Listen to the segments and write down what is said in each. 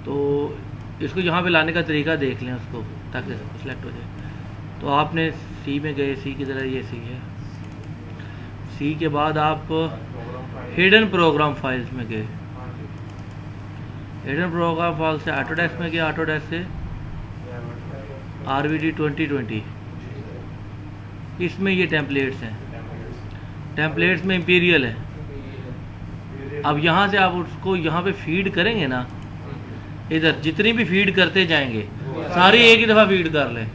तो इसको यहाँ पे लाने का तरीका देख लें उसको, ताकि सिलेक्ट हो जाए। तो आपने सी में गए, सी की तरह ये सी है। सी के बाद आप हिडन प्रोग्राम फाइल्स में गए। हिडन प्रोग्राम फाइल से ऑटोडेस्क में गए, ऑटोडेस्क से RVD 2020। इसमें ये टेम्पलेट्स हैं, टेम्पलेट्स में इंपीरियल है। अब यहाँ से आप उसको यहाँ पे फीड करेंगे ना, इधर जितनी भी फीड करते जाएंगे सारी एक ही दफ़ा फीड कर लें,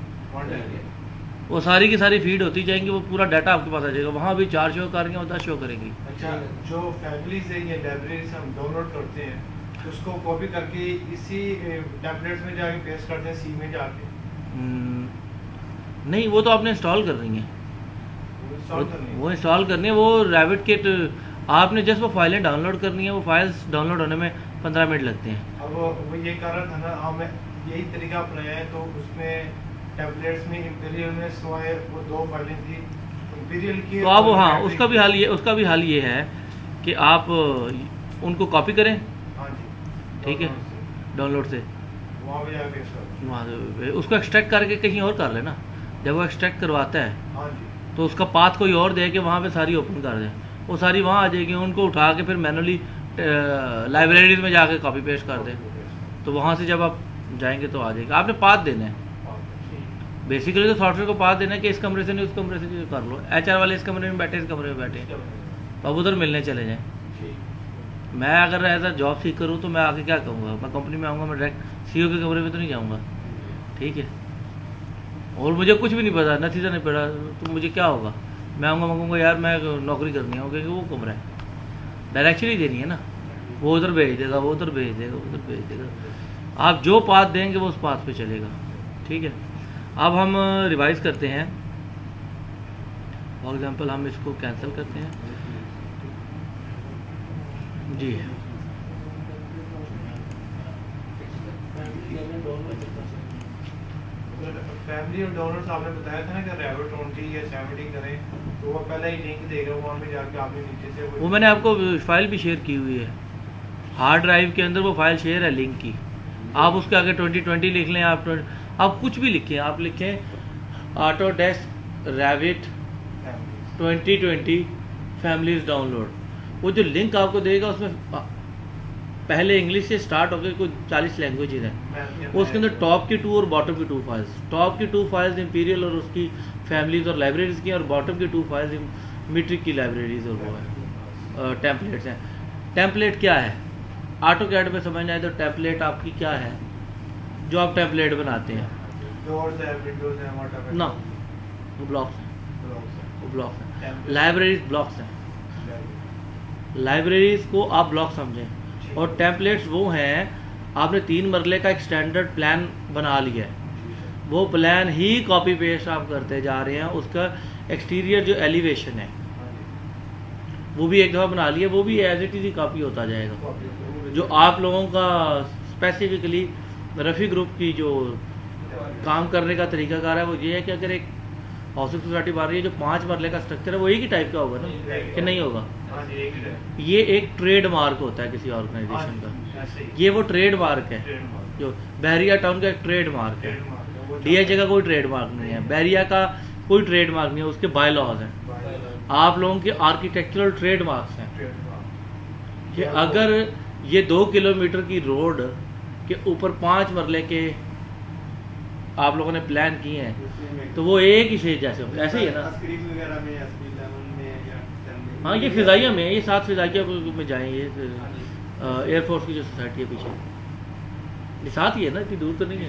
वो सारी की सारी फीड होती जाएंगी, वो पूरा डाटा आपके पास आ जाएगा। वहाँ भी 4 शो करेंगे और 10 शो करेंगी। अच्छा, जो फैमिलीज है या लाइब्रेरीज हम डाउनलोड करते हैं उसको कॉपी करके इसी टेम्पलेट्स में जाके पेस्ट करते हैं, सी में जाके? नहीं, वो तो आपने इंस्टॉल कर रही हैं, वो इंस्टॉल करनी है। वो रैबिट किट आपने जस्ट वो फाइलें डाउनलोड करनी है, वो फाइल्स डाउनलोड होने में 15 मिनट लगते हैं। अब वो ये कर रहा था ना, हमें यही तरीका अपनाया है, तो उसमें टेम्पलेट्स में इंपीरियल में सिवाय वो 2 फाइलें थी इंपीरियल की, तो आप हाँ उसका भी हाल ये है कि आप उनको कॉपी करें। हाँ जी, ठीक है, डाउनलोड से वहाँ पे जाके पेस्ट कर। वहाँ उसको एक्सट्रैक्ट करके कहीं और कर लेना। जब वो एक्सट्रैक्ट करवाता है हाँ जी, तो उसका पाथ कोई और दे के वहाँ पे सारी ओपन कर दें, वो सारी वहाँ आ जाएगी। उनको उठा के फिर मैनुअली लाइब्रेरीज में जाके कॉपी पेस्ट कर दें, तो वहाँ से जब आप जाएंगे तो आ जाएगा। आपने पाथ देना है, बेसिकली तो सॉफ्टवेयर को पाथ देना है कि इस कमरे से नहीं उस कमरे से कर लो। HR वाले इस कमरे में बैठे, इस कमरे में बैठे, तो अब उधर मिलने चले जाएँ। मैं अगर एज अ जॉब सीकर हूँ तो मैं आगे क्या कहूँगा, मैं कंपनी में आऊँगा, मैं डायरेक्ट CEO के कमरे में तो नहीं जाऊँगा। ठीक है, और मुझे कुछ भी नहीं पता, नतीजा नहीं पड़ा, तो मुझे क्या होगा? मैं आऊँगा, मैं कहूँगा यार मैं नौकरी करनी है, क्योंकि वो कमरा है, डायरेक्शन ही देनी है ना, वो उधर भेज देगा, वो उधर भेज देगा, उधर भेज देगा। आप जो पाथ देंगे वो उस पाथ पे चलेगा। ठीक है, अब हम रिवाइज करते हैं। फॉर एग्जांपल हम इसको कैंसिल करते हैं जी। फैमिली और डाउनलोड्स आपने बताया था ना कि रैबिट 20 या 70 करें तो वो पहले ही लिंक देगा, वहाँ पे जाके आपने नीचे से वो मैंने आपको फाइल भी शेयर की हुई है, हार्ड ड्राइव के अंदर वो फाइल शेयर है लिंक की। आप उसके आगे 2020 लिख लें, आप कुछ भी लिखें, आप लिखें ऑटोडेस्क रैबिट 2020 फैमिलीज डाउनलोड। वो जो लिंक आपको देगा उसमें पहले इंग्लिश से स्टार्ट होकर कोई 40 लैंग्वेजेज हैं, उसके अंदर टॉप की 2 और बॉटम की 2 फाइल्स, टॉप की 2 फाइल्स इंपीरियल और उसकी फैमिलीज और लाइब्रेरीज की, और बॉटम की 2 फाइल्स मीट्रिक की लाइब्रेरीज और वो है टेम्पलेट्स हैं। टेम्पलेट क्या है? AutoCAD में समझना है तो टेम्पलेट आपकी क्या है, जो आप टेम्पलेट बनाते हैं ना, वो ब्लॉक्स हैं, लाइब्रेरीज ब्लॉक्स हैं। लाइब्रेरीज को आप ब्लॉक समझें, और टेम्पलेट्स वो हैं, आपने 3 मरले का एक स्टैंडर्ड प्लान बना लिया है, वो प्लान ही कॉपी पेस्ट आप करते जा रहे हैं। उसका एक्सटीरियर जो एलिवेशन है वो भी एक दफ़ा बना लिया, वो भी एज इट इज़ ही कॉपी होता जाएगा। जो आप लोगों का स्पेसिफिकली रफ़ी ग्रुप की जो काम करने का तरीकाकार है वो ये है कि अगर एक हाउसिंग सोसाइटी बन रही है जो 5 मरले का स्ट्रक्चर है, वो एक ही टाइप का होगा ना, कि नहीं होगा? ये एक ट्रेडमार्क होता है किसी ऑर्गेनाइजेशन का, ये वो ट्रेडमार्क है। जो बहरिया टाउन का एक ट्रेडमार्क है, DHA का कोई ट्रेडमार्क नहीं है, बहरिया का कोई ट्रेडमार्क नहीं है, उसके बाय लॉज हैं। आप लोगों के आर्किटेक्चरल ट्रेडमार्क्स हैं कि अगर ये 2 किलोमीटर की रोड के ऊपर 5 मरले के आप लोगों ने प्लान किए हैं, तो वो एक ही शेड जैसे ऐसे ही है ना। हाँ, ये फिजाइया में है, ये 7 फिजाइया में जाएँ, ये एयरफोर्स की जो सोसाइटी है पीछे, ये साथ ही है ना, इतनी दूर तो नहीं है।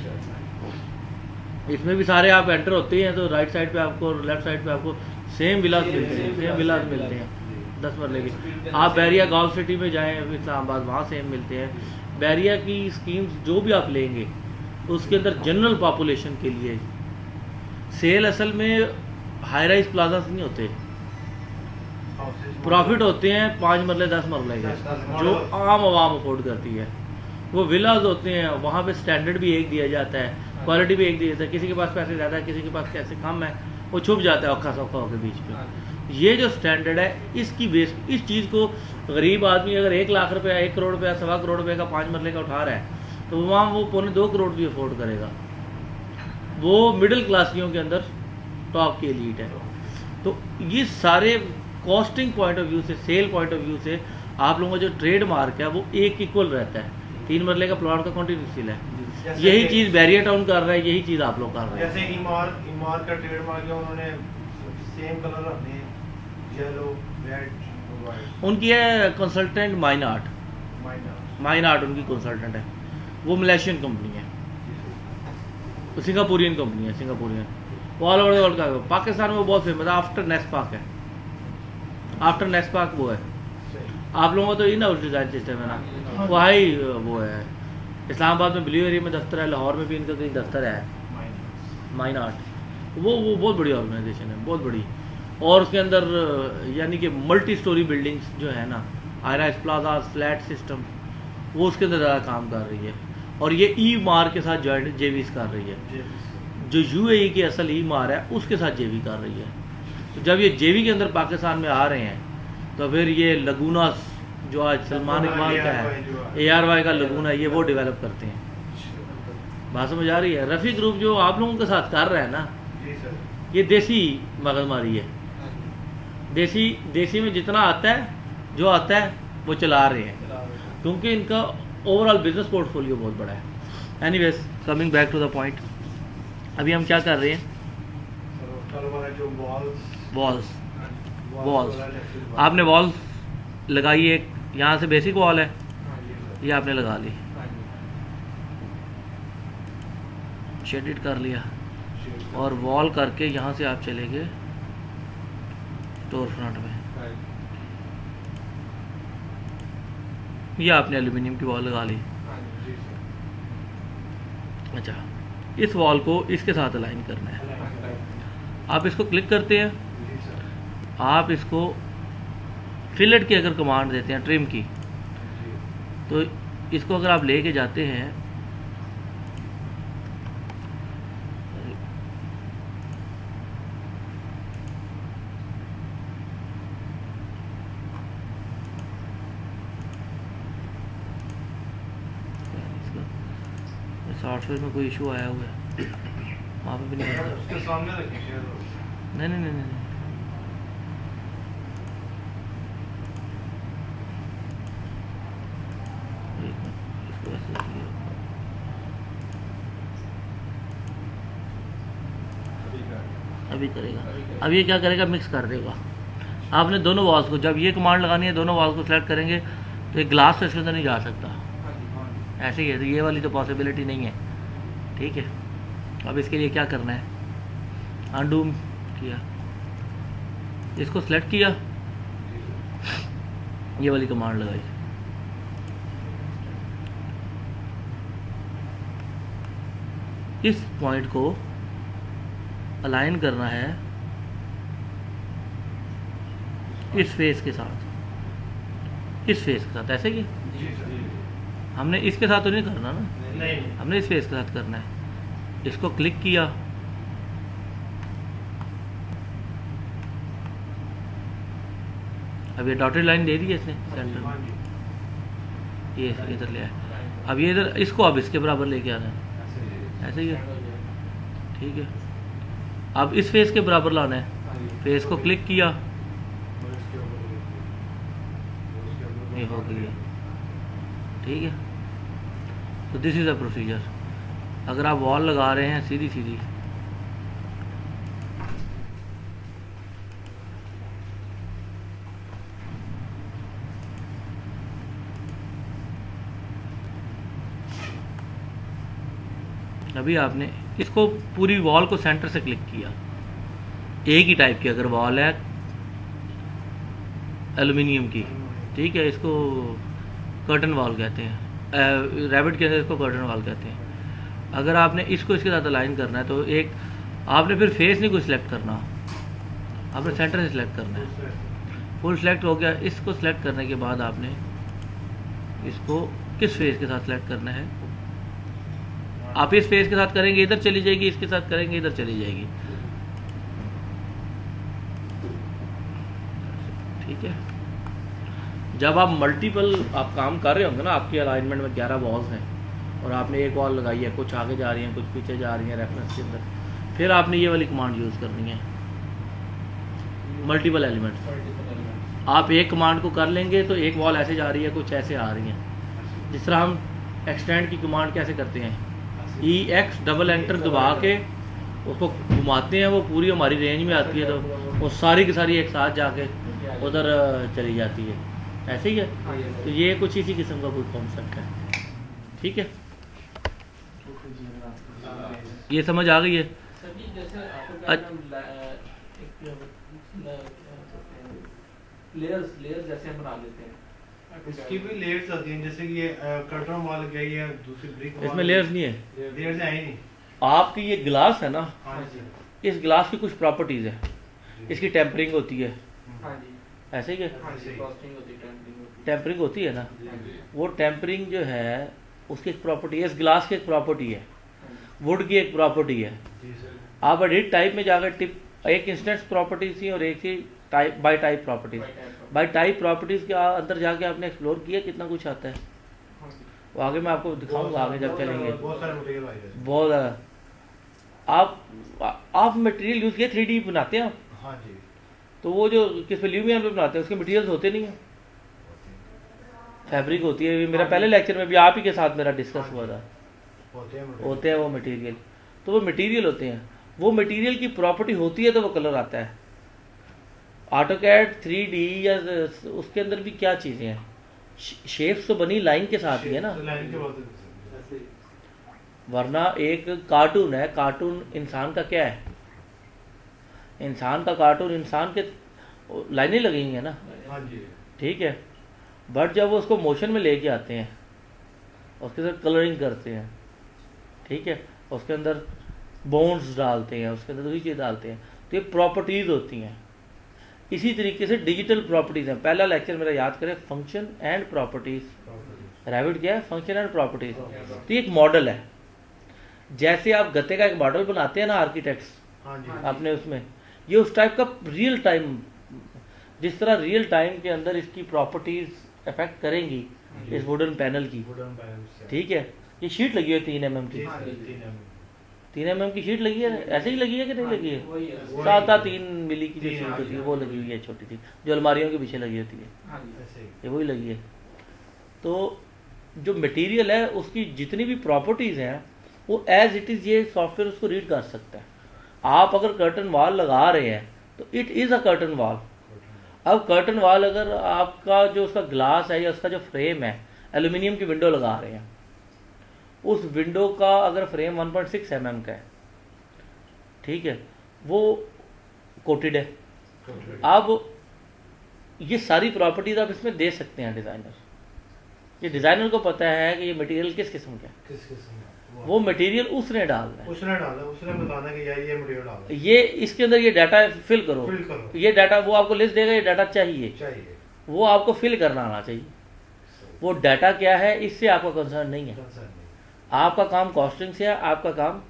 इसमें भी सारे आप एंटर होते हैं तो राइट साइड पे आपको और लेफ्ट साइड पे आपको सेम विलास मिलते हैं 10 मरले की। आप बैरिया गाँव सिटी में जाएँ इस्लामाबाद, वहाँ सेम मिलते हैं। बैरिया की स्कीम्स जो भी आप लेंगे उसके अंदर जनरल पॉपुलेशन के लिए सेल असल में हाई राइज प्लाजा नहीं होते, प्रॉफिट होते हैं 5 मरले 10 मरले के, जो आम आवाम अफोर्ड करती है। वो विलाज होते हैं, वहाँ पे स्टैंडर्ड भी एक दिया जाता है, क्वालिटी भी एक दिया जाता है। किसी के पास पैसे ज़्यादा है, किसी के पास पैसे कम है, वो छुप जाता है औखा सौखा होकर बीच में। ये जो स्टैंडर्ड है, इसकी बेस इस चीज़ को गरीब आदमी अगर 1 लाख रुपया, 1 करोड़ रुपया, 1.25 करोड़ रुपये का 5 मरले का उठा रहा है, तो वहाँ वो 1.25 करोड़ भी अफोर्ड करेगा। वो मिडिल क्लासियों के अंदर टॉप की एलीट है। तो ये सारे कॉस्टिंग पॉइंट ऑफ व्यू से, सेल पॉइंट ऑफ व्यू से आप लोगों का जो ट्रेड मार्क है वो एक इक्वल रहता है। 3 मरले का प्लॉट का कॉन्टिन्यूस सेल है। यही चीज़ बैरियर टाउन कर रहा है, यही चीज़ आप लोग कर रहे हैं। जैसे इमार का ट्रेड मार्क है, उन्होंने सेम कलर रखने हैं, येलो, रेड, वाइट। उनकी है कंसल्टेंट माइन आर्ट उनकी कंसल्टेंट है। वो मलेशियन कंपनी है, तो सिंगापुरियन कंपनी है, सिंगापुरियन। वो ऑल ओवर द वर्ल्ड का है। पाकिस्तान में वो बहुत फेमस है, आफ्टर नेस्पाक है। आफ्टर नेस्पाक वो है। आप लोगों का तो इन हाउस डिज़ाइन सिस्टम है ना, वो हाई वो है। इस्लामाबाद में ब्लू एरिया में दफ्तर है, लाहौर में भी इनका कहीं दफ्तर है, माइन आर्ट। वो बहुत बड़ी ऑर्गेनाइजेशन है, बहुत बड़ी। और उसके अंदर यानी कि मल्टी स्टोरी बिल्डिंग्स जो है ना, आयराइज प्लाजा, फ्लैट सिस्टम, वो उसके अंदर ज़्यादा काम कर रही है। और ये ई मार के साथ जॉइंट जेवीज कर रही है। जो यूएई की असल ई मार है उसके साथ जेवी कर रही है। तो जब ये जेवी के अंदर पाकिस्तान में आ रहे हैं, तो फिर ये लगूना जो आज सलमान इकबाल का है, ARY का लगूना, ये वो डेवलप करते हैं। बात समझ आ रही है? रफ़ी ग्रुप जो आप लोगों के साथ कर रहा है ना, ये देसी मगजमारी है। देसी में जितना आता है, जो आता है वो चला रहे हैं, क्योंकि इनका ओवरऑल बिजनेस पोर्टफोलियो बहुत बड़ा है। Anyways, coming back to the point, अभी हम क्या कर रहे हैं? वॉल्स आपने वॉल लगाई, एक यहाँ से बेसिक वॉल है, ये आपने लगा ली, शेडेड कर लिया, और वॉल करके यहाँ से आप चले गए स्टोर फ्रंट में। ये आपने एल्यूमिनियम की वॉल लगा ली। अच्छा, इस वॉल को इसके साथ अलाइन करना है। आप इसको क्लिक करते हैं, आप इसको फिलेट की अगर कमांड देते हैं, ट्रिम की, तो इसको अगर आप लेके जाते हैं, सॉफ्टवेयर में कोई इशू आया हुआ है, वहाँ पे भी नहीं आता। उसके सामने रखिए। नहीं, इसको ऐसे रखिए। अभी करेगा। अब ये क्या करेगा? मिक्स कर देगा। आपने दोनों वॉल्स को, जब ये कमांड लगानी है, दोनों वॉल्स को सेलेक्ट करेंगे, तो एक ग्लास तो इसके अंदर नहीं जा सकता, ऐसे ही है। तो ये वाली तो पॉसिबिलिटी नहीं है, ठीक है। अब इसके लिए क्या करना है? अनडू किया, इसको सेलेक्ट किया, ये वाली कमांड लगाई, इस पॉइंट को अलाइन करना है इस फेस के साथ, इस फेस के साथ, ऐसे कि हमने इसके साथ तो नहीं करना ना, नहीं, हमने इस फेस के साथ करना है। इसको क्लिक किया, अब ये डॉटेड लाइन दे दी है इसने सेंटर में, ये इधर ले आया। अब ये इधर, इसको अब इसके बराबर लेके आना है, ऐसे ही है, ठीक है। अब इस फेस के बराबर लाना है, फेस को क्लिक किया, ये हो गई है, ठीक है। तो दिस इज़ अ प्रोसीजर। अगर आप वॉल लगा रहे हैं सीधी सीधी, अभी आपने इसको पूरी वॉल को सेंटर से क्लिक किया, एक ही टाइप की अगर वॉल है एल्युमिनियम की, ठीक है, इसको कर्टन वॉल कहते हैं, रैबिट के अंदर इसको कर्टन वॉल कहते हैं। अगर आपने इसको इसके साथ अलाइन करना है, तो एक आपने फिर फेस नहीं कोई सिलेक्ट करना, आपने सेंटर से सिलेक्ट करना है। फुल सिलेक्ट हो गया। इसको सिलेक्ट करने के बाद आपने इसको किस फेस के साथ सिलेक्ट करना है, आप इस फेस के साथ करेंगे इधर चली जाएगी, इसके साथ करेंगे इधर चली जाएगी, ठीक है। जब आप मल्टीपल आप काम कर रहे होंगे ना, आपकी अलाइनमेंट में 11 वॉल्स हैं, और आपने एक वॉल लगाई है, कुछ आगे जा रही हैं कुछ पीछे जा रही हैं रेफरेंस के अंदर, फिर आपने ये वाली कमांड यूज़ करनी है मल्टीपल एलिमेंट्स। आप एक कमांड को कर लेंगे तो एक वॉल ऐसे जा रही है कुछ ऐसे आ रही हैं। जिस तरह हम एक्सटेंड की कमांड कैसे करते हैं, EX डबल एंटर दबा के उसको घुमाते हैं, वो पूरी हमारी रेंज में आती है तो वो सारी की सारी एक साथ जाके उधर चली जाती है, ऐसे ही है। तो ये कुछ इसी किस्म का कोई कॉन्सेप्ट है, ठीक है। ये समझ आ गई है। लेयर्स जैसे हम बना लेते हैं, इसकी भी लेयर्स आती हैं, जैसे कि ये कर्टन वॉल गई है, दूसरी ब्रिक वॉल। इसमें लेयर्स नहीं है, लेयर्स है ही नहीं। आपकी ये ग्लास है ना, हाँ जी, इस ग्लास की कुछ प्रॉपर्टीज है, इसकी टेम्परिंग होती है, हाँ जी, ऐसे ही है, हाँ जी, फ्रॉस्टिंग होती है, टेम्परिंग होती है। टेम्परिंग होती है ना। हाँ जी, वो टेम्परिंग जो है उसकी एक प्रॉपर्टी है, इस ग्लास की एक प्रॉपर्टी है, हाँ जी, वुड की एक प्रॉपर्टी है। जी सर। आप एडिट टाइप में जाकर टिप एक इंस्टेंस प्रॉपर्टीज थी और एक थी type bye type properties. By type bye type properties के अंदर जाके आपने एक्सप्लोर किया कितना कुछ आता है, हाँ जी, वो आगे मैं आपको दिखाऊंगा आगे जब चलेंगे। बहुत सारे मटेरियल आए हैं। बहुत ज़्यादा आप मटेरियल यूज़ किए 3D बनाते हैं आप, हाँ जी, तो वो जो किस पे ल्यूमियन पे बनाते हैं उसके मटेरियल्स होते नहीं हैं, फैब्रिक होती है। मेरा पहले लेक्चर में भी आप ही के साथ मेरा डिस्कस हुआ था, होते हैं होते हैं वो मटेरियल। तो वो मटेरियल होते हैं, वो मटेरियल की प्रॉपर्टी होती है तो वो कलर आता है। ऑटोकैड 3D या उसके अंदर भी क्या चीज़ें हैं, शेप्स तो बनी लाइन के साथ ही है ना, तो लाइन के बाद है। ऐसे ही। वरना एक कार्टून है, कार्टून इंसान का क्या है, इंसान का कार्टून, इंसान के लाइनें लगी हुई हैं ना, हाँ जी, ठीक है। बट जब वो उसको मोशन में लेके आते हैं उसके साथ कलरिंग करते हैं, ठीक है, उसके अंदर बोन्स डालते हैं, उसके अंदर दूसरी चीज़ डालते हैं, तो ये प्रॉपर्टीज़ होती हैं। इसी तरीके से डिजिटल प्रॉपर्टीज़ हैं। पहला लेक्चर मेरा याद करें, फंक्शन एंड प्रॉपर्टीज़। रैबिट क्या है, फंक्शन एंड प्रॉपर्टीज़। तो ये एक मॉडल है, जैसे आप गत्ते का एक मॉडल बनाते हैं ना आर्किटेक्ट्स हाँ जी, आपने, उसमें ये उस टाइप का रियल टाइम, जिस तरह रियल टाइम के अंदर इसकी प्रॉपर्टीज़ अफेक्ट करेंगी इस वुडन पैनल की, वुडन पैनल्स से। ठीक है। ये शीट लगी है 3 mm जी की, सर, 3 mm। 3 mm की शीट लगी है, ऐसे ही लगी है कि नहीं लगी है, वही है। वही। 7-3 मिली की जो 3 शीट होती है हाँ वो जी। लगी हुई है, छोटी सी जो अलमारियों के पीछे लगी होती है, हाँ जी, ऐसे ही। ये वही लगी है। तो जो मटेरियल है उसकी जितनी भी प्रॉपर्टीज़ हैं वो एज इट इज़ ये सॉफ्टवेयर उसको रीड कर सकता है। आप अगर कर्टन वॉल लगा रहे हैं तो it is a curtain wall. अब कर्टन वॉल अगर आपका जो उसका ग्लास है या उसका जो फ्रेम है, एल्यूमिनियम की विंडो लगा रहे हैं, उस विंडो का अगर फ्रेम 1.6 mm का है, ठीक है, वो कोटेड है। अब ये सारी प्रॉपर्टीज आप इसमें दे सकते हैं डिज़ाइनर, ये डिज़ाइनर को पता है कि ये मटेरियल किस किस्म का है, किस किस्म का? वो मटेरियल उसने डालना है, उसने डाला, उसने बताना कि यार ये मटेरियल डाला। ये इसके अंदर ये डाटा फिल करो, फिल करो। ये डाटा वो आपको लिस्ट देगा, ये डाटा चाहिए, चाहिए। वो आपको फिल करना आना चाहिए। वो डाटा क्या है इससे आपका कंसर्न नहीं है, कंसर्न नहीं। आपका काम कॉस्टिंग से है, आपका काम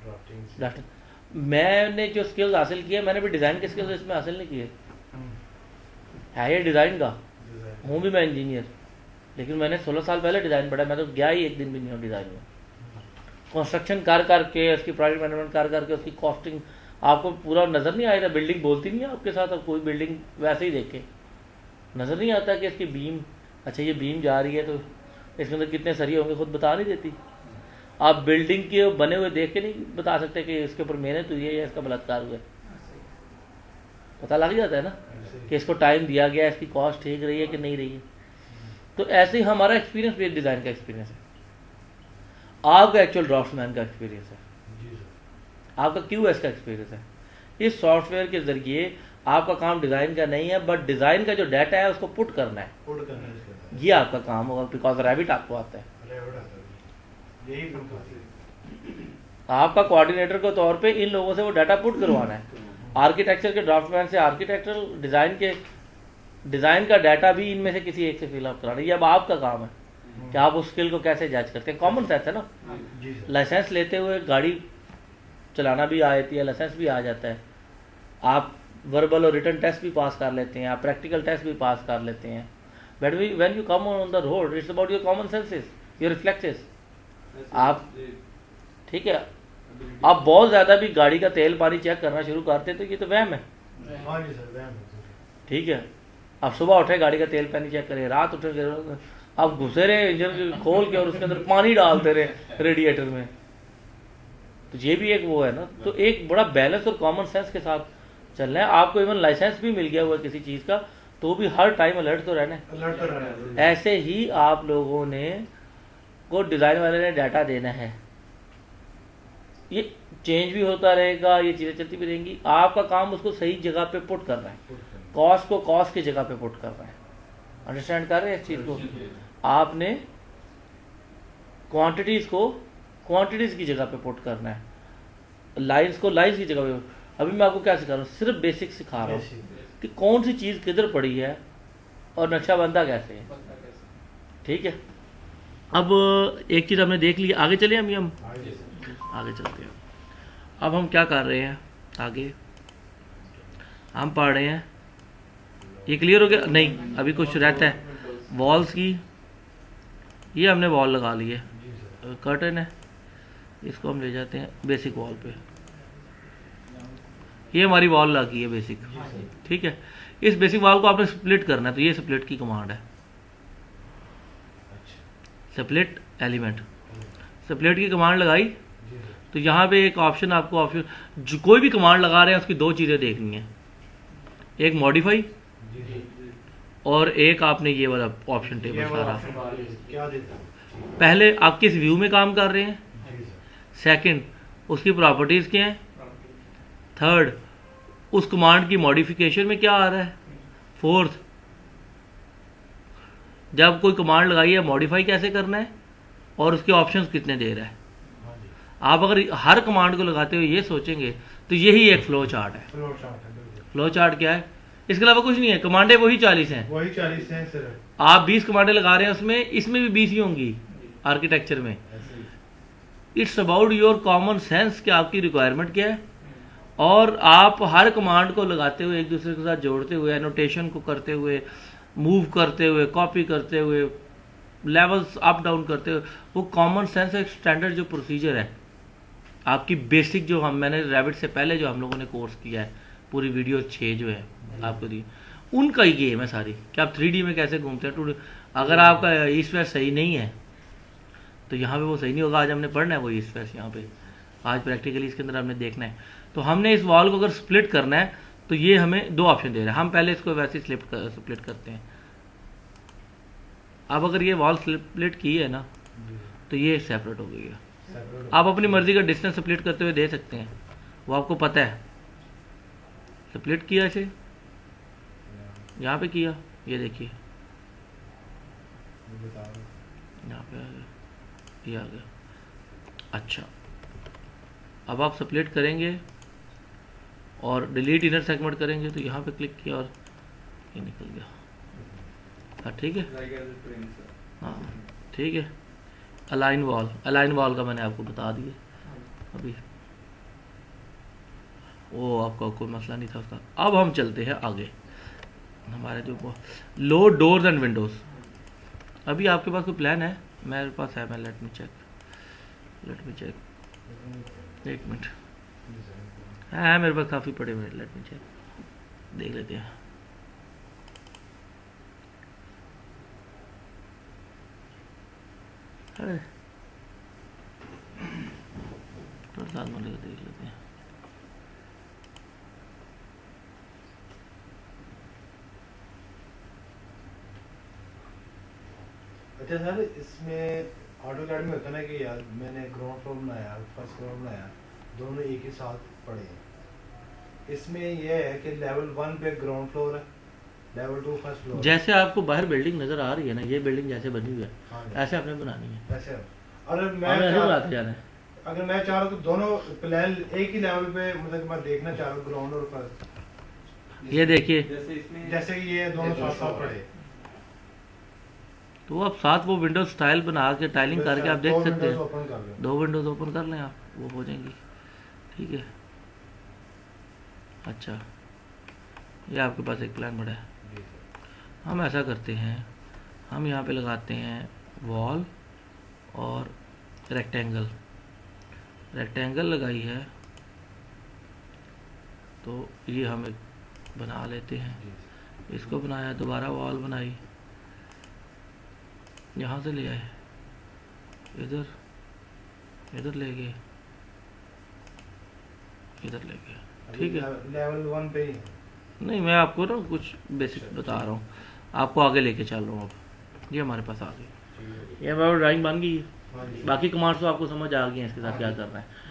ड्राफ्टिंग से। ड्राफ्टिंग। मैंने जो स्किल्स हासिल किए, मैंने भी डिज़ाइन के स्किल्स इसमें हासिल नहीं किए, है ये डिज़ाइन का, डिजाइन। हूँ भी मैं इंजीनियर, लेकिन मैंने 16 साल पहले डिज़ाइन पढ़ा, मैं तो गया ही एक दिन भी नहीं हूँ डिज़ाइन में। कंस्ट्रक्शन कर करके, उसकी प्रोजेक्ट मैनेजमेंट कर करके, उसकी कॉस्टिंग आपको पूरा नज़र नहीं आएगा। बिल्डिंग बोलती नहीं है आपके साथ, अब कोई बिल्डिंग वैसे ही देखे नज़र नहीं आता कि इसकी बीम, अच्छा ये बीम जा रही है तो इसके अंदर कितने सरिये होंगे, खुद बता नहीं देती। आप बिल्डिंग के बने हुए देख के नहीं बता सकते कि इसके ऊपर मेहनत हुई है या इसका बलात्कार हुआ है, पता लग जाता है ना कि इसको टाइम दिया गया, इसकी कॉस्ट ठीक रही है कि नहीं रही है। तो ऐसे ही हमारा एक्सपीरियंस भी डिज़ाइन का एक्सपीरियंस है, आपका एक्चुअल ड्राफ्ट्समैन का एक्सपीरियंस है, जी सर। आपका QS का एक्सपीरियंस है। इस सॉफ्टवेयर के ज़रिए आपका काम डिज़ाइन का नहीं है, बट डिज़ाइन का जो डाटा है उसको पुट करना है, पुट करना है इसके अंदर। ये आपका काम होगा, बिकॉज रैबिट आपको आता है। Revit आता है। यही फंक्शन है। आपका कोऑर्डिनेटर के तौर पे इन लोगों से वो डाटा पुट करवाना है। आर्किटेक्चर के ड्राफ्टमैन से आर्किटेक्चरल डिज़ाइन के डिज़ाइन का डाटा भी इनमें से किसी एक से फिलअप कराना, ये अब आपका काम है कि आप उस स्किल को कैसे जज करते हैं। कॉमन सेंस है ना, जी सर। लाइसेंस लेते हुए गाड़ी चलाना भी आ जाती है, लाइसेंस भी आ जाता है, आप वर्बल और रिटन टेस्ट भी पास कर लेते हैं, आप प्रैक्टिकल टेस्ट भी पास कर लेते हैं। But when you come on the road, it's about your common senses, your reflexes. आप ठीक है, आप बहुत ज़्यादा भी गाड़ी का तेल पानी चेक करना शुरू करते तो ये तो वहम है। हाँ जी सर, वहम है। ठीक है, आप सुबह उठे गाड़ी का तेल पानी चेक करें, रात उठे आप घुसे रहे इंजन खोल के और उसके अंदर पानी डालते रहे रेडिएटर में, तो ये भी एक वो है ना। तो एक बड़ा बैलेंस और कॉमन सेंस के साथ चलना है। आपको इवन लाइसेंस भी मिल गया हुआ किसी चीज़ का तो भी हर टाइम अलर्ट तो रहना है। अलर्ट तो रहना है। ऐसे ही आप लोगों ने को डिज़ाइन वाले ने डाटा देना है, ये चेंज भी होता रहेगा, ये चीज़ें चलती भी रहेंगी। आपका काम उसको सही जगह पे पुट करना है, कॉस्ट को कॉस्ट की जगह पे पुट करना है। अंडरस्टैंड कर रहे हैं इस चीज़ को? आपने क्वांटिटीज़ को क्वांटिटीज़ की जगह पे पुट करना है, लाइंस को लाइंस की जगह पे। अभी मैं आपको क्या सिखा रहा हूँ, सिर्फ बेसिक सिखा रहा हूँ कि कौन सी चीज़ किधर पड़ी है और नक्शा बनता कैसे है। ठीक है, अब एक चीज़ हमने देख ली, आगे चले हम आगे चलते हैं। अब हम क्या कर रहे हैं, आगे हम पढ़ रहे हैं, ये क्लियर हो गया? नहीं, अभी कुछ रहता है वॉल्स की। ये हमने वॉल लगा ली है, कर्टन है, इसको हम ले जाते हैं बेसिक वॉल पे। ये हमारी वॉल लगी है बेसिक, ठीक है। इस बेसिक वॉल को आपने स्प्लिट करना है, तो ये स्प्लिट की कमांड है, स्प्लिट एलिमेंट। स्प्लिट की कमांड लगाई तो यहाँ पे एक ऑप्शन आपको जो कोई भी कमांड लगा रहे हैं उसकी दो चीज़ें देखनी है, एक मॉडिफाई और एक आपने ये वाला ऑप्शन टेबल सारा। क्या देता? पहले आप किस व्यू में काम कर रहे हैं, सेकंड उसकी प्रॉपर्टीज़ क्या हैं, थर्ड उस कमांड की मॉडिफिकेशन में क्या आ रहा है, फोर्थ जब कोई कमांड लगाई है मॉडिफाई कैसे करना है और उसके ऑप्शंस कितने दे रहा है। आप अगर हर कमांड को लगाते हुए ये सोचेंगे तो यही एक फ्लो चार्ट है। फ्लो चार्ट क्या है, इसके अलावा कुछ नहीं है, कमांडें वही 40 हैं, वही 40 हैं सर। आप 20 कमांडें लगा रहे हैं उसमें, इसमें भी 20 ही होंगी आर्किटेक्चर में। It's about your common sense कि आपकी रिक्वायरमेंट क्या है, और आप हर कमांड को लगाते हुए एक दूसरे के साथ जोड़ते हुए, एनोटेशन को करते हुए, मूव करते हुए, कॉपी करते हुए, लेवल्स अप डाउन करते हुए, वो कॉमन सेंस एक स्टैंडर्ड जो प्रोसीजर है आपकी बेसिक, जो मैंने रैबिट से पहले जो हम लोगों ने कोर्स किया है, पूरी वीडियो 6 जो है आपको दी, उनका ही गेम है सारी कि आप 3D में कैसे घूमते हैं। अगर आपका ईस्ट वेस्ट सही नहीं है तो यहाँ पे वो सही नहीं होगा। आज हमने पढ़ना है वो ईस्ट वेस्ट, यहाँ पे आज प्रैक्टिकली इसके अंदर हमने देखना है। तो हमने इस वॉल को अगर स्प्लिट करना है तो ये हमें दो ऑप्शन दे रहा है, हम पहले इसको वैसे स्प्लिट करते हैं। अब अगर ये वॉल स्प्लिट की है ना तो ये सेपरेट हो गई है। आप अपनी मर्जी का डिस्टेंस स्प्लिट करते हुए दे सकते हैं, वो आपको पता है। स्प्लिट किया इसे, यहाँ पे किया, ये देखिए यहाँ पे आ गया, ये आ गया। अच्छा, अब आप स्प्लिट करेंगे और डिलीट इनर सेगमेंट करेंगे तो यहाँ पे क्लिक किया और ये निकल गया। हाँ ठीक है, हाँ ठीक है। अलाइन वॉल का मैंने आपको बता दिया अभी, वो आपका कोई मसला नहीं था उसका। अब हम चलते हैं आगे, हमारे जो लो डोर्स एंड विंडोज। अभी आपके पास कोई प्लान है? मेरे पास है, मैं लेट मी चेक एक मिनट। है मेरे पास काफ़ी पड़े हुए, लेट मी चेक, देख लेते हैं। अरे साथ में देख लेते हैं। अच्छा सर, इसमें ऑटोकैड में होता है ना कि यार मैंने ग्राउंड फ्लोर बनाया, फर्स्ट फ्लोर बनाया, दोनों एक ही साथ पड़े हैं। इसमें यह है कि लेवल 1 पे ग्राउंड फ्लोर है, लेवल 2 फर्स्ट फ्लोर। जैसे आपको बाहर बिल्डिंग नजर आ रही है ना, ये बिल्डिंग जैसे बनी हुई है, हाँ, ऐसे आपने बनानी है। ऐसे अगर आपने मैं ऐसे बनाते जाना है। अगर मैं चाह रहा हूँ तो दोनों प्लान एक ही लेवल पे, मतलब मैं देखना चाह रहा हूँ ग्राउंड और फर्स्ट। ये देखिए, जैसे कि ये दोनों साथ साथ पड़े, तो आप साथ वो विंडो स्टाइल बना के टाइलिंग करके आप देख सकते हैं। ओपन कर लो, 2 विंडोज ओपन कर लें आप, वो हो जाएंगी। ठीक है, अच्छा, ये आपके पास एक प्लान बड़ा है। हम ऐसा करते हैं, हम यहाँ पे लगाते हैं वॉल और रेक्टेंगल लगाई है, तो ये हम एक बना लेते हैं। इसको बनाया, दोबारा वॉल बनाई, यहाँ से ले आए, इधर ले गए, इधर ले गए, ठीक है। लेवल 1 पे ही है। नहीं, मैं आपको ना कुछ बेसिक बता रहा हूँ, आपको आगे लेके चल रहा हूँ। अब ये हमारे पास आ गई, ये हमारी ड्राइंग बन गई है। हाँ जी। बाकी कमांड्स तो आपको समझ आ गई हैं, इसके साथ क्या करना है।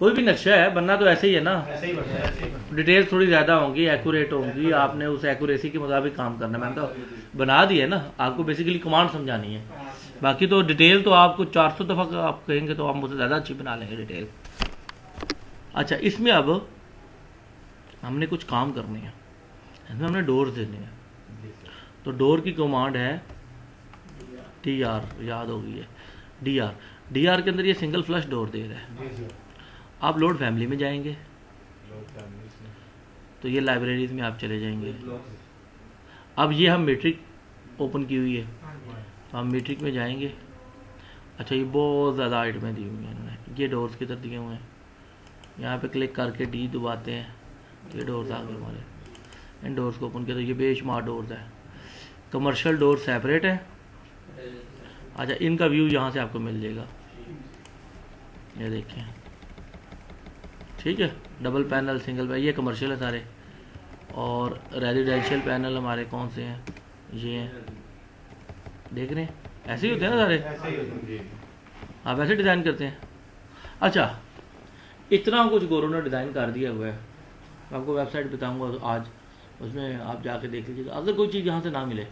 कोई भी नक्शा है, बनना तो ऐसे ही है ना, ऐसे ही बनता है, ऐसे ही बनता है। डिटेल्स थोड़ी ज़्यादा होंगी, एक्यूरेट होंगी, आपने उस एक्यूरेसी के मुताबिक काम करना है। मैंने तो बना दिया ना, आपको बेसिकली कमांड समझानी है। बाकी तो डिटेल तो आपको 400 दफ़ा आप कहेंगे तो आप मुझसे ज़्यादा अच्छी बना लेंगे डिटेल। अच्छा, इसमें अब हमने कुछ काम करने हैं, इसमें हमने डोर्स देने हैं। जी सर। तो डोर की कमांड है DR, याद हो गई है, DR के अंदर ये सिंगल फ्लश डोर दे रहा है। जी सर। आप लोड फैमिली में जाएंगे, लोग फैमिलीज में। तो ये लाइब्रेरीज में आप चले जाएंगे। अब ये हम मीट्रिक ओपन की हुई है, तो हम मीट्रिक में जाएंगे। अच्छा, ये बहुत ज़्यादा आइटमें दी हुई हैं इन्होंने, ये डोर्स किधर दिए हुए हैं, यहाँ पे क्लिक करके D दबाते हैं, तो ये डोर्स आ गए हमारे। इन डोर्स को ओपन किया तो ये बेशुमार डोर्स है। कमर्शियल डोर सेपरेट है। अच्छा, इनका व्यू यहाँ से आपको मिल जाएगा, ये देखें, ठीक है। डबल पैनल, सिंगल पैनल, ये कमर्शियल है सारे। और रेजिडेंशियल पैनल हमारे कौन से हैं, ये हैं, देख रहे हैं, ऐसे ही होते हैं ना सारे, ऐसे ही होता है। आप ऐसे डिज़ाइन करते हैं। अच्छा, इतना कुछ गोरों ने डिज़ाइन कर दिया हुआ है, मैं आपको वेबसाइट बताऊंगा आज, उसमें आप जाके देख लीजिएगा। अगर कोई चीज़ यहाँ से ना मिले,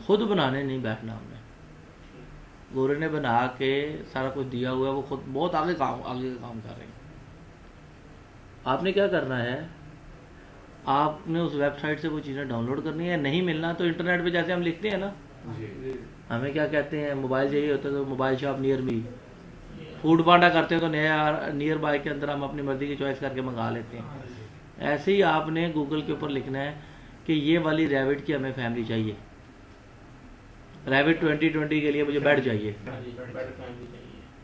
खुद बनाने नहीं बैठना हमने, गोरे ने बना के सारा कुछ दिया हुआ है, वो खुद बहुत आगे का काम कर रहे हैं। आपने क्या करना है, आपने उस वेबसाइट से वो चीज़ें डाउनलोड करनी है। नहीं मिलना तो इंटरनेट पे जैसे हम लिखते हैं ना, हमें क्या कहते हैं, मोबाइल चाहिए होता है तो mobile shop near me, Foodpanda करते हैं तो नियर बाय के अंदर हम अपनी मर्जी की चॉइस करके मंगा लेते हैं। ऐसे ही आपने गूगल के ऊपर लिखना है कि ये वाली रैबिट की हमें फैमिली चाहिए, रैबिट 2020 के लिए मुझे बेड चाहिए,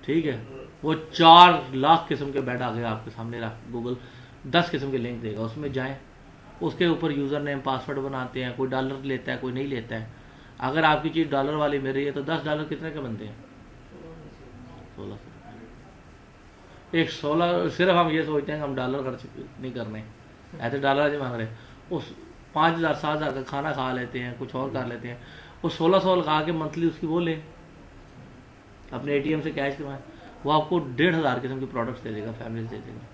ठीक है। वो 4 लाख किस्म के बेड आ गए आपके सामने रख, गूगल 10 किस्म के लिंक देगा, उसमें जाएं, उसके ऊपर यूज़र नेम पासवर्ड बनाते हैं, कोई डॉलर लेता है, कोई नहीं लेता है। अगर आपकी चीज़ डॉलर वाली मिल रही है तो $10 कितने के बनते हैं, 16। एक 16, सिर्फ हम ये सोचते हैं कि हम डॉलर खर्च नहीं करने, ऐसे डॉलर आज मांग रहे हैं, उस 5,000 7,000 का खाना खा लेते हैं, कुछ और कर लेते हैं, वो 1600 लगा के मंथली उसकी वो लें, अपने ATM से कैश करवाएं, वो आपको 1,500 किस्म के प्रोडक्ट्स दे देगा, फैमिली दे देगा।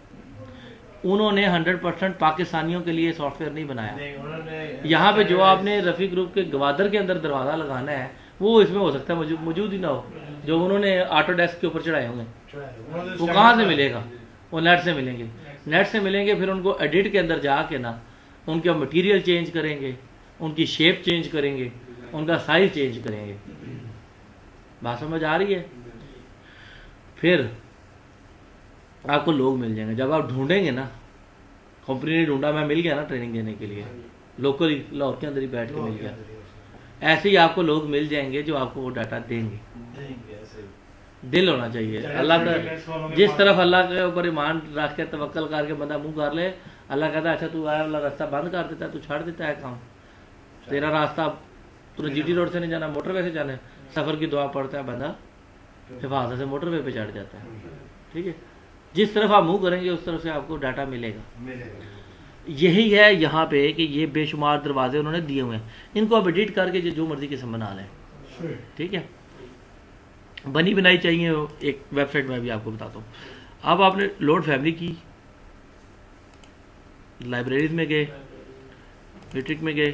उन्होंने 100% पाकिस्तानियों के लिए सॉफ्टवेयर नहीं बनाया। नहीं, उन्होंने यहाँ पे जो आपने रफ़ी ग्रुप के गवादर के अंदर दरवाज़ा लगाना है, वो इसमें हो सकता है मौजूद ही ना हो, जो उन्होंने ऑटोडेस्क के ऊपर चढ़ाए होंगे, वो कहाँ से मिलेगा, वो नेट से मिलेंगे। नेट से मिलेंगे, फिर उनको एडिट के अंदर जाके ना उनका मटेरियल चेंज करेंगे, उनकी शेप चेंज करेंगे, उनका साइज चेंज करेंगे। बात समझ आ रही है? फिर आपको लोग मिल जाएंगे, जब आप ढूंढेंगे ना, कंपनी ने ढूंढा, मैं मिल गया ना ट्रेनिंग देने के लिए, लोकल लाहौर के अंदर ही बैठ के मिल गया। ऐसे ही आपको लोग मिल जाएंगे जो आपको वो डाटा देंगे। दिल होना चाहिए अल्लाह का, जिस तरफ अल्लाह के ऊपर ईमान रख के तवक्कल करके बंदा मुंह कर ले, अल्लाह कहता है अच्छा तू आया वाला रास्ता बंद कर देता है, तू छाड़ देता है काम, तेरा रास्ता तूने GT रोड से नहीं जाना, मोटरवे से जाना है, सफ़र की दुआ पढ़ता है बंदा, हिफाजत से मोटरवे पे चढ़ जाता है, ठीक है। जिस तरफ आप मुंह करेंगे उस तरफ से आपको डाटा मिलेगा। यही है यहाँ पे कि ये बेशुमार दरवाजे उन्होंने दिए हुए हैं, इनको आप एडिट करके जो मर्जी किस्म बना लें, ठीक है। बनी बनाई चाहिए एक वेबसाइट में भी आपको बताता हूँ। अब आपने लोड फैमिली की, लाइब्रेरीज में गए, मीट्रिक में गए,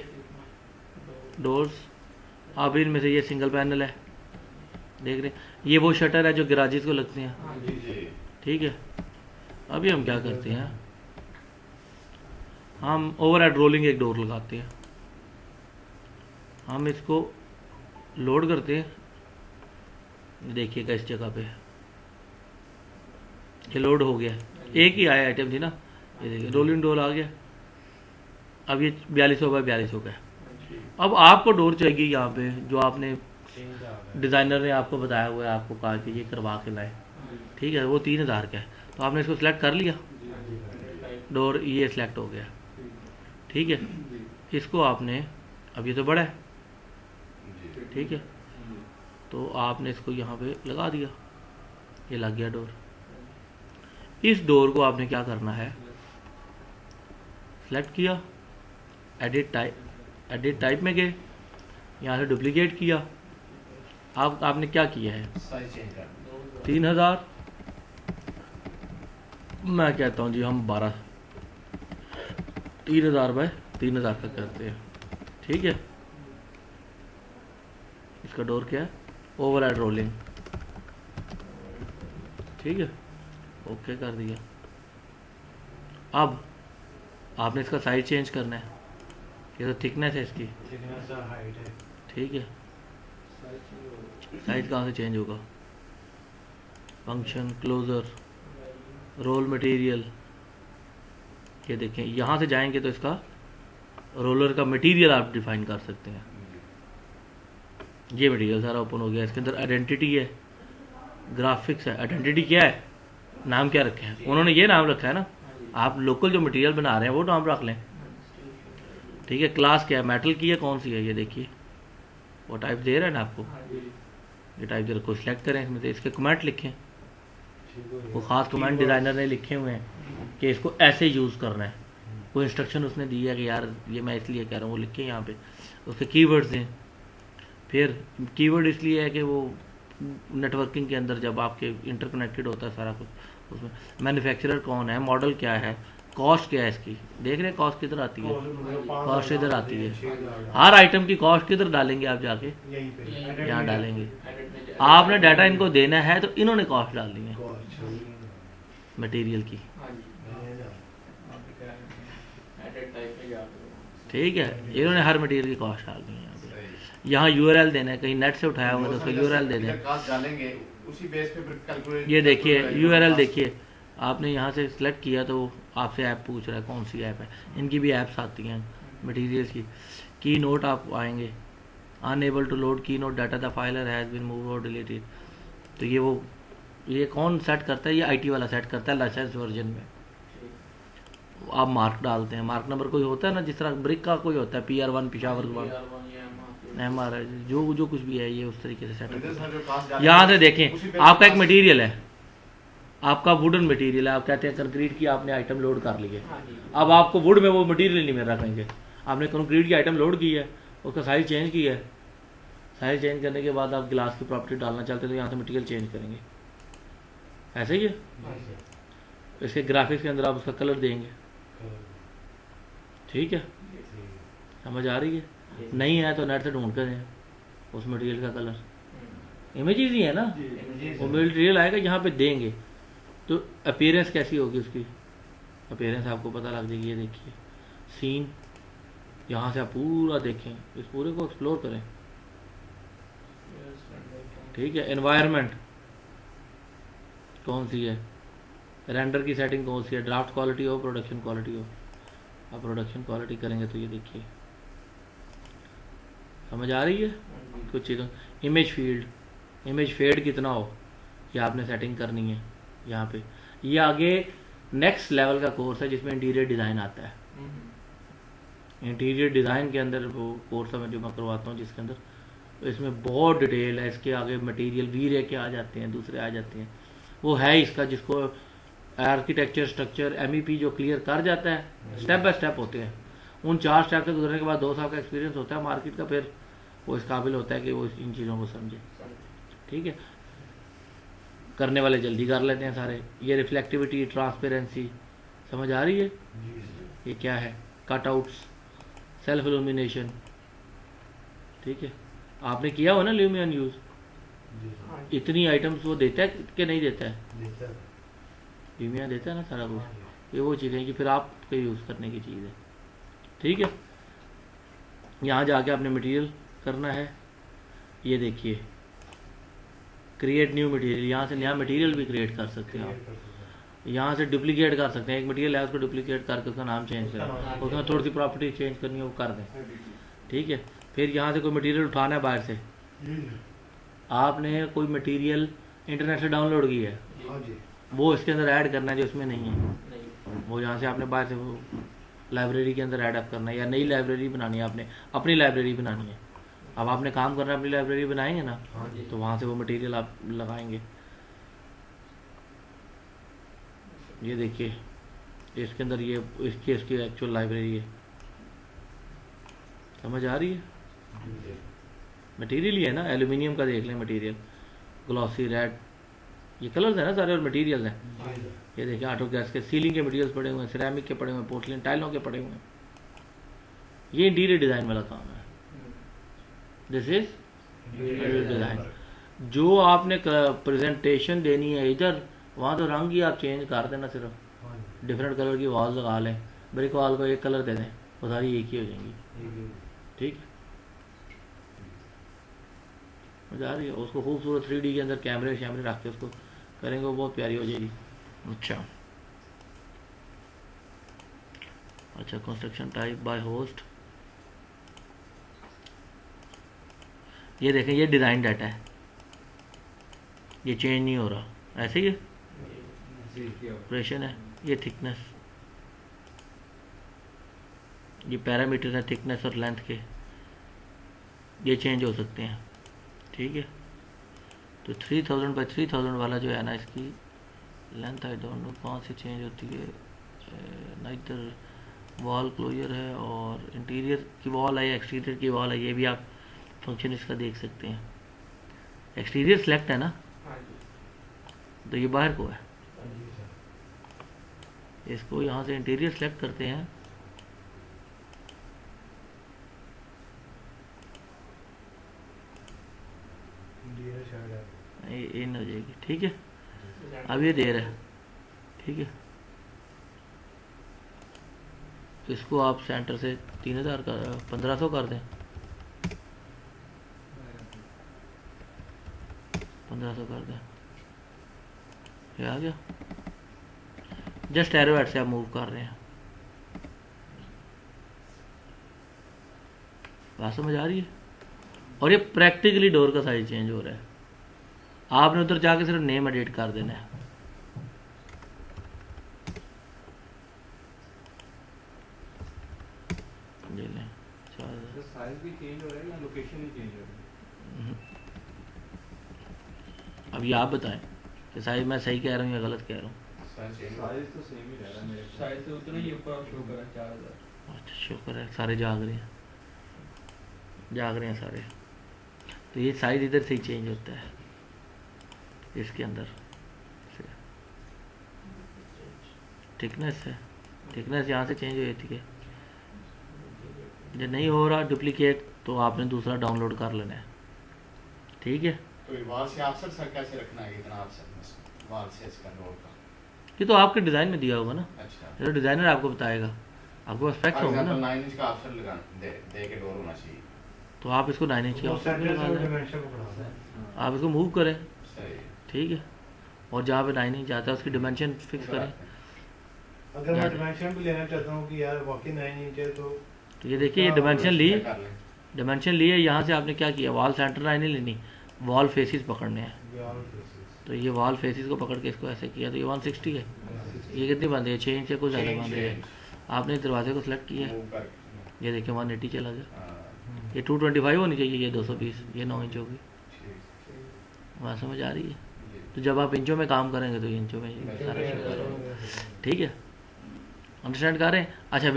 डोर्स, अब इनमें से ये सिंगल पैनल है, देख रहे हैं, ये वो शटर है जो गराजेस को लगते हैं, ठीक है। अभी हम क्या करते हैं, हम ओवरहेड रोलिंग एक डोर लगाते हैं, हम इसको लोड करते हैं, देखिएगा इस जगह पे ये लोड हो गया, एक ही आया आइटम थी ना, ये देखिए रोलिंग डोर आ गया। अब ये 4200 बाय 4200 का है। अब आपको डोर चाहिए यहाँ पे जो आपने चेंज आ रहा है। डिज़ाइनर ने आपको बताया हुआ है, आपको कहा कि ये करवा के लाए, ठीक है, वो 3000 का है। तो आपने इसको सिलेक्ट कर लिया, डोर ये सिलेक्ट हो गया, ठीक है। इसको आपने, अब ये तो बड़ा है, ठीक है, तो आपने इसको यहाँ पे लगा दिया, ये लग गया डोर। इस डोर को आपने क्या करना है, सेलेक्ट किया, एडिट टाइप में गए, यहाँ से डुप्लीकेट किया। आपने क्या किया है, साइज चेंज कर 3000, मैं कहता हूँ जी हम 3000 बाय 3000 का करते हैं, ठीक है। इसका डोर क्या है, ओवरहेड रोलिंग, ठीक है, ओके कर दिया। अब आपने इसका साइज चेंज करना है, ये तो थिकनेस है इसकी, थिकनेस और हाइट है। ठीक है। साइज कहाँ से चेंज होगा, फंक्शन, क्लोजर, रोल मटेरियल, ये देखें यहाँ से जाएंगे तो इसका रोलर का मटेरियल आप डिफाइन कर सकते हैं। ये मटेरियल सारा ओपन हो गया, इसके अंदर आइडेंटिटी है, ग्राफिक्स है। आइडेंटिटी क्या है, नाम क्या रखे हैं उन्होंने, ये नाम रखा है ना, आप लोकल जो मटेरियल बना रहे हैं वो नाम रख लें, ठीक है। क्लास क्या है, मेटल की है, कौन सी है, ये देखिए वो टाइप दे रहा है ना आपको, ये टाइप दे रहा, को सिलेक्ट करें, इसमें से इसके कमेंट लिखें, वो ख़ास कमेंट डिज़ाइनर ने लिखे हुए हैं कि इसको ऐसे यूज़ करना है, कोई इंस्ट्रक्शन उसने दी है कि यार ये मैं इसलिए कह रहा हूँ, वो लिखे यहाँ पे। उसके कीवर्ड्स हैं, फिर कीवर्ड इसलिए है कि वो नेटवर्किंग के अंदर जब आपके इंटरकनेक्टेड होता है सारा कुछ, उसमें मैन्युफैक्चरर कौन है, मॉडल क्या है, कॉस्ट क्या है इसकी, देख रहे हैं कॉस्ट किधर आती है, कॉस्ट इधर आती है। हर आइटम की कॉस्ट किधर डालेंगे आप, जाके यहीं पे यहाँ डालेंगे। आपने डाटा इनको देना है तो इन्होंने कॉस्ट डालनी है मटेरियल की, ठीक है। इन्होंने हर मटेरियल की कॉस्ट डालनी है। यहाँ यूआरएल देना है, कहीं नेट से उठाया हुआ तो उसका यूआरएल दे दें। कास्ट डालेंगे उसी बेस पे फिर कैलकुलेट। ये देखिए यूआरएल देखिए, आपने यहाँ से सिलेक्ट किया तो आपसे ऐप पूछ रहा है कौन सी ऐप है, इनकी भी ऐप्स आती हैं मटेरियल्स की नोट आप आएंगे, unable to load keynote data the file has been move or deleted. तो ये कौन सेट करता है, ये आईटी वाला सेट करता है लाइसेंस वर्जन में। आप मार्क डालते हैं, मार्क नंबर कोई होता है ना, जिस तरह ब्रिक का कोई होता है PR1 पिशावर 1 MR, जो कुछ भी है ये उस तरीके से सेटअप। यहाँ से देखें आपका एक मटेरियल है, आपका वुडन मटेरियल है, आप कहते हैं कंक्रीट की आपने आइटम लोड कर ली है। अब आपको वुड में वो मटेरियल नहीं मिल रहा कहीं, आपने कंक्रीट की आइटम लोड की है, उसका साइज चेंज किया है, साइज चेंज करने के बाद आप गिलास की प्रॉपर्टी डालना चाहते हैं तो यहाँ से मटेरियल चेंज करेंगे, ऐसे ही है। इसके ग्राफिक्स के अंदर आप उसका कलर देंगे, ठीक है, समझ आ रही है। नहीं है तो नेट से ढूंढ कर दें उस मटेरियल का कलर, इमेजेस ही है ना, वो मटेरियल आएगा यहाँ पे देंगे तो अपीयरेंस कैसी होगी उसकी, अपीयरेंस आपको पता लग जाएगी। ये देखिए सीन, यहाँ से आप पूरा देखें, इस पूरे को एक्सप्लोर करें, ठीक है। एनवायरनमेंट कौन सी है, रेंडर की सेटिंग कौन सी है, ड्राफ्ट क्वालिटी हो, प्रोडक्शन क्वालिटी हो। आप प्रोडक्शन क्वालिटी करेंगे तो ये देखिए समझ आ रही है कुछ चीज़ों। इमेज फेड कितना हो, ये आपने सेटिंग करनी है यहाँ पे। ये आगे नेक्स्ट लेवल का कोर्स है जिसमें इंटीरियर डिज़ाइन आता है। इंटीरियर डिज़ाइन के अंदर वो कोर्स है मैं जो मैं करवाता हूँ, जिसके अंदर इसमें बहुत डिटेल है। इसके आगे मटेरियल वीरे के आ जाते हैं, दूसरे आ जाते हैं, वो है इसका जिसको आर्किटेक्चर स्ट्रक्चर MEP जो क्लियर कर जाता है, स्टेप बाय स्टेप होते हैं। उन 4 स्टेप से गुजरने के बाद 2 साल का एक्सपीरियंस होता है मार्केट का, फिर वो इस काबिल होता है कि वो इन चीज़ों को समझे, ठीक है। करने वाले जल्दी कर लेते हैं सारे। ये रिफ्लेक्टिविटी, ट्रांसपेरेंसी समझ आ रही है, ये क्या है, कटआउट्स, सेल्फ इल्यूमिनेशन, ठीक है। आपने किया हो ना ल्यूमियन यूज़, इतनी आइटम्स वो देता है कि नहीं देता है, ल्यूमियन देता है ना सारा कुछ। ये वो चीज़ें कि फिर आपके यूज़ करने की चीज़ है, ठीक है। यहाँ जाके आपने मटेरियल करना है, ये देखिए क्रिएट न्यू मटेरियल, यहाँ से नया मटेरियल भी क्रिएट कर सकते हैं आप। यहाँ से डुप्लीकेट कर सकते हैं, एक मटेरियल है उसको डुप्लीकेट करके उसका नाम चेंज करें, उसमें थोड़ी सी प्रॉपर्टी चेंज करनी है वो कर दें, ठीक है। फिर यहाँ से कोई मटेरियल उठाना है बाहर से, आपने कोई मटेरियल इंटरनेट से डाउनलोड की है, हाँ जी। वो इसके अंदर ऐड करना है जो इसमें नहीं है, नहीं वो यहाँ से आपने बाहर से वो लाइब्रेरी के अंदर ऐड अप करना है, या नई लाइब्रेरी बनानी है, आपने अपनी लाइब्रेरी बनानी है। अब आपने काम करना है, अपनी लाइब्रेरी बनाएंगे ना, हाँ जी। तो वहाँ से वो मटेरियल आप लगाएंगे। ये देखिए इसके अंदर ये इसकी एक्चुअल लाइब्रेरी है, समझ आ रही है? मटेरियल ही है ना, एल्यूमिनियम का देख लें मटेरियल, ग्लॉसी रेड, ये कलर्स है ना सारे और मटेरियल्स हैं। ये देखिए ऑटो गैस के सीलिंग के मटेरियल्स पड़े हुए हैं, सिरेमिक के पड़े हुए हैं, पोर्सलिन टाइलों के पड़े हुए हैं। ये इंटीरियर डिज़ाइन वाला काम है, दिस इज इंटीरियर डिज़ाइन। जो आपने प्रेजेंटेशन देनी है इधर, वहाँ तो रंग ही आप चेंज कर देना, सिर्फ हाँ जी। डिफरेंट कलर की वॉल लगा लें, ब्रिक वॉल को एक कलर दे दें, वो सारी एक ही हो जाएंगी। ठीक है, मजा आ रही है? उसको खूबसूरत 3D के अंदर कैमरे शैमरे रख के उसको करेंगे, वो बहुत प्यारी हो जाएगी। अच्छा कंस्ट्रक्शन टाइप बाय होस्ट, ये देखें ये डिज़ाइन डाटा है, ये चेंज नहीं हो रहा, ऐसे ही ऑपरेशन है। ये थिकनेस, ये पैरामीटर है थिकनेस और लेंथ के, ये चेंज हो सकते हैं। ठीक है, तो 3000 बाई 3000 वाला जो है ना, इसकी लेंथ आई डोंट नो कहाँ से चेंज होती है, ना इधर वॉल क्लोजर है और इंटीरियर की वॉल है, एक्सटीरियर की वॉल है, ये भी आप फंक्शन इसका देख सकते हैं। एक्सटीरियर सेलेक्ट है ना, हाँ जी तो ये बाहर को है, हाँ जी सर। इसको यहाँ से इंटीरियर सेलेक्ट करते हैं, इंटीरियर शेड है। ये इन हो जाएगी। ठीक है, अब ये देर है। ठीक है, तो इसको आप सेंटर से 3000 का 1500 कर दें, 1500 कर दें, ये आ गया। जस्ट एरो हेड से आप मूव कर रहे हैं, बात समझ आ रही है? और ये प्रैक्टिकली डोर का साइज चेंज हो रहा है, आपने उधर जाके सिर्फ नेम एडिट कर देना है। ले लें, साइज भी चेंज हो रहा है या लोकेशन ही चेंज हो रही है? अब ये आप बताएं कि साइज मैं सही कह रहा हूँ या गलत कह रहा हूँ। साइज तो सेम ही रह रहा है मेरे ख्याल शायद से उतना ही ऊपर शो करा 4000। अच्छा शुक्र है, सारे जाग रहे हैं, जाग रहे हैं सारे। तो ये साइज इधर से ही चेंज होता है, इसके अंदर से थिकनेस है, थिकनेस यहाँ से चेंज हो जाती है। जब नहीं हो रहा डुप्लीकेट, तो आपने दूसरा डाउनलोड कर लेना है। ठीक है, तो ये वॉल से ऑफसेट सर कैसे रखना है, इतना ऑफसेट वॉल से इसका डोर का? ये तो आपके डिज़ाइन में दिया होगा ना, अच्छा, ये तो डिज़ाइनर आपको बताएगा, आपके पास स्पेक्स फॉर होगा एग्जांपल ना, 9 इंच का ऑफसेट लगा दे के डोर होना चाहिए। तो आप इसको 9 इंच के वो ऑप्शन पे सेंटर लगा से दें, डिमेंशन को बढ़ाता है। आप इसको मूव करें। सही है। ठीक है, और जहाँ पे 9 इंच आता है उसकी डिमेंशन फिक्स करें। अगर मैं डिमेंशन भी लेना चाहता हूँ कि यार वाकई 9 इंच है, तो ये देखिए, ये डिमेंशन ली, कर लें। डिमेंशन लिए, यहाँ से आपने क्या किया, वॉल सेंटर लाइन नहीं लेनी, वॉल फेसिस पकड़ने हैं। तो ये वॉल फेसिस को पकड़ के इसको ऐसे किया, तो ये 160 है। ये कितनी बंद है, 6 इंच से कुछ ज़्यादा बंद है। आपने दरवाजे को सिलेक्ट किया, मूव कर, ये देखिए 180 चला गया। हाँ, ये 225 होनी चाहिए, ये 220, ये 9 इंच होगी। ठीक। बात समझ आ रही है? जी। तो जब आप इंचों में काम करेंगे तो इंचों में ही सारा शो करेंगे। ठीक है, अंडरस्टैंड कर रहे हैं? अच्छा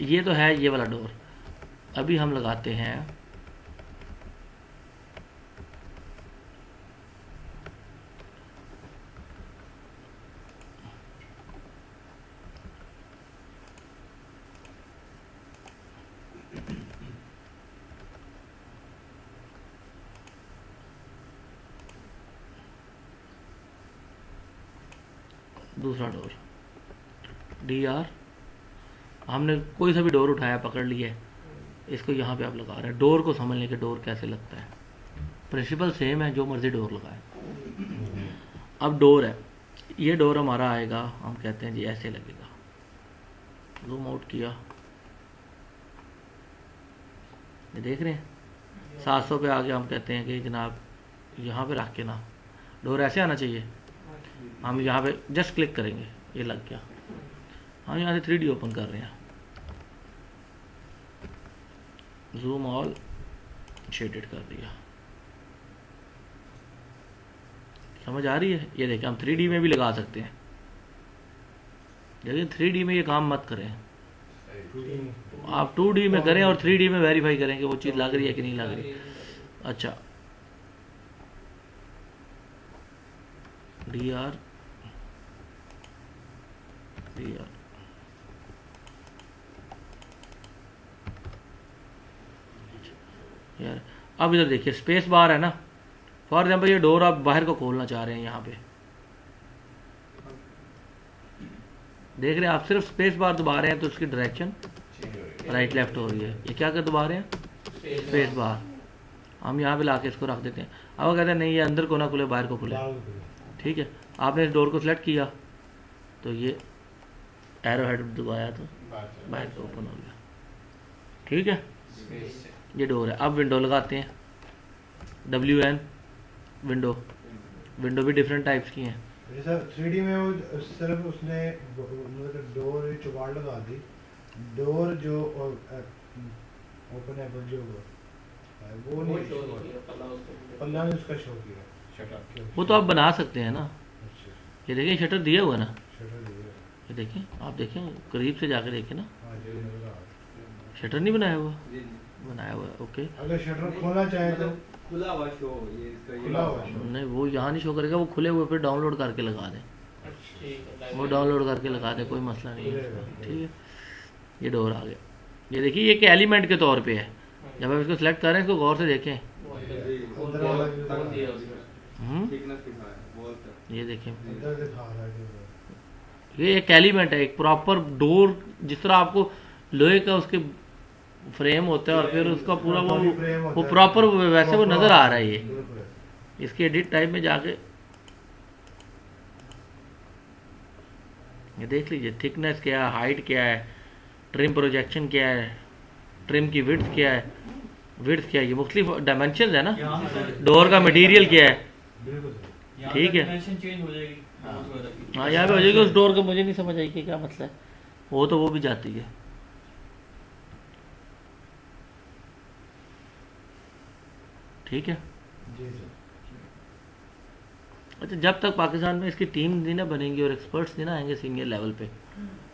ये तो है ये वाला डोर। अभी हम लगाते हैं दूसरा डोर, DR। हमने कोई सा भी डोर उठाया, पकड़ लिया है, इसको यहाँ पे आप लगा रहे हैं। डोर को समझ लें कि डोर कैसे लगता है, प्रिंसिपल सेम है, जो मर्जी डोर लगाए। अब डोर है, ये डोर हमारा आएगा, हम कहते हैं जी ऐसे लगेगा। जूम आउट किया, ये देख रहे हैं, 700 पे आके हम कहते हैं कि जनाब यहाँ पे रख के ना डोर ऐसे आना चाहिए। हम यहाँ पे जस्ट क्लिक करेंगे, ये लग गया। हम यहाँ से 3D ओपन कर रहे हैं, जूम ऑल शेडेड कर दिया। समझ आ रही है? ये देखिए हम 3D में भी लगा सकते हैं, लेकिन 3D में ये काम मत करें। आप 2D में करें और 3D में वेरीफाई करें कि वो चीज़ लग रही है कि नहीं लग रही। अच्छा, DR यार, अब इधर देखिए स्पेस बार है ना। फॉर एग्जाम्पल ये डोर आप बाहर को खोलना चाह रहे हैं, यहाँ पे देख रहे हैं आप, सिर्फ स्पेस बार दबा रहे हैं तो उसकी डायरेक्शन राइट लेफ्ट हो रही है। ये क्या कर दबा रहे हैं? Space bar. हम यहाँ पे लाके इसको रख देते हैं। अब वो कहते हैं नहीं ये अंदर को ना खुले बाहर को खुले, ठीक है। आपने इस डोर को सिलेक्ट किया तो ये एरो हेड दबाया तो बाहर को ओपन हो गया, ठीक है। ये डोर है। अब विंडो लगाते हैं, WN विंडो भी डिफरेंट टाइप्स की हैं। जैसा 3D में वो सिर्फ उसने मतलब डोर चुगाड़ लगा दी, डोर जो ओपन है जो वो नहीं शो पल्ला ने उसका शो किया शटर। वो तो आप बना सकते हैं ना। अच्छा, ये देखिए शटर दिया हुआ ना, शटर दिया है। ये देखें, आप देखें करीब से जाके देखें ना, हाँ जी, नजर आ रहा है। शटर नहीं बनाया हुआ, बनाया हुआ है। ओके, अगर शटर खोलना चाहे तो खुला हुआ शो, ये इसका खुला हुआ शो। नहीं वो यहाँ नहीं शो करेगा, वो खुले हुए फिर डाउनलोड करके लगा दें, वो डाउनलोड करके लगा दें, कोई मसला नहीं है इसका, ठीक है। ये डोर आ गया। ये देखिए ये एक एलिमेंट के तौर पे है। जब आप इसको सेलेक्ट करें इसको गौर से देखें। अंदर वाला जो दिखा रहा है, थिकनेस दिखा है वॉल पे। ये देखें, अंदर दिखा रहा है कि ये एक एलिमेंट है, एक प्रॉपर डोर। जिस तरह आपको लोहे का उसके फ्रेम होता है और फिर उसका पूरा वो प्रॉपर वैसे वो नज़र आ रहा है। ये इसके एडिट टाइप में जाके ये देख लीजिए, थिकनेस क्या है, हाइट क्या है, ट्रिम प्रोजेक्शन क्या है, ट्रिम की विड्थ क्या है, ये मुख्तलिफ डायमेंशन है ना, डोर का मटेरियल क्या है, ठीक है। चेंज हो जाएगी। हाँ यहाँ पे हो जाएगी। उस डोर का मुझे नहीं समझ आई कि क्या मसला है, वो तो वो भी जाती है, ठीक है। जी सर। अच्छा, जब तक पाकिस्तान में इसकी टीम नहीं ना बनेंगी और एक्सपर्ट्स नहीं ना आएंगे सीनियर लेवल पे,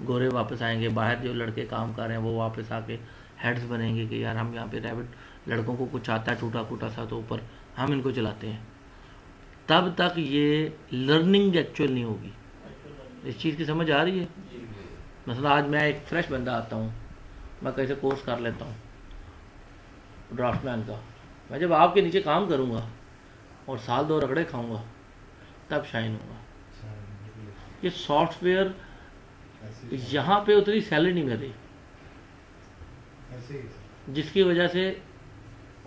गोरे वापस आएंगे, बाहर जो लड़के काम कर रहे हैं वो वापस आके हेड्स बनेंगे कि यार हम यहाँ पे रैबिट लड़कों को कुछ आता है टूटा फूटा सा तो ऊपर हम इनको चलाते हैं, तब तक ये लर्निंग एक्चुअल नहीं होगी। इस चीज़ की समझ आ रही है? मतलब आज मैं एक फ्रेश बंदा आता हूँ, मैं कैसे कोर्स कर लेता हूँ ड्राफ्टमैन का, मैं जब आपके नीचे काम करूँगा और साल 2 रगड़े खाऊँगा तब शाइन होगा। ये सॉफ्टवेयर यहाँ पे उतनी सैलरी नहीं मिल रही, ऐसे ही सर। जिसकी वजह से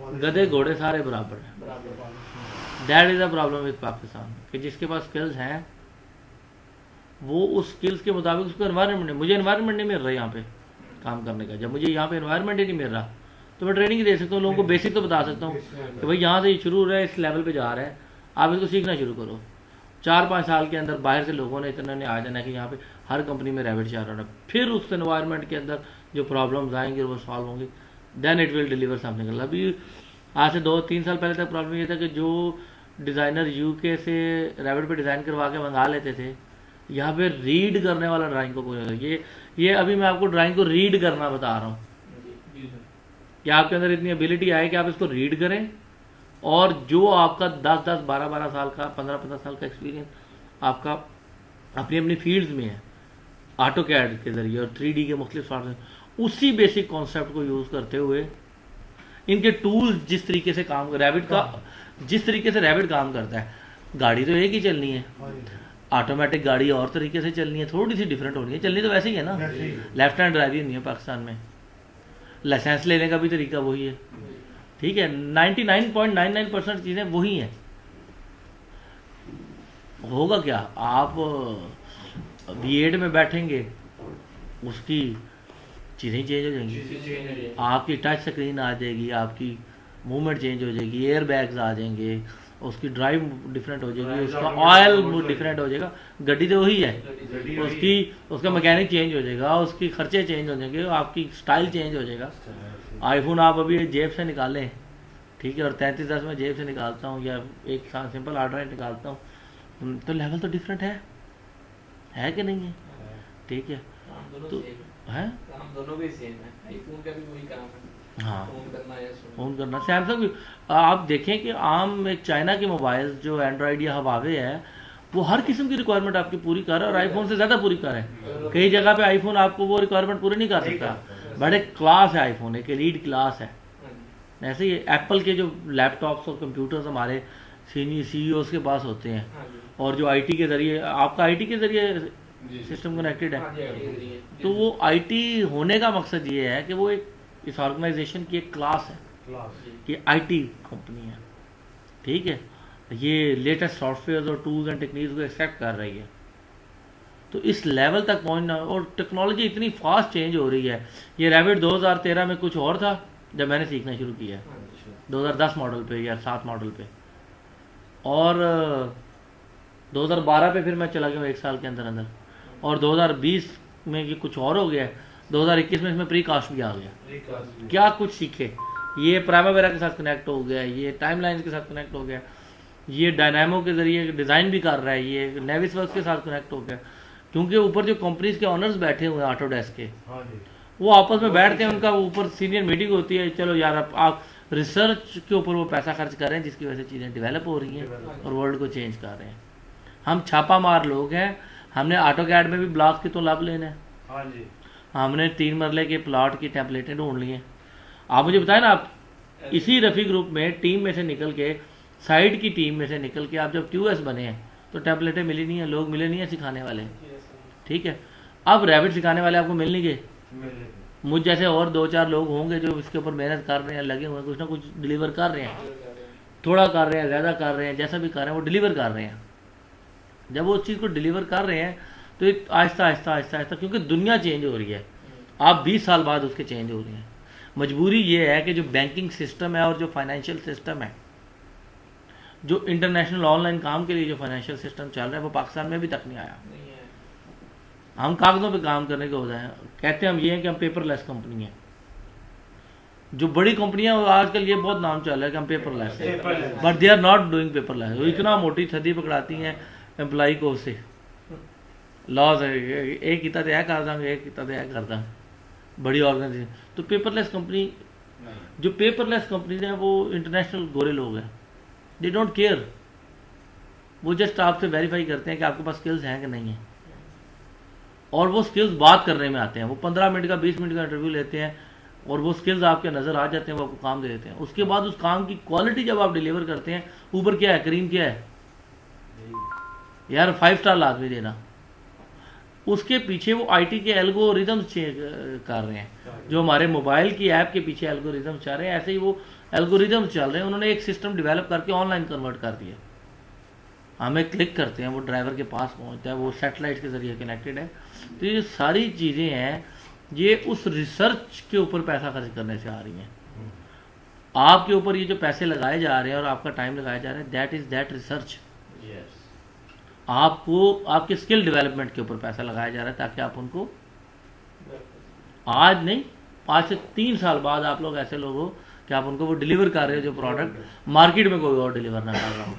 गधे घोड़े सारे बराबर हैं। That is a problem with Pakistan कि जिसके पास स्किल्स हैं वो उस स्किल्स के मुताबिक उसको एनवायरनमेंट नहीं, मुझे एनवायरनमेंट नहीं मिल रहा यहाँ पे काम करने का। जब मुझे यहाँ पे एनवायरनमेंट ही नहीं मिल रहा तो मैं ट्रेनिंग दे सकता हूँ, लोगों को बेसिक तो बता सकता हूँ कि भाई यहाँ से ये शुरू हो रहा है, इस लेवल पे जा रहा है, आप इसको सीखना शुरू करो। 4-5 साल के अंदर बाहर से लोगों ने इतना नहीं आ जाना कि यहाँ पे हर कंपनी में रैबिट चल रहा है, फिर उस एनवायरनमेंट के अंदर जो प्रॉब्लम्स आएंगे वो सॉल्व होंगे, then it will deliver something. अभी आज से 2-3 साल पहले तक प्रॉब्लम ये था कि जो डिज़ाइनर UK से रैबिट पे डिज़ाइन करवा के मंगा लेते थे, यहाँ पे रीड करने वाला ड्राइंग को कोई, ये अभी मैं आपको ड्राइंग को रीड करना बता रहा हूँ कि आपके अंदर इतनी एबिलिटी आए कि आप इसको रीड करें, और जो आपका 10-10, 12-12 साल का, 15-15 साल का एक्सपीरियंस आपका अपनी अपनी फील्ड्स में है ऑटो कैड के ज़रिए और 3D के मुख्तलिफ सॉफ्टवेयर, उसी बेसिक कॉन्सेप्ट को यूज़ करते हुए इनके टूल्स जिस तरीके से काम रैबिट का जिस तरीके से रैबिट काम करता है, गाड़ी तो एक ही चलनी है, ऑटोमेटिक गाड़ी और तरीके से चलनी है, थोड़ी सी डिफरेंट होनी है, चलनी तो वैसे ही है ना, लेफ्ट हैंड ड्राइव ही नहीं है पाकिस्तान में, लाइसेंस लेने का भी तरीका वही है, ठीक है। 99.99% चीज़ें वही हैं। होगा क्या, आप B.Ed में बैठेंगे उसकी चीज़ें चेंज हो जाएंगी, आपकी टच स्क्रीन आ जाएगी, आपकी मूवमेंट चेंज हो जाएगी, एयर बैग्स आ जाएंगे, उसकी ड्राइव डिफरेंट हो जाएगी, Drive उसका automatic ऑयल convert डिफरेंट हो जाएगा। गड्डी तो वही है, गड्डी उसकी उसका मैकेनिक चेंज हो जाएगा, उसकी खर्चे चेंज हो जाएंगे, आपकी स्टाइल चेंज हो जाएगा। आईफोन आप अभी जेब से निकालें, ठीक है, और 3310 में जेब से निकालता हूँ या एक सिंपल एंड्रॉइड निकालता हूँ, तो लेवल तो डिफरेंट है कि नहीं है? ठीक है, काम दोनों तो सेम है, काम दोनों भी सेम है, आईफोन का भी वही काम है, हाँ, फोन करना या सुनना। फोन करना। सैमसंग भी आप देखें कि आम एक चाइना की मोबाइल जो एंड्रॉइड या हवावे है, वो हर किस्म की रिक्वायरमेंट आपकी पूरी कर रहा है और आईफोन से ज़्यादा पूरी कर रहा है। कई जगह पे आईफोन आपको वो रिक्वायरमेंट पूरी नहीं कर सकता, बट एक क्लास है आईफोन, एक एलीट क्लास है। हाँ जी, ऐसे ही एप्पल के जो लैपटॉप्स और कंप्यूटर्स हमारे सीईओ के पास होते हैं, हाँ जी, और जो आईटी के ज़रिए, आपका आईटी के ज़रिए जी। सिस्टम कनेक्टेड हाँ है, जी, आईटी के लिए। तो वो आईटी होने का मकसद ये है कि वो एक इस ऑर्गेनाइजेशन की एक क्लास है क्लास कि आईटी कंपनी है, ठीक है, ये लेटेस्ट सॉफ्टवेयर और टूल्स एंड टेक्निक्स को एक्सेप्ट कर रही है। तो इस लेवल तक पहुंचना, और टेक्नोलॉजी इतनी फास्ट चेंज हो रही है। ये रैबिट 2013 में कुछ और था जब मैंने सीखना शुरू किया, हाँ जी, 2010 मॉडल पे या 7 मॉडल पे, और 2012 पे फिर मैं चला गया हूँ 1 साल के अंदर अंदर, और 2020 में ये कुछ और हो गया, 2021 में इसमें प्री कास्ट भी आ गया। क्या कुछ सीखे, ये प्राइमावेरा के साथ कनेक्ट हो गया, ये टाइमलाइंस के साथ कनेक्ट हो गया, ये डायनामो के जरिए डिज़ाइन भी कर रहा है, ये नेविसवर्क्स के साथ कनेक्ट हो गया, क्योंकि ऊपर जो कंपनीज के ऑनर्स बैठे हुए हैं ऑटोडेस्क के, हाँ जी, वो आपस में बैठते हैं, उनका ऊपर सीनियर मीटिंग होती है, चलो यार आप रिसर्च के ऊपर वो पैसा खर्च कर रहे हैं जिसकी वजह से चीज़ें डेवलप हो रही हैं और वर्ल्ड को चेंज कर रहे हैं। हम छापा मार लोग हैं, हमने ऑटो कैड में भी ब्लॉक की तो लाभ लेना है, हाँ जी, हमने 3 मरले के प्लॉट की टेम्पलेटें ढूंढ ली हैं। आप मुझे बताएं ना, आप इसी रफ़ी ग्रुप में टीम में से निकल के, साइड की टीम में से निकल के आप जब QS बने हैं तो टेम्पलेटें मिली नहीं है, लोग मिले नहीं है सिखाने वाले, ठीक है। अब रैबिट सिखाने वाले आपको मिल नहीं गए, मुझ जैसे और 2-4 लोग होंगे जो इसके ऊपर मेहनत कर रहे हैं, लगे हुए हैं, कुछ ना कुछ डिलीवर कर रहे हैं, थोड़ा कर रहे हैं, ज़्यादा कर रहे हैं, जैसा भी कर रहे हैं वो डिलीवर कर रहे हैं। जब वो उस चीज़ को डिलीवर कर रहे हैं तो एक आहिस्ता आहिस्ता आहिस्ता आहिस्ता, क्योंकि दुनिया चेंज हो रही है, आप 20 साल बाद उसके चेंज हो रही हैं। मजबूरी ये है कि जो बैंकिंग सिस्टम है और जो फाइनेंशियल सिस्टम है, जो इंटरनेशनल ऑनलाइन काम के लिए जो फाइनेंशियल सिस्टम चल रहा है, वो पाकिस्तान में अभी तक नहीं आया। नहीं है, हम कागज़ों पे काम करने के होते हैं, कहते हैं हम ये हैं कि हम पेपरलेस कंपनी है। जो बड़ी कंपनियां आजकल ये बहुत नाम चल रहा है कि हम पेपरलेस है, but they are not doing paperless. वो इतना मोटी थदी पकड़ाती हैं एम्प्लॉई को, उससे लॉस है, एक किता तो है कर देंगे, एक किता तो है कर देंगे, बड़ी ऑर्गेनाइजेशन। तो पेपरलेस कंपनी, जो पेपरलेस कंपनी है वो इंटरनेशनल गोरे लोग हैं, दे डोंट केयर, वो जस्ट आपसे वेरीफाई करते हैं कि आपके पास स्किल्स हैं कि नहीं है, और वो स्किल्स बात करने में आते हैं। वो 15 मिनट का 20 मिनट का इंटरव्यू लेते हैं और वो स्किल्स आपके नज़र आ जाते हैं, वो आपको काम दे देते हैं। उसके बाद उस काम की क्वालिटी जब आप डिलीवर करते हैं, ऊपर क्या है, करीम क्या है यार, 5 स्टार लाजमी देना। उसके पीछे वो आईटी के एल्गोरिदम्स कर रहे हैं, जो हमारे मोबाइल की ऐप के पीछे एल्गोरिदम्स चल रहे हैं, ऐसे ही वो एल्गोरिदम्स चल रहे हैं। उन्होंने एक सिस्टम डेवलप करके ऑनलाइन कन्वर्ट कर दिया। हमें क्लिक करते हैं, वो ड्राइवर के पास पहुंचता है, वो सैटेलाइट के जरिए कनेक्टेड है। तो ये सारी चीज़ें हैं, ये उस रिसर्च के ऊपर पैसा खर्च करने से आ रही हैं। आपके ऊपर ये जो पैसे लगाए जा रहे हैं और आपका टाइम लगाया जा रहा है, दैट इज़ दैट रिसर्च। आपको आपके स्किल डेवलपमेंट के ऊपर पैसा लगाया जा रहा है, ताकि आप उनको आज नहीं 5 से 3 साल बाद आप लोग ऐसे लोग हो कि आप उनको वो डिलीवर कर रहे हो जो प्रोडक्ट मार्केट में कोई और डिलीवर ना कर रहा हो।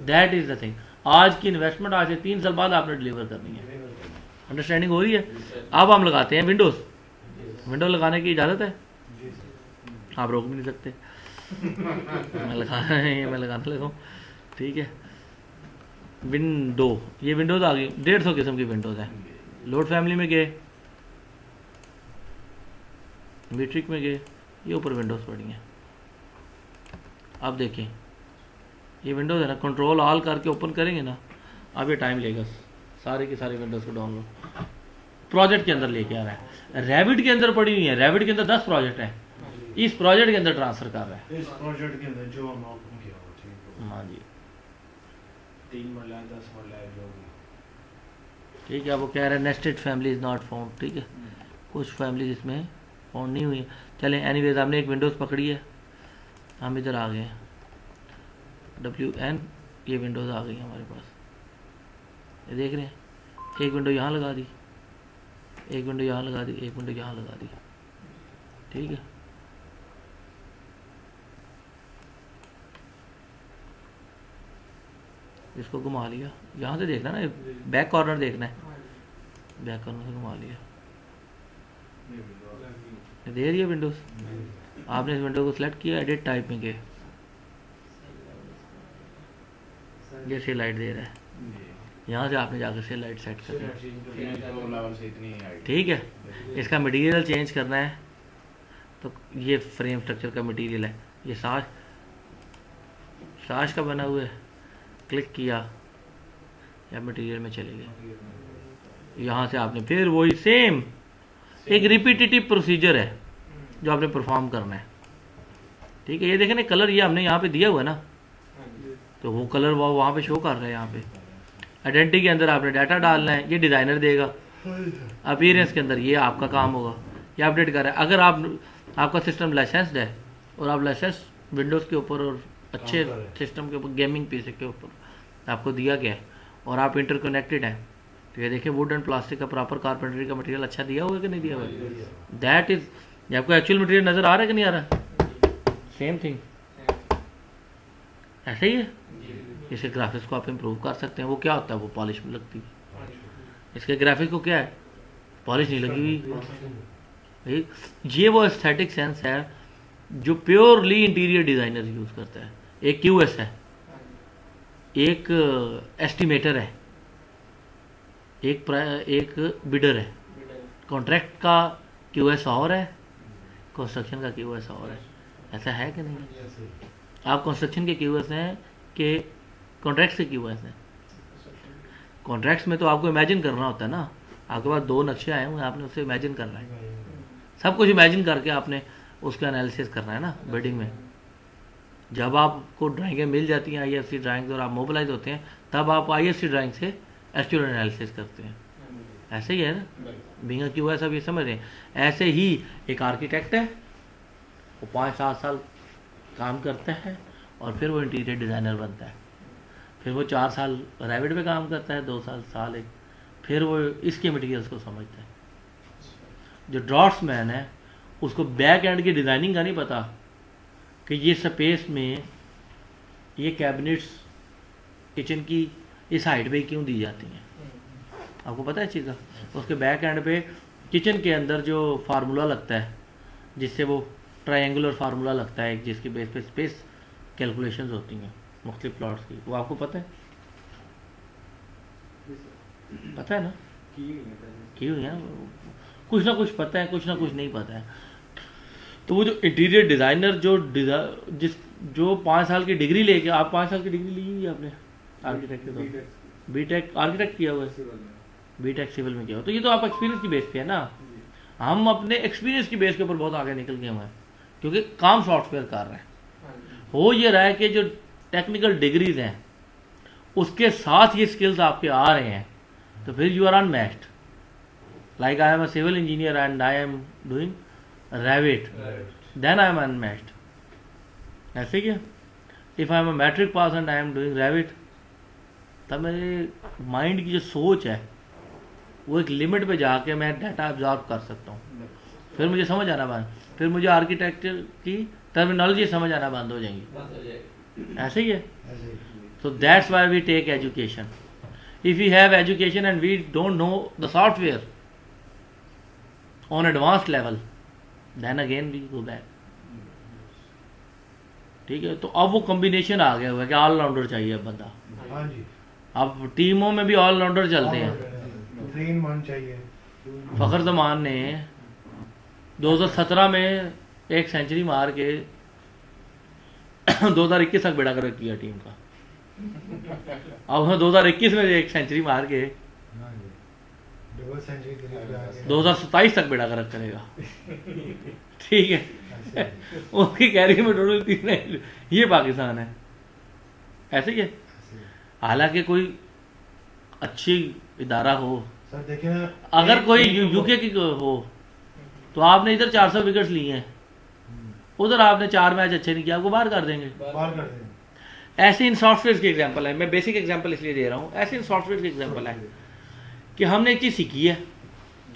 That is the thing. आज की इन्वेस्टमेंट आज से 3 साल बाद आपने डिलीवर करनी है। अंडरस्टैंडिंग हो रही है? अब हम लगाते हैं विंडोज़। विंडो लगाने की इजाज़त है, आप रोक भी नहीं सकते। मैं लगाने लगा हूँ, ठीक है। विंडो, ये विंडोज़ आ गई, 150 किस्म की विंडोज़ हैं। लोड फैमिली में गए, मीट्रिक में गए, ये ऊपर विंडोज़ पड़ी हैं। अब देखें, ये विंडोज़ है ना, कंट्रोल ऑल करके ओपन करेंगे ना, अब ये टाइम लेगा सारे के सारे विंडोज़ को डाउनलोड प्रोजेक्ट के अंदर लेके आ रहा है। रैबिट के अंदर पड़ी हुई है, रैबिट के अंदर 10 प्रोजेक्ट हैं, इस प्रोजेक्ट के अंदर ट्रांसफ़र कर रहा है। इस प्रोजेक्ट के अंदर जो हम ओपन किया वो ठीक है। हाँ जी, 3 मरला 10 मरला जो भी, ठीक है। वो कह रहे हैं nested family is not found, ठीक है, कुछ फैमिली इसमें फाउंड नहीं हुई है। चलें, एनीवेज आपने एक विंडोज़ पकड़ी है, हम इधर आ गए हैं, WN, ये विंडोज़ आ गई हमारे पास, ये देख रहे हैं। एक विंडो यहाँ लगा दी, एक विंडो यहाँ लगा दी, एक विंडो यहाँ लगा दी, ठीक है। इसको घुमा लिया, यहाँ से देखना ना, बैक कॉर्नर देखना है, बैक कॉर्नर से घुमा लिया, दे रही है विंडोज़। आपने इस विंडो को सिलेक्ट किया, एडिट टाइप में गए, ये से लाइट दे रहा है, यहाँ से आपने जाकर से लाइट सेट करनी है, तो लेवल से इतनी हाइट। ठीक है। इसका मटेरियल चेंज करना है, तो ये फ्रेम स्ट्रक्चर का मटेरियल है, ये साश का बना हुआ है, क्लिक किया या मटेरियल में चले गए, यहाँ से आपने फिर वही सेम एक रिपीटेटिव प्रोसीजर है जो आपने परफॉर्म करना है, ठीक है। ये देखें ना कलर, ये हमने यहाँ पे दिया हुआ है ना, तो वो कलर वो वहाँ पे शो कर रहा है। यहाँ पे आइडेंटिटी के अंदर आपने डाटा डालना है, ये डिज़ाइनर देगा। अपीयरेंस के अंदर ये आपका काम होगा, ये अपडेट कर रहा है। अगर आपका सिस्टम लाइसेंस्ड है और आप लाइसेंस विंडोज़ के ऊपर और अच्छे सिस्टम के ऊपर, गेमिंग पीसी के ऊपर आपको दिया गया है और आप इंटरकनेक्टेड हैं, तो ये देखिए वुड एंड प्लास्टिक का प्रॉपर कारपेंटरी का मटेरियल अच्छा दिया हुआ है कि नहीं दिया हुआ है। दैट इज, ये आपको एक्चुअल मटेरियल नज़र आ रहा है कि नहीं आ रहा है? सेम थिंग, ऐसे ही है। इसके ग्राफिक्स को आप इम्प्रूव कर सकते हैं। वो क्या होता है, वो पॉलिश में लगती है। इसके ग्राफिक को क्या है, पॉलिश नहीं लगी हुई। ये वो एस्थेटिक सेंस है जो प्योरली इंटीरियर डिज़ाइनर यूज़ करता है। एक QS है, एक एस्टिमेटर है, एक बिडर है। कॉन्ट्रैक्ट का QS और है, कंस्ट्रक्शन का QS और है। ऐसा है कि नहीं? आप कंस्ट्रक्शन के QS हैं कि कॉन्ट्रैक्ट के QS हैं? कॉन्ट्रैक्ट्स में तो आपको इमेजिन करना होता है ना, आपके पास 2 नक्शे आए हुए, आपने उससे इमेजिन करना है, सब कुछ इमेजिन करके आपने उसका एनालिसिस करना है ना बिल्डिंग में। जब आपको ड्राइंगें मिल जाती हैं IFC ड्राइंग्स और आप मोबिलाइज होते हैं, तब आप IFC ड्राइंग से एक्चुअल एनालिसिस करते हैं। ऐसे ही है ना, बीइंग अ QS आप ये समझ रहे हैं। ऐसे ही एक आर्किटेक्ट है, वो 5-7 साल काम करता है और फिर वो इंटीरियर डिज़ाइनर बनता है। फिर वो 4 साल रैविड पे काम करता है, 2 साल एक, फिर वो इसके मटेरियल्स को समझता है। जो ड्राफ्ट्समैन है उसको बैक एंड की डिज़ाइनिंग का नहीं पता कि ये स्पेस में ये कैबिनेट्स किचन की इस हाइट पे क्यों दी जाती हैं। आपको पता है चीज़ का? उसके बैक एंड पे किचन के अंदर जो फार्मूला लगता है, जिससे वो ट्रायंगुलर फार्मूला लगता है जिसकी बेस पे स्पेस कैलकुलेशंस होती हैं मुख्तलिफ प्लॉट्स की, वो आपको पता है? पता है ना? की हुई है, कुछ ना कुछ पता है, कुछ ना कुछ नहीं पता है। तो वो जो इंटीरियर डिज़ाइनर जो 5 साल की डिग्री लेके, आप 5 साल की डिग्री ली हुई आपने आर्किटेक्ट के, बीटेक आर्किटेक्ट किया हुआ है, बीटेक सिविल में किया हुआ, तो ये तो आप एक्सपीरियंस की बेस पे है ना। हम अपने एक्सपीरियंस की बेस के ऊपर बहुत आगे निकल गए हैं, क्योंकि काम सॉफ्टवेयर कर रहे हैं। हो ये रहा है कि जो टेक्निकल डिग्रीज हैं उसके साथ ये स्किल्स आपके आ रहे हैं, तो फिर you are unmatched. Like I am a civil engineer and I am doing Revit, then I am unmatched. ऐसे क्या? If I am a metric pass and I am doing Revit, तब मेरे माइंड की जो सोच है वो एक लिमिट पे जाके मैं डाटा अब्जॉर्ब कर सकता हूँ। फिर मुझे समझ आना बंद, फिर मुझे आर्किटेक्चर की टर्मिनोलॉजी समझ आना बंद हो जाएंगी। ऐसे ही है। So that's why we take education. If we have education and we don't know the software on advanced level, then again we go back. ठीक है, तो अब वो कॉम्बिनेशन आ गया हुआ है कि ऑलराउंडर चाहिए अब बंदा। हाँ जी, अब टीमों में भी ऑलराउंडर चलते हैं। 3-in-1 चाहिए। फखर जमान ने 2017 में एक सेंचुरी मार के 2021 तक बेड़ा गर्क किया टीम का। अब 2021 में एक सेंचुरी मार के 2027 तक बेड़ा गर्क करेगा। ठीक है, उसकी कैरियर में टोटल 3 ये पाकिस्तान है। ऐसे ही है। हालांकि कोई अच्छी इदारा हो, सर देखिए ना, अगर कोई यूके की हो तो आपने इधर 400 विकेट्स लिए हैं, उधर आपने 4 मैच अच्छे नहीं किया, आपको बाहर कर देंगे। बाहर कर दें। ऐसे इन सॉफ्टवेयर की एग्जांपल है, मैं बेसिक एग्जांपल इसलिए दे रहा हूँ, ऐसे इन सॉफ्टवेयर की एग्जांपल है कि हमने एक चीज़ सीखी है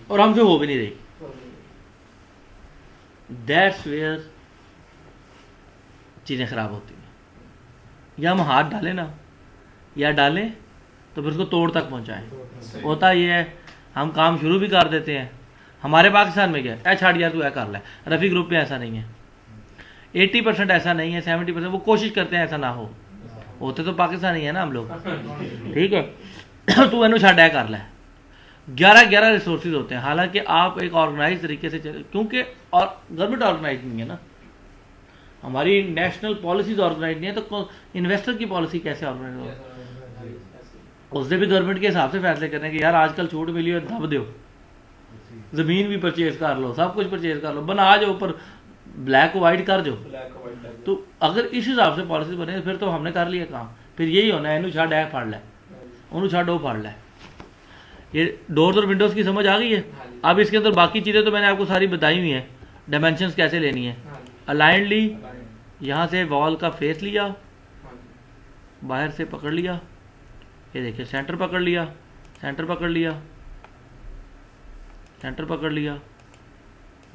और हमसे हो भी नहीं रही। दैट्स वेयर चीज़ें ख़राब होती हैं। या हम हाथ डालें ना, या डालें तो फिर उसको तोड़ तक पहुँचाएँ। होता ये है हम काम शुरू भी कर देते हैं, हमारे पाकिस्तान में क्या है, छाड़ यार तू कर ले, रफ़ी ग्रुप में ऐसा नहीं है। 80% ऐसा नहीं है, 70% वो कोशिश करते हैं ऐसा ना हो, होते तो पाकिस्तान ही है ना हम लोग, ठीक है। तू इन्हों छाड़ा कर ले, 11 रिसोर्सेज होते हैं। हालांकि आप एक ऑर्गेनाइज तरीके से चले, क्योंकि और गवर्नमेंट ऑर्गेनाइज नहीं है ना, हमारी नेशनल पॉलिसीज ऑर्गेनाइज नहीं है, तो इन्वेस्टर की पॉलिसी कैसे ऑर्गेनाइज हो? उसने भी गवर्नमेंट के हिसाब से फैसले करने कि यार आजकल छूट मिली है, दब दो, ज़मीन भी परचेज कर लो, सब कुछ परचेज कर लो, बना जो ऊपर ब्लैक को वाइट कर जो। तो अगर इस हिसाब से पॉलिसी बने फिर तो हमने कर लिया काम। फिर यही होना है, इनू छाड़ है फाड़ लै, उन्होंने छाड़ फाड़ लै। ये डोर्स और विंडोज़ की समझ आ गई है। अब इसके अंदर बाकी चीज़ें तो मैंने आपको सारी बताई हुई हैं, डायमेंशंस कैसे लेनी है। अलाइनली यहाँ से वॉल का फेस लिया, बाहर से पकड़ लिया, ये देखिए सेंटर पकड़ लिया, सेंटर पकड़ लिया, सेंटर पकड़ लिया,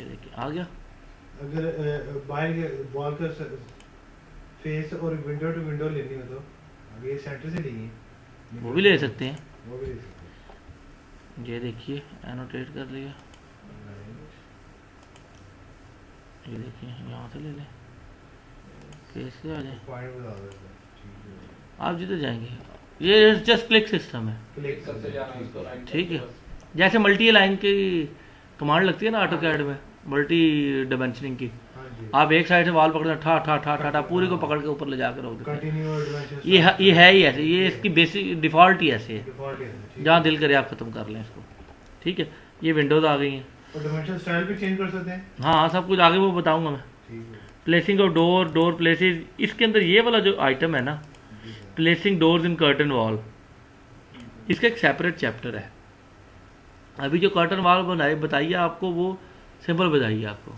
ये देखिए आ गया। अगर बाहर के वॉल का फेस और विंडो टू विंडो लेनी हो तो अगर ये सेंटर से लेंगे वो भी ले सकते हैं, वो भी ले सकते हैं। ये देखिए एनोटेट कर लिया, ये देखिए यहाँ से ले लें, फेस से आ जाए, पॉइंट बता दो ठीक है। आप जिधर जाएंगे, ये जस्ट क्लिक सिस्टम है, क्लिक सबसे जाना उसको right ठीक है। करके जैसे मल्टी लाइन की कमांड लगती है ना ऑटो कैड में, मल्टी डायमेंशनिंग की, हाँ जी। आप एक साइड से वाल पकड़ना, ठा ठा ठा ठा ठा पूरी को पकड़ के ऊपर ले जाकर रख देते हैं। कंटिन्यू डिमेंशन ये है ही ऐसे, ये इसकी बेसिक डिफ़ॉल्ट ही ऐसे है, डिफॉल्ट है ठीक जहाँ दिल करे आप ख़त्म कर लें इसको, ठीक है। ये विंडोज़ आ गई हैं, और डिमेंशन स्टाइल भी चेंज कर सकते हैं हाँ सब कुछ आगे वो बताऊँगा मैं। ठीक है placing of door, door places, इसके अंदर ये वाला जो आइटम है ना, जी sir. Placing doors in curtain wall, इसका एक सेपरेट चैप्टर है। अभी जो कर्टन वॉल बनाई बताइए आपको, वो सिंपल बताइए आपको,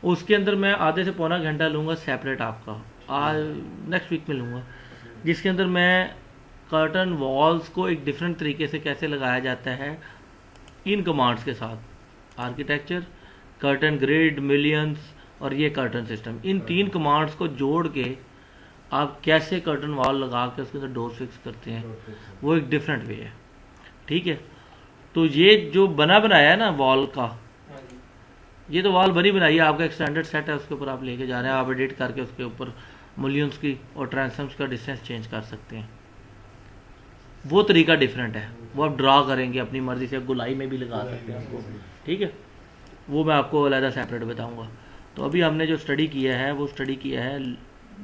उसके अंदर मैं आधे से पौना घंटा लूँगा सेपरेट आपका, आज नेक्स्ट वीक में लूँगा, जिसके अंदर मैं कर्टन वॉल्स को एक डिफरेंट तरीके से कैसे लगाया जाता है इन कमांड्स के साथ, आर्किटेक्चर, कर्टन ग्रिड, मिलियंस और ये कर्टन सिस्टम, इन 3 कमांड्स को जोड़ के आप कैसे कर्टन वॉल लगा के उसके अंदर डोर फिक्स करते हैं, वो एक डिफरेंट वे है, ठीक है। तो ये जो बनाया है ना वॉल का, हाँ जी, ये तो वॉल बनी बनाई है, आपका एक स्टैंडर्ड सेट है, उसके ऊपर आप लेके जा रहे हैं, आप एडिट करके उसके ऊपर मूल्यों की और ट्रांसम्स का डिस्टेंस चेंज कर सकते हैं। वो तरीका डिफरेंट है, वो आप ड्रा करेंगे अपनी मर्जी से, गुलाई में भी लगा सकते हैं उसको, ठीक है। वो मैं आपको अलग सेपरेट बताऊंगा। तो अभी हमने जो स्टडी किया है वो स्टडी किया है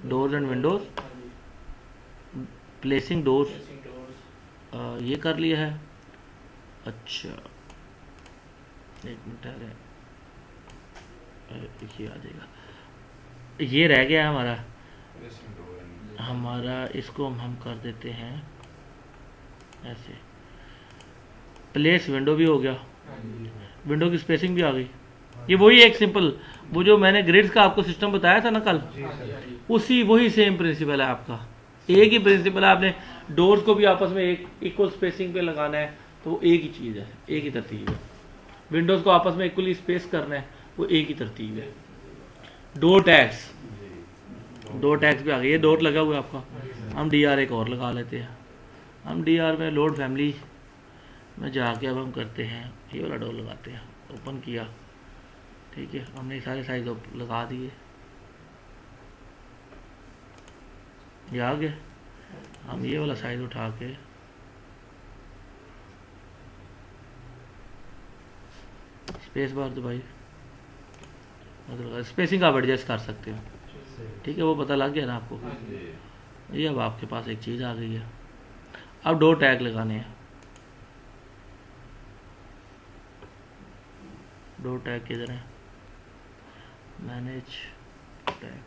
डोर्स एंड विंडोज़, हाँ जी, प्लेसिंग डोर्स, dressing doors, ये कर लिया है। अच्छा एक मिनट है, ये आ जाएगा, ये रह गया हमारा, इसको हम कर देते हैं ऐसे, प्लेस विंडो भी हो गया, हाँ जी, विंडो की स्पेसिंग भी आ गई। ये वही एक सिंपल, वो जो मैंने ग्रिड्स का आपको सिस्टम बताया था ना कल, जी हाँ जी, सर हाँ जी, उसी वही सेम प्रिंसिपल है आपका, एक ही प्रिंसिपल है। आपने डोर्स को भी आपस में एक इक्वल स्पेसिंग पे लगाना है, तो वो एक ही चीज़ है, एक ही तरतीब है। विंडोज़ को आपस में इक्वली स्पेस करना है, वो एक ही तरतीब है। डोर टैग्स, डोर टैग्स भी आ गई, ये डोर लगा हुआ है आपका, हम DR एक और लगा लेते हैं। हम DR में लोड फैमिली में जाके अब हम करते हैं, ये वाला डोर लगाते हैं, ओपन किया, ठीक है। हमने सारे साइज लगा दिए, ये आ गया। हम ये वाला साइज उठा के स्पेस बार दबाई, मतलब स्पेसिंग आप एडजस्ट कर सकते हो, ठीक है। वो पता लग गया ना आपको, हाँ जी, ये अब आपके पास एक चीज़ आ गई है। अब डोर टैग लगाने हैं, डोर टैग किधर है, manage tag,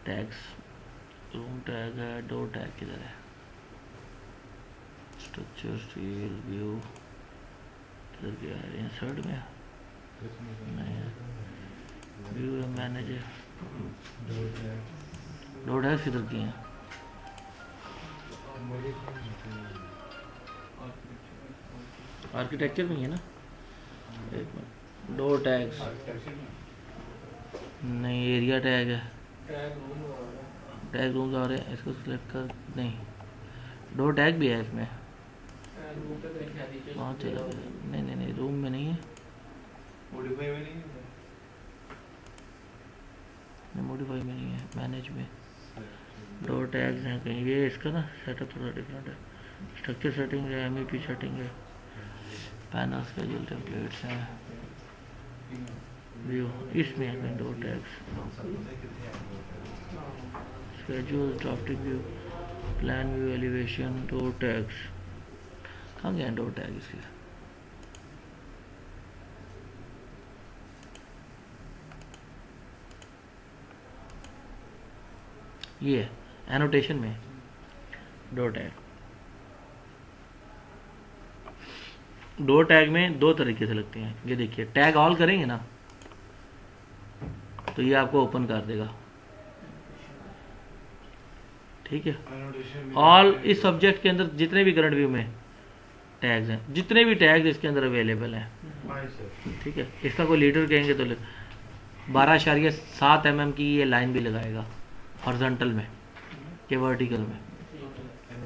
tags, room tag है, डोर टैग किधर है, स्ट्रक्चर स्टील व्यू किधर गया है, इंसर्ट में नहीं है, व्यू मैनेजर डॉट है डॉट है किधर की हैं? आर्किटेक्चर में ही है ना? एक मिनट, डो टैग्स आर्किटेक्चर में नहीं, एरिया टैग है, टैग रूम हो रहा है, टैग रूम का, है इसको सिलेक्ट कर, नहीं डो टैग भी है इसमें। टैग रूम पे कहीं शादी चल वहाँ चला गया, नहीं नहीं नहीं, रूम में नहीं है, मॉडिफाई में नहीं है मॉडिफाई में नहीं है, मैनेज में डो टैग्स हैं कहीं। ये इसका ना सेटअप थोड़ा डिफरेंट है, स्ट्रक्चर सेटिंग है, एमईपी सेटिंग है, पैनल स्केड्यूल टेम्पलेट्स हैं, व्यू इसमें है कहीं door tags, schedule drafting view, plan view, elevation, door tags. कहाँ गए डो टैग इसके? ये एनोटेशन में डो टैग। डो टैग में दो तरीके से लगते हैं, ये देखिए टैग ऑल करेंगे ना तो ये आपको ओपन कर देगा, ठीक है। ऑल इस सब्जेक्ट के अंदर जितने भी करंट व्यू में टैग्स हैं, जितने भी टैग्स इसके अंदर अवेलेबल हैं, ठीक है। इसका कोई लीडर कहेंगे तो 12.7 mm की ये लाइन भी लगाएगा हॉरिजॉन्टल में के वर्टिकल में,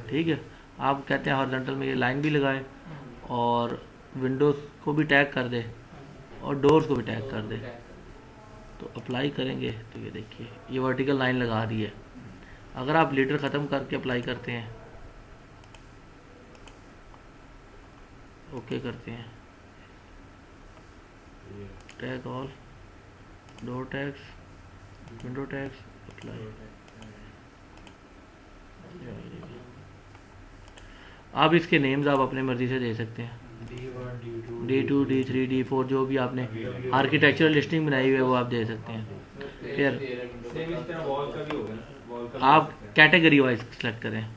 ठीक है। आप कहते हैं हॉरिजॉन्टल में ये लाइन भी लगाए और विंडोज़ को भी टैग कर दे और डोर्स को भी टैग कर दे, तो अप्लाई करेंगे तो ये देखिए ये वर्टिकल लाइन लगा रही है। अगर आप लीडर ख़त्म करके अप्लाई करते हैं, ओके करते हैं, tag all, door tags, window tags, apply. आप इसके नेम्स आप अपने मर्जी से दे सकते हैं, D2, D3, D4 जो भी आपने आर्किटेक्चरल लिस्टिंग बनाई हुई है वो आप दे सकते हैं। फिर सेम इस तरह वॉल का भी होगा ना, वॉल का भी आप हो सकता है। कैटेगरी वाइज सेलेक्ट करें,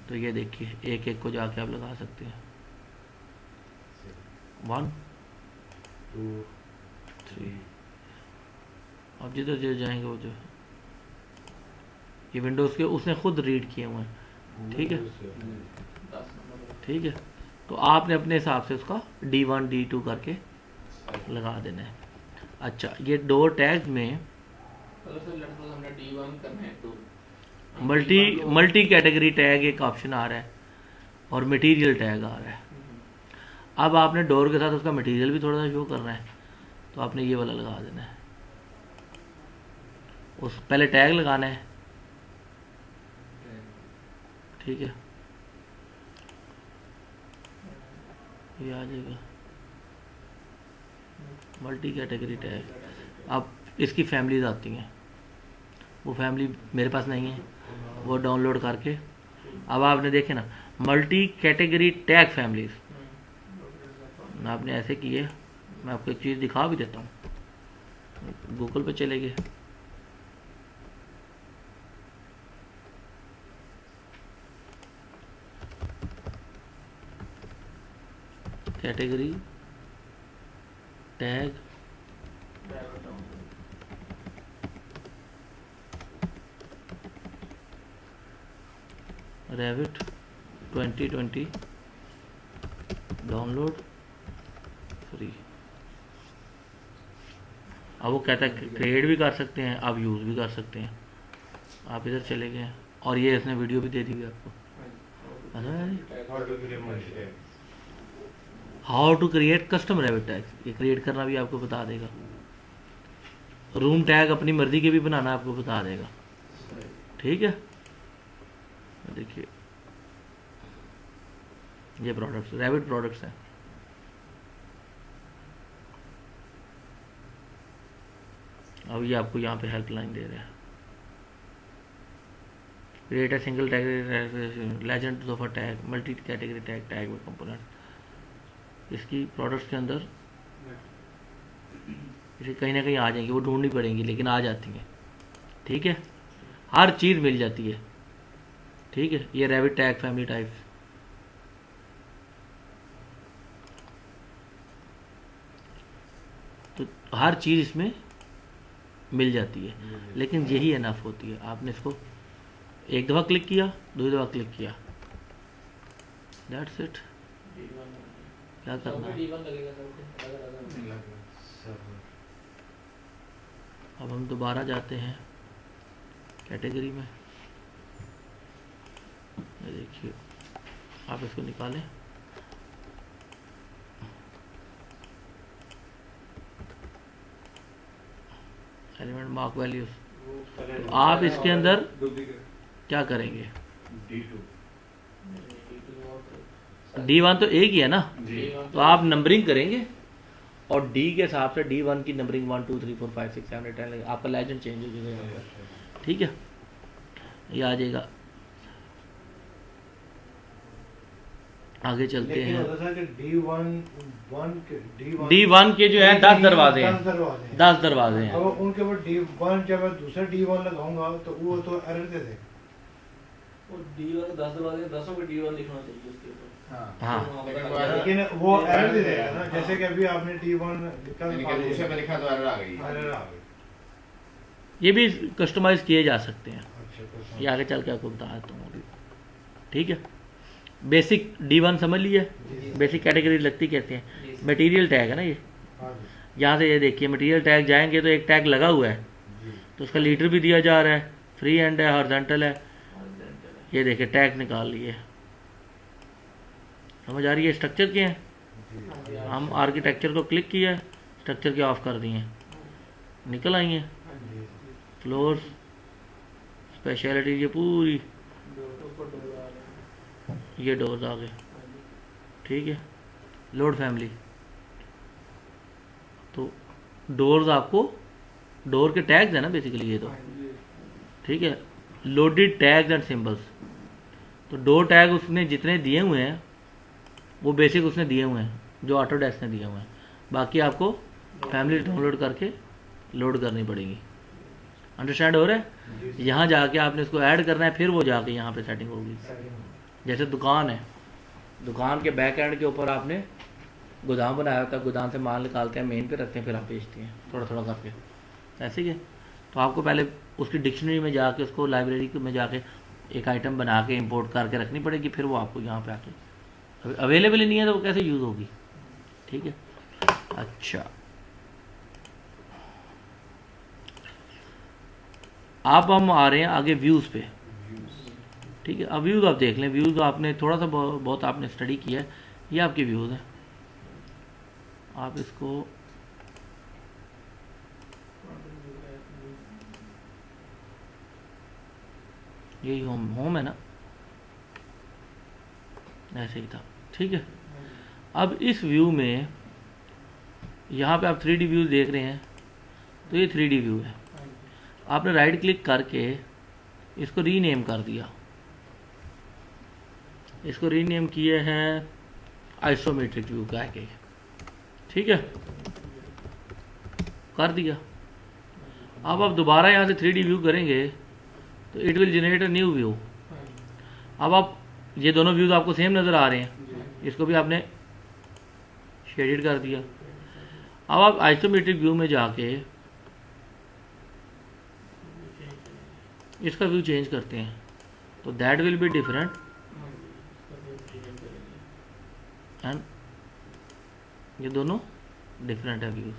तो ये देखिए एक एक को जाके आप लगा सकते हैं, 1 2 3। अब जिधर जिधर जाएंगे वो जो ये विंडोज़ के उसने खुद रीड किए हुए हैं, ठीक है 10 नंबर ठीक है। तो आपने अपने हिसाब से उसका D1 D2 करके लगा देना है। अच्छा, ये डोर टैग में अगर सर लड़कों हमने D1 करना है तो मल्टी कैटेगरी टैग एक ऑप्शन आ रहा है और मटेरियल टैग आ रहा है। अब आपने डोर के साथ उसका मटेरियल भी थोड़ा सा शो करना है, तो आपने ये वाला लगा देना है। उस पहले टैग लगाना है, ठीक है, ये आ जाएगा मल्टी कैटेगरी टैग। अब इसकी फैमिलीज आती हैं, वो फैमिली मेरे पास नहीं है, वो डाउनलोड करके अब आपने देखे ना मल्टी कैटेगरी टैग फैमिलीज, आपने ऐसे किए। मैं आपको एक चीज़ दिखा भी देता हूँ, गूगल पे चले गए, category tag Revit 2020 download free. अब वो कहता है क्रिएट भी कर सकते हैं, आप यूज़ भी कर सकते हैं। आप इधर चले गए और ये इसने वीडियो भी दे दी हुई आपको, how to create custom Revit tag, ये क्रिएट करना भी आपको बता देगा। रूम टैग अपनी मर्जी के भी बनाना आपको बता देगा, ठीक है। देखिए ये प्रोडक्ट्स रेविट प्रोडक्ट्स हैं। अब ये आपको यहाँ पे हेल्पलाइन दे रहा है, create a single tag legend of a tag multi category tag tag with component. इसकी प्रोडक्ट्स के अंदर इसे कहीं ना कहीं आ जाएंगी, वो ढूंढनी पड़ेंगी लेकिन आ जाती हैं, ठीक है। हर चीज़ मिल जाती है, ठीक है। ये रेविट टैग फैमिली टाइप्स, तो हर चीज़ इसमें मिल जाती है, लेकिन यही एनफ होती है। आपने इसको एक दफ़ा क्लिक किया, दूसरी दफ़ा क्लिक किया, दैट्स इट। क्या करना है? D1 लगेगा सबको अलग-अलग। नहीं लग रहा। सर्वर अब हम दोबारा जाते हैं कैटेगरी में। ये देखिए, आप इसको निकालें, एलिमेंट मार्क वैल्यूज। तो आप इसके अंदर क्या करेंगे? D2 D1 तो एक ही है ना, जी तो आप नंबरिंग करेंगे और D के हिसाब से D1 की नंबरिंग 1 2 3 4 5 6 7 8 10 आपका लेजेंड चेंज हो जाएगा यहाँ पर। ठीक है, ये आ जाएगा। आगे चलते लेकिन हैं। होता था कि D1 के जो है 10 दरवाजे हैं, 10 दरवाजे हैं। 10 दरवाजे हैं। अब उनके ऊपर D1 जब मैं दूसरा D1 लगाऊंगा तो वो तो एरर दे देगा। वो D1 10 दरवाजे 10 को D1 लिखना चाहिए उसके ऊपर। हाँ। लेकिन वो एरर दे देगा ना, जैसे कि अभी आपने D1 लिखा यानी कि दूसरे पे लिखा तो एरर आ गई। एरर आ गई। ये भी कस्टमाइज किए जा सकते हैं, अच्छा तो ये आगे चल के आपको बता देता हूँ अभी। ठीक है, बेसिक D1 समझ लिया। बेसिक कैटेगरी लगती कैसे हैं? मटेरियल टैग है ना ये, हाँ जी यहाँ से ये देखिए मटेरियल टैग जाएंगे तो एक टैग लगा हुआ है, जी तो उसका लीटर भी दिया जा रहा है, फ्री हैंड है, हॉरिजॉन्टल है। ये देखिए टैग निकाल लिए, समझ आ रही है? स्ट्रक्चर के हैं, जी हम आर्किटेक्चर को क्लिक किया, स्ट्रक्चर के ऑफ कर दिए, निकल आई हैं जी फ्लोर्स, स्पेशलिटी ये पूरी, ये डोर्स आ गए। ठीक है, लोड फैमिली, तो डोर्स आपको डोर के टैग्स है ना बेसिकली ये तो। ठीक है, लोडेड टैग्स एंड सिंबल्स, तो डोर टैग उसने जितने दिए हुए हैं वो बेसिक उसने दिए हुए हैं, जो ऑटोडेस्क ने दिए हुए हैं। बाकी आपको फैमिली डाउनलोड करके लोड करनी पड़ेगी। अंडरस्टैंड हो रहा है? यहाँ जाके आपने इसको ऐड करना है, फिर वो जाके यहाँ पे सेटिंग होगी। जैसे दुकान है, दुकान के बैक एंड के ऊपर आपने गोदाम बनाया होता है, गोदाम से माल निकालते हैं, मेन पे रखते हैं, फिर आप बेचते हैं थोड़ा थोड़ा करके, ऐसे ही है। तो आपको पहले उसकी डिक्शनरी में जाके, उसको लाइब्रेरी में जाके एक आइटम बना के इंपोर्ट करके रखनी पड़ेगी, फिर वो आपको यहाँ पे आके अवेलेबल ही नहीं है तो वो कैसे यूज़ होगी। ठीक है, अच्छा अब हम आ रहे हैं आगे व्यूज़ पे। ठीक है, अब व्यूज़ आप देख लें। व्यूज़ आपने थोड़ा सा बहुत आपने स्टडी किया है, ये आपके व्यूज़ हैं। आप इसको यही होम है ना, ऐसे ही था। ठीक है, अब इस व्यू में यहाँ पे आप 3D व्यू देख रहे हैं, तो ये 3D व्यू है। आपने राइट क्लिक करके इसको रीनेम कर दिया, इसको रीनेम किए हैं आइसोमेट्रिक व्यू कह के। ठीक है, कर दिया। अब आप दोबारा यहाँ से 3D व्यू करेंगे तो it will generate a new view. अब आप ये दोनों व्यूज आपको सेम नज़र आ रहे हैं, इसको भी आपने शेडेड कर दिया। अब आप आइसोमेट्रिक व्यू में जाके इसका व्यू चेंज करते हैं, तो that will be different and ये दोनों डिफरेंट है व्यूज।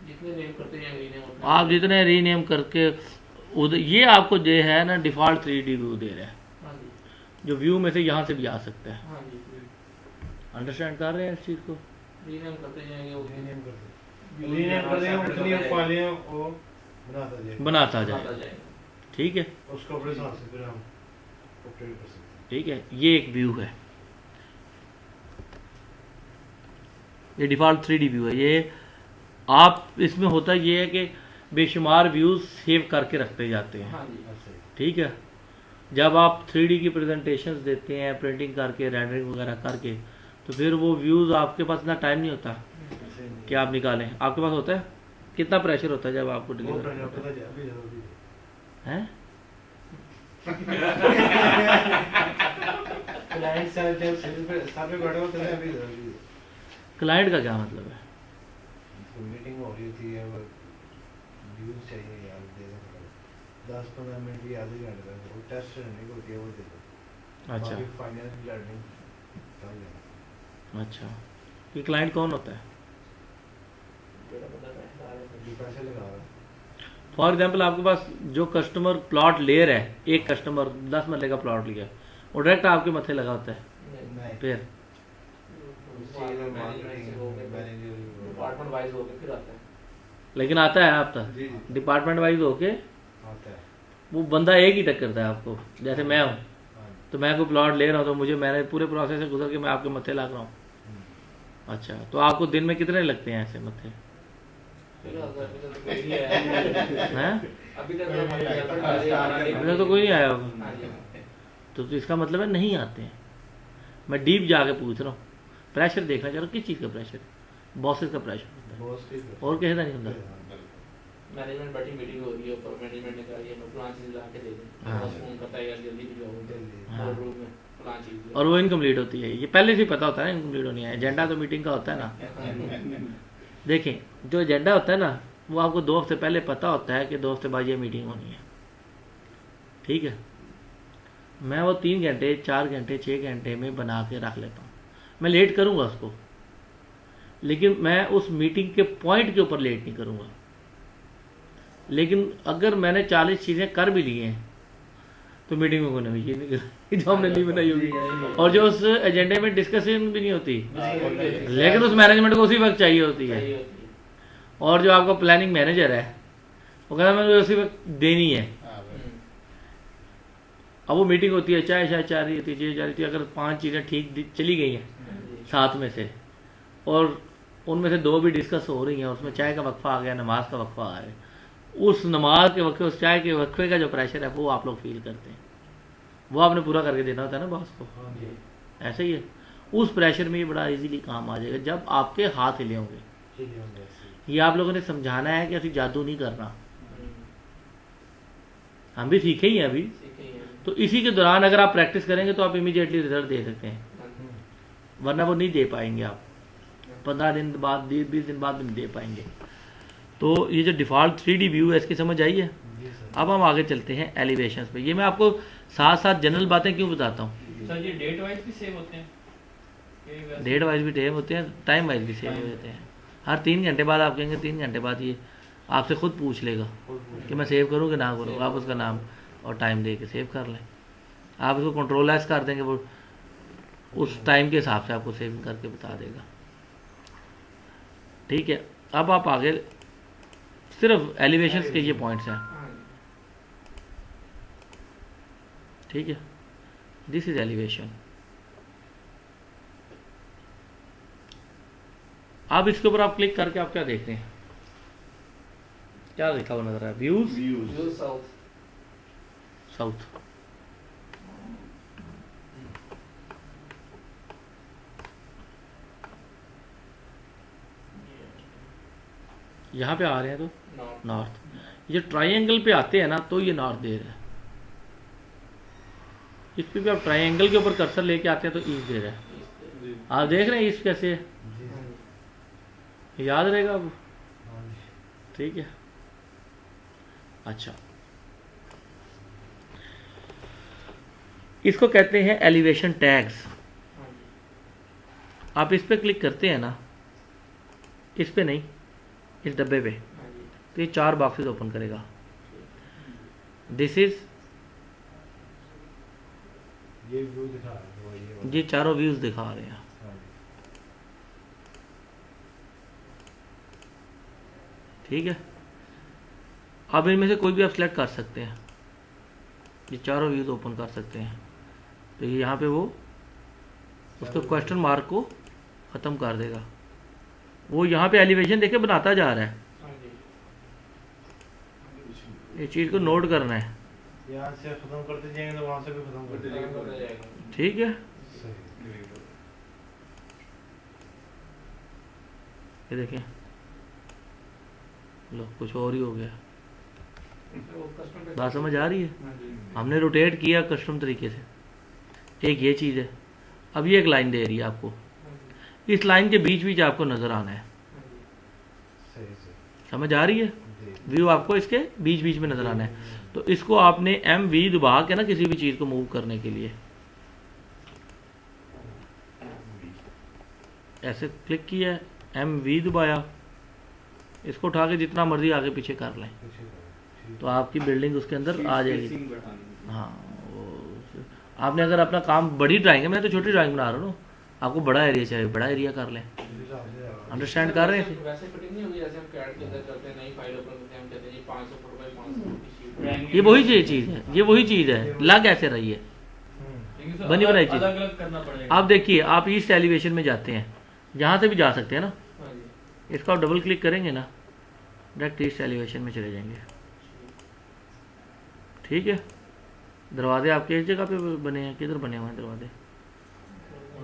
जितने नेम करते हैं रीनेम होता है। आप जितने रीनेम करके ये आपको जो है ना डिफ़ॉल्ट 3D व्यू दे रहा है, हाँ जी, जो व्यू में से यहाँ से भी आ सकता है। हाँ जी, अंडरस्टैंड कर रहे हैं इस चीज़ को? रीनेम करते जाएंगे वो रीनेम कर दे, रीनेम कर देंगे, उतनी फाइलें वो बनाता जाएगा, बनाता आता जाए। जाएगा। ठीक है, उसको अपने हिसाब से फिर हम अपडेट कर सकते हैं। ठीक है, ये एक व्यू है, ये डिफ़ॉल्ट 3D व्यू है। ये आप इसमें होता ये है कि बेशुमार व्यूज़ सेव करके रखते जाते हैं। हाँ जी, ऐसे ही। ठीक है, जब आप 3D की प्रेजेंटेशंस देते हैं, प्रिंटिंग करके, रेंडरिंग वगैरह करके, तो फिर वो व्यूज़ आपके पास इतना टाइम नहीं होता ऐसे ही नहीं। कि आप निकालें। आपके पास होता है, कितना प्रेशर होता है जब आपको वो डिलीवर प्रेशर होता पता है, अभी जरूरी है। है? क्लाइंट साइड जब सिर पे बैठे हो तो अभी जरूरी है। क्लाइंट का क्या मतलब है? मीटिंग हो रही थी, अब व्यूज चाहिए यार, दे दो 10-15 मिनट भी, आधे घंटे का वो टेस्ट रनिंग होती है, वो दे दो। अच्छा बाकी फाइनेंस लर्निंग कर लेना। अच्छा, ये क्लाइंट कौन होता है? तेरा बंदा पैसे ला रहा है। जो पैसे लगा रहा है, फॉर एग्जाम्पल आपके पास जो कस्टमर प्लॉट ले रहा है, एक कस्टमर 10 मरले का प्लॉट लिया, वो डायरेक्ट आपके मथे लगा होता है, नहीं फिर डिपार्टमेंट वाइज हो गए फिर आता है। लेकिन आता है आपका जी जी डिपार्टमेंट वाइज होके, आता है। वो बंदा एक ही टक्करता है आपको। जैसे मैं हूँ, हाँ, तो मैं कोई प्लॉट ले रहा हूँ तो मुझे, मैंने पूरे प्रोसेस से गुजर के मैं आपके मत्थे लग रहा हूँ। अच्छा, तो आपको दिन में कितने लगते हैं ऐसे मत्थे फिलहाल तो अभी तक तो कोई नहीं आया है। हैं? अभी तक तो हमारे घर पर गाड़ी आ रही है। अभी तक तो कोई नहीं आया होगा। हाँ जी। तो इसका मतलब है नहीं आते हैं। मैं डीप जाके पूछ रहा हूँ, प्रेशर देखना चाह रहा हूँ, किस चीज़ का प्रेशर? बॉसेस का प्रेशर होता है, बॉस की और किसी का नहीं होता। मैनेजमेंट बैठी मीटिंग हो रही है, ऊपर मैनेजमेंट ने कहा ये मैं प्लान चीज ला के दे दें। हाँ। बस फोन करता है यार जल्दी भिजवाओ, जल्दी। हाँ। और रूम में प्लान चीज और वो इनकम्प्लीट होती है, ये पहले से ही पता होता है ना इनकम्प्लीट होनी है। एजेंडा तो मीटिंग का होता है ना। देखें, जो एजेंडा होता है ना, वो आपको 2 हफ्ते पहले पता होता है कि 2 हफ्ते बाद ये मीटिंग होनी है, ठीक है। मैं वो 3 घंटे 4 घंटे 6 घंटे में बना के रख लेता हूँ। मैं लेट करूँगा उसको, लेकिन मैं उस मीटिंग के पॉइंट के ऊपर लेट नहीं करूँगा। लेकिन अगर मैंने 40 चीज़ें कर भी ली हैं तो मीटिंग में कोई नहीं, ये नहीं करी जो हमने ली बनाई होगी, और जो उस एजेंडे में डिस्कशन भी नहीं होती, लेकिन उस मैनेजमेंट को उसी वक्त चाहिए होती है। और जो आपका प्लानिंग मैनेजर है, वो कहता है मुझे उसी वक्त देनी है। अब वो मीटिंग होती है, चाय शायद चाह रही थी, अगर 5 चीज़ें ठीक चली गई हैं 7 में से, और उनमें से 2 भी डिस्कस हो रही हैं, और उसमें चाय का वक्फा आ गया, नमाज का वक्फा आ गया, उस नमाज के वक्फे, उस चाय के वक्फे का जो प्रेशर है वो आप लोग फील करते हैं, वो आपने पूरा करके देना होता है ना बॉस को। हाँ जी, ऐसा ही है, उस प्रेशर में ये बड़ा इजीली काम आ जाएगा जब आपके हाथ हिले होंगे। ठीक है वैसे। ये आप लोगों ने समझाना है कि असं जादू नहीं करना, हम भी सीखे ही हैं अभी। तो इसी के दौरान अगर आप प्रैक्टिस करेंगे तो आप इमीडिएटली रिजल्ट दे सकते हैं, वरना वो नहीं दे पाएंगे आप। 15 दिन बाद 20 दिन बाद भी नहीं दे पाएंगे। तो ये जो डिफ़ॉल्ट 3D व्यू है, इसकी समझ आई है। जी सर। अब हम आगे चलते हैं एलिवेशंस पे। ये मैं आपको साथ साथ जनरल बातें क्यों बताता हूँ, सर ये डेट वाइज भी सेव होते हैं? डेट वाइज भी सेव होते हैं, टाइम वाइज भी सेव होते हैं। हर 3 घंटे बाद आप कहेंगे 3 घंटे बाद ये आपसे खुद पूछ लेगा कि मैं सेव करूँ कि ना करूँ, आप उसका नाम और टाइम दे के सेव कर लें। आप इसको कंट्रोल एस कर देंगे, वो उस टाइम के हिसाब से आपको सेव करके बता देगा, ठीक है। अब आप आगे सिर्फ एलिवेशंस के ये पॉइंट्स हैं, ठीक है। This is elevation. अब इसके ऊपर आप क्लिक करके आप क्या देखते हैं, क्या लिखा हुआ नजर आ रहा है? Views south. यहाँ पे आ रहे हैं तो नॉर्थ, ये ट्रायंगल पे आते हैं ना तो ये नॉर्थ दे रहा है। इस पे भी आप ट्रायंगल के ऊपर कर्सर लेके आते हैं तो ईस्ट दे रहा है। आप देख रहे हैं ईस्ट कैसे है, याद रहेगा अब, हाँ जी। ठीक है। अच्छा, इसको कहते हैं एलिवेशन टैग्स। आप इस पे क्लिक करते हैं ना, इस पे नहीं, इस डब्बे पे, तो ये 4 बॉक्सेस ओपन करेगा। दिस इज, ये व्यू दिखा रहा है, वो ये वाला। ये चारों व्यूज दिखा रहे हैं, हाँ जी। ठीक है। अब इनमें से कोई भी आप सिलेक्ट कर सकते हैं, ये चारों व्यूज ओपन कर सकते हैं। तो ये यहाँ पे वो उसके क्वेश्चन मार्क को ख़त्म कर देगा। वो यहाँ पे एलिवेशन देखे बनाता जा रहा है, ये चीज़ को नोट करना है, यहाँ से खत्म करते जाएंगे तो वहाँ से भी खत्म करते जाएंगे। ठीक है। सही। ये देखें, लो कुछ और ही हो गया, बात समझ आ रही है। हमने रोटेट किया कस्टम तरीके से, एक ये चीज़ है। अब ये एक लाइन दे रही है आपको, इस लाइन के बीच बीच आपको नज़र आना है, समझ आ रही है? जी व्यू आपको इसके बीच बीच में नजर आना है। तो इसको आपने एम वी दबा के ना किसी भी चीज को मूव करने के लिए ऐसे क्लिक किया, एम वी दबाया, इसको उठा के जितना मर्जी आगे पीछे कर लें पीछे करो, ठीक। तो आपकी बिल्डिंग उसके अंदर आ जाएगी। Spacing बढ़ानी है। हाँ आपने अगर अपना काम बड़ी ड्राइंग है, मैं तो छोटी ड्राइंग बना रहा हूँ, आपको बड़ा एरिया चाहिए, बड़ा एरिया कर लें। इस हिसाब से आएगा। अंडरस्टैंड कर रहे हैं? वैसे फिटिंग नहीं होगी जैसे हम कैड के अंदर करते हैं, नई फाइल ओपन करते हैं, हम कहते हैं जी 500 फुट बाय 500 फुट की शीट। ये वही चीज़ है, ये वही चीज़ है, लग ऐसे रही है, हम्म, बनी बनाई चीज़। अलग अलग करना पड़ेगा। आप देखिए, आप ईस्ट एलिवेशन में जाते हैं, यहाँ से भी जा सकते हैं ना, हाँ जी। इसका आप डबल क्लिक करेंगे ना, डायरेक्ट ईस्ट एलिवेशन में चले जाएंगे। ठीक है, दरवाजे आपके इस जगह पे बने हैं, किधर बने हुए हैं दरवाजे?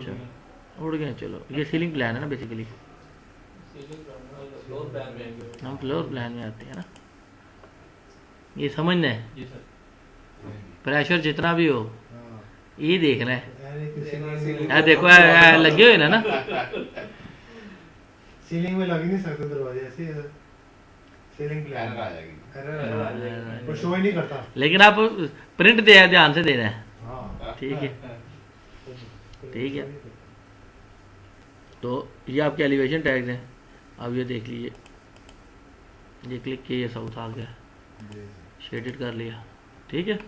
चलो उड़ गए। चलो ये सीलिंग प्लान है ना बेसिकली, सीलिंग फ्लोर प्लान में आएंगे। हम फ्लोर प्लान में आते हैं ना, ये समझना है, जी सर। प्रेशर जितना भी हो हाँ। ये देखना है। यानी कि सीलिंग देखो लगे हुए ना सीलिंग में लग ही नहीं सकते दरवाजे ऐसे ही है। सीलिंग प्लान एरर आ जाएगी। एरर आ जाएगा। वो शो ही नहीं करता। लेकिन आप प्रिंट दे ध्यान से देना है। हाँ ठीक है, ठीक है। तो ये आपके एलिवेशन टैग्स हैं। अब ये देख लीजिए, ये क्लिक किए, ये साउथ आ गया, जी। शेडेड कर लिया। ठीक है,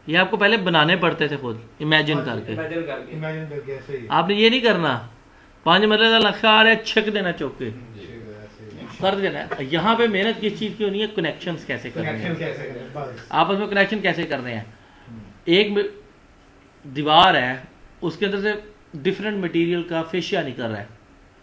ये आपको पहले बनाने पड़ते थे खुद, इमेजिन करके। इमेजिन करके। इमेजिन करके ऐसे ही। आपने ये नहीं करना 5 मरले का नक्शा आ रहा है, छक देना चौक के, ऐसे ही। कर देना है। यहाँ पे मेहनत किस चीज़ की होनी है? कनेक्शंस कैसे करने कनेक्शन हैं, कैसे करें बस। आपस में कनेक्शन कैसे करने हैं। एक दीवार है, उसके अंदर से डिफरेंट मटेरियल का फेशिया निकल रहा है,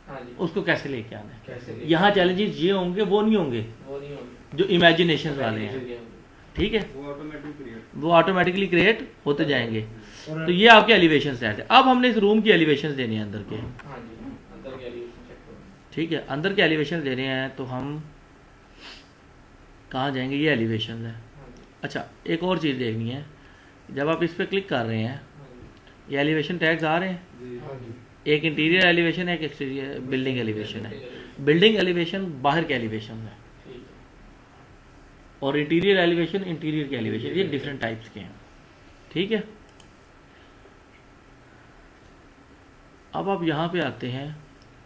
हाँ जी। उसको कैसे लेके आना है। कैसे ले- यहाँ चैलेंजेस ये होंगे, वो नहीं होंगे वो नहीं होगी। जो इमेजिनेशन वाले हैं। ठीक है, वो ऑटोमेटिक क्रिएट। वो ऑटोमेटिकली क्रिएट होते जाएंगे। और तो ये आपके एलिवेशन सेट है। अब हमने इस रूम की एलिवेशन देनी है अंदर के। हाँ जी, अंदर के एलिवेशन चेक करो। ठीक है, अंदर के एलिवेशन देने हैं तो हम कहाँ जाएंगे? ये एलिवेशन है। हाँ जी। अच्छा, एक और चीज़ देखनी है, जब आप इस पर क्लिक कर रहे हैं, हाँ जी। ये एलिवेशन टैग्स आ रहे हैं। हाँ जी। एक इंटीरियर एलिवेशन है, एक एक्सटीरियर बिल्डिंग एलिवेशन है। बिल्डिंग एलिवेशन बाहर के एलिवेशन है, ठीक है। और इंटीरियर एलिवेशन इंटीरियर के एलिवेशन, ये डिफरेंट टाइप्स के हैं। ठीक है, अब आप यहाँ पे आते हैं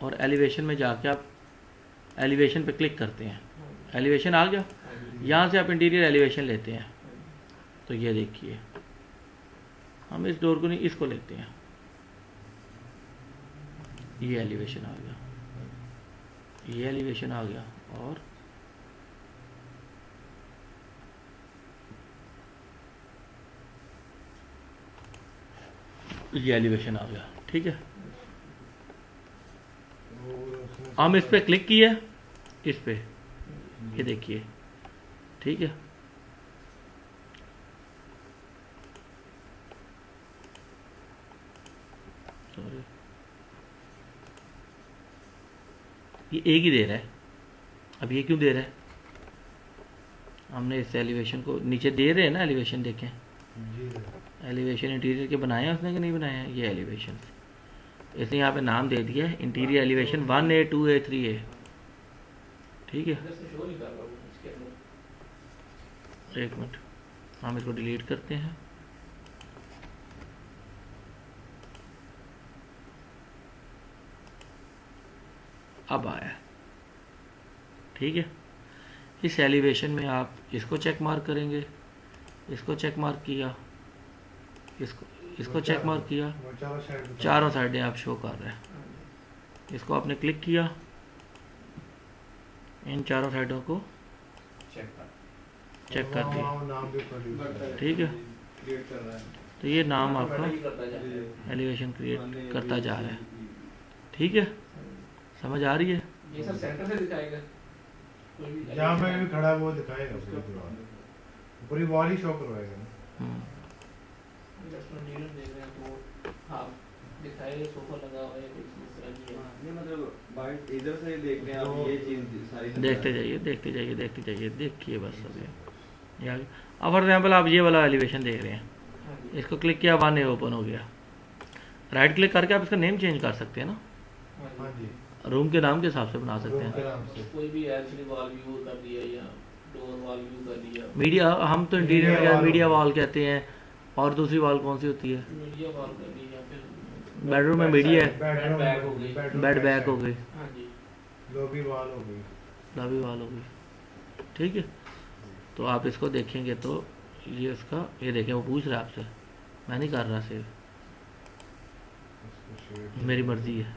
और एलिवेशन में जाके आप एलिवेशन पे क्लिक करते हैं। एलिवेशन आ गया, हाँ जी। यहाँ से आप इंटीरियर एलिवेशन लेते हैं। तो ये देखिए, हम इस डोर को नहीं, इसको लेते हैं, ये एलिवेशन आ गया, ये एलिवेशन आ गया, और ये एलिवेशन आ गया। ठीक है, हम इस पे क्लिक किए, इस पे ये देखिए। ठीक है, सॉरी, ये एक ही दे रहा है। अब ये क्यों दे रहा है? हमने इस एलिवेशन को नीचे दे रहे हैं ना, एलिवेशन देखें, जी। एलिवेशन इंटीरियर के बनाए हैं उसने कि नहीं बनाए हैं? ये एलिवेशन, इसने यहाँ पे नाम दे दिया है interior elevation 1A 2A 3A। ठीक है, अंदर से शो नहीं कर रहा वो इसके अंदर। एक मिनट, हम इसको डिलीट करते हैं। अब आया। ठीक है, इस एलिवेशन में आप इसको चेक मार्क करेंगे, इसको चेक मार्क किया, इसको चेक मार्क किया, वो चारों साइड चारों साइडें आप शो कर रहे हैं। इसको आपने क्लिक किया, इन चारों साइडों को चेक कर। चेक कर दिया। नाम भी प्रोड्यूस। ठीक है, क्रिएट कर रहा है। तो ये नाम आपका ऑटोमेटिक करता जा रहा है। एलिवेशन क्रिएट करता जा रहा है। ठीक है, समझ आ रही है? ये सब सेंटर से दिखाएगा कोई भी जहाँ पे भी खड़ा है वो दिखाएगा पूरी दीवार, पूरी वॉल ही शो करवाएगा ना। हम्म, रेस्टोरेंट देख रहे हैं तो हाँ दिखाएगा, सोफा लगा हुआ है कुछ इस तरह की है। नहीं मतलब बाइट इधर से देख रहे हैं आप, ये चीज सारी देखते जाइए, देखते जाइए, देखते जाइए, देखिए बस अभी। अब फॉर एग्जाम्पल आप ये वाला एलिवेशन देख रहे हैं, हाँ जी। इसको क्लिक किया, 1A ओपन हो गया। राइट क्लिक करके आप इसका नेम चेंज कर सकते हैं ना। हाँ जी। रूम के नाम के हिसाब से बना सकते रूम के हैं। नाम से कोई भी एलसीडी वॉल व्यू कर दिया या डोर वॉल व्यू कर दिया। मीडिया, हम तो इंटीरियर मीडिया में वॉल मीडिया वॉल कहते हैं, और दूसरी वॉल कौन सी होती है? मीडिया वॉल कर दी या फिर बेडरूम में मीडिया है, बेडरूम बैग हो गई। बेड बैक हो गई, हाँ जी। लॉबी वॉल हो गई। लॉबी वॉल हो गई, ठीक है। तो आप इसको देखेंगे तो ये उसका, ये देखें वो पूछ रहा है आपसे, मैं नहीं कर रहा सेव, इसको शेड मेरी मर्जी है,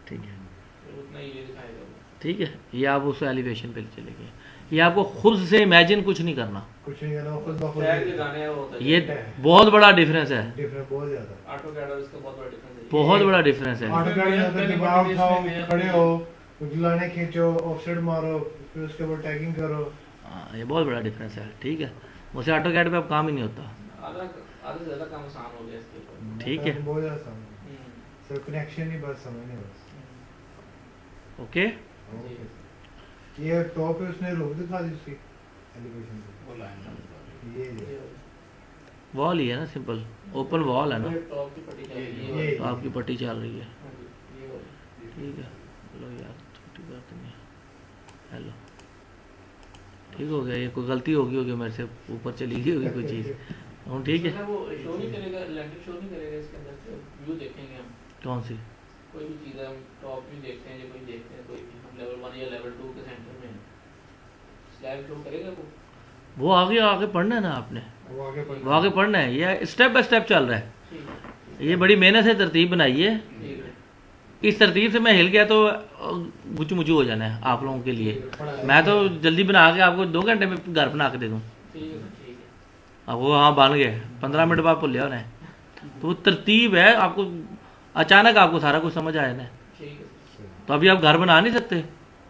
ठीक है। तो उतना ही ये दिखाएगा वो। ठीक है, ये आप उस एलिवेशन पे चले गए। ये आपको खुद से इमेजिन कुछ नहीं करना, कुछ नहीं करना, खुद ब खुद टैग लगाने हैं वो होता है। ये बहुत बड़ा डिफरेंस है, डिफरेंट बहुत ज्यादा। ऑटो कैड और इसका बहुत बड़ा डिफरेंस है। बहुत बड़ा डिफरेंस है। ऑटोकैड में होता है कि आप उठाओ, खड़े हो, लाने खींचो, ऑफसेट मारो, फिर उसके बाद टैगिंग करो। हाँ, ये बहुत बड़ा डिफरेंस है, ठीक है। मुझसे ऑटो कैड पे अब काम ही नहीं होता, आधा आधे से ज्यादा काम आसान हो गया इसके ऊपर। ठीक है। बहुत ज्यादा समझ, हम्म। सिर्फ कनेक्शन ही बस समझने बस। ओके। ओके। ये टॉप पे उसने रोक दिखा दी उसकी एलिवेशन पे। वो लाइन नंबर ये वॉल ही है ना, सिंपल ओपन वॉल है ना, ये टॉप की पट्टी चल रही है। ये तो आपकी पट्टी चल रही है, हाँ जी, ये वाली। ठीक है। लो यार, छोटी बात नहीं है, हेलो, ठीक हो गया। ये कोई गलती होगी मेरे से, ऊपर चली गई होगी कोई चीज़, हम ठीक है। सर, वो शो नहीं करेगा, लैंडिंग शो नहीं करेगा इसके अंदर से व्यू देखेंगे हम। कौन सी? कोई भी चीज़ हम टॉप व्यू देखते हैं या कोई देखते हैं, कोई भी हम लेवल 1 या लेवल 2 के सेंटर में हैं, स्लैब शो करेगा वो। वो आगे पढ़ना है ना आपने, वो आगे वो आगे पढ़ना है। ये स्टेप बाय स्टेप चल रहा है, ठीक है, ये बड़ी मेहनत से तरतीब बनाई है। ठीक है। इस तरतीब से मैं हिल गया तो गुचू मुचू हो जाना है आप लोगों के लिए। मैं तो जल्दी बना के आपको 2 घंटे में घर बना के दे दूँ। ठीक है, ठीक है। अब वो हाँ बन गए, 15 मिनट बाद भुल होना है। तो वो तरतीब है, आपको अचानक आपको सारा कुछ समझ आया ना। ठीक है। तो अभी आप घर बना नहीं सकते,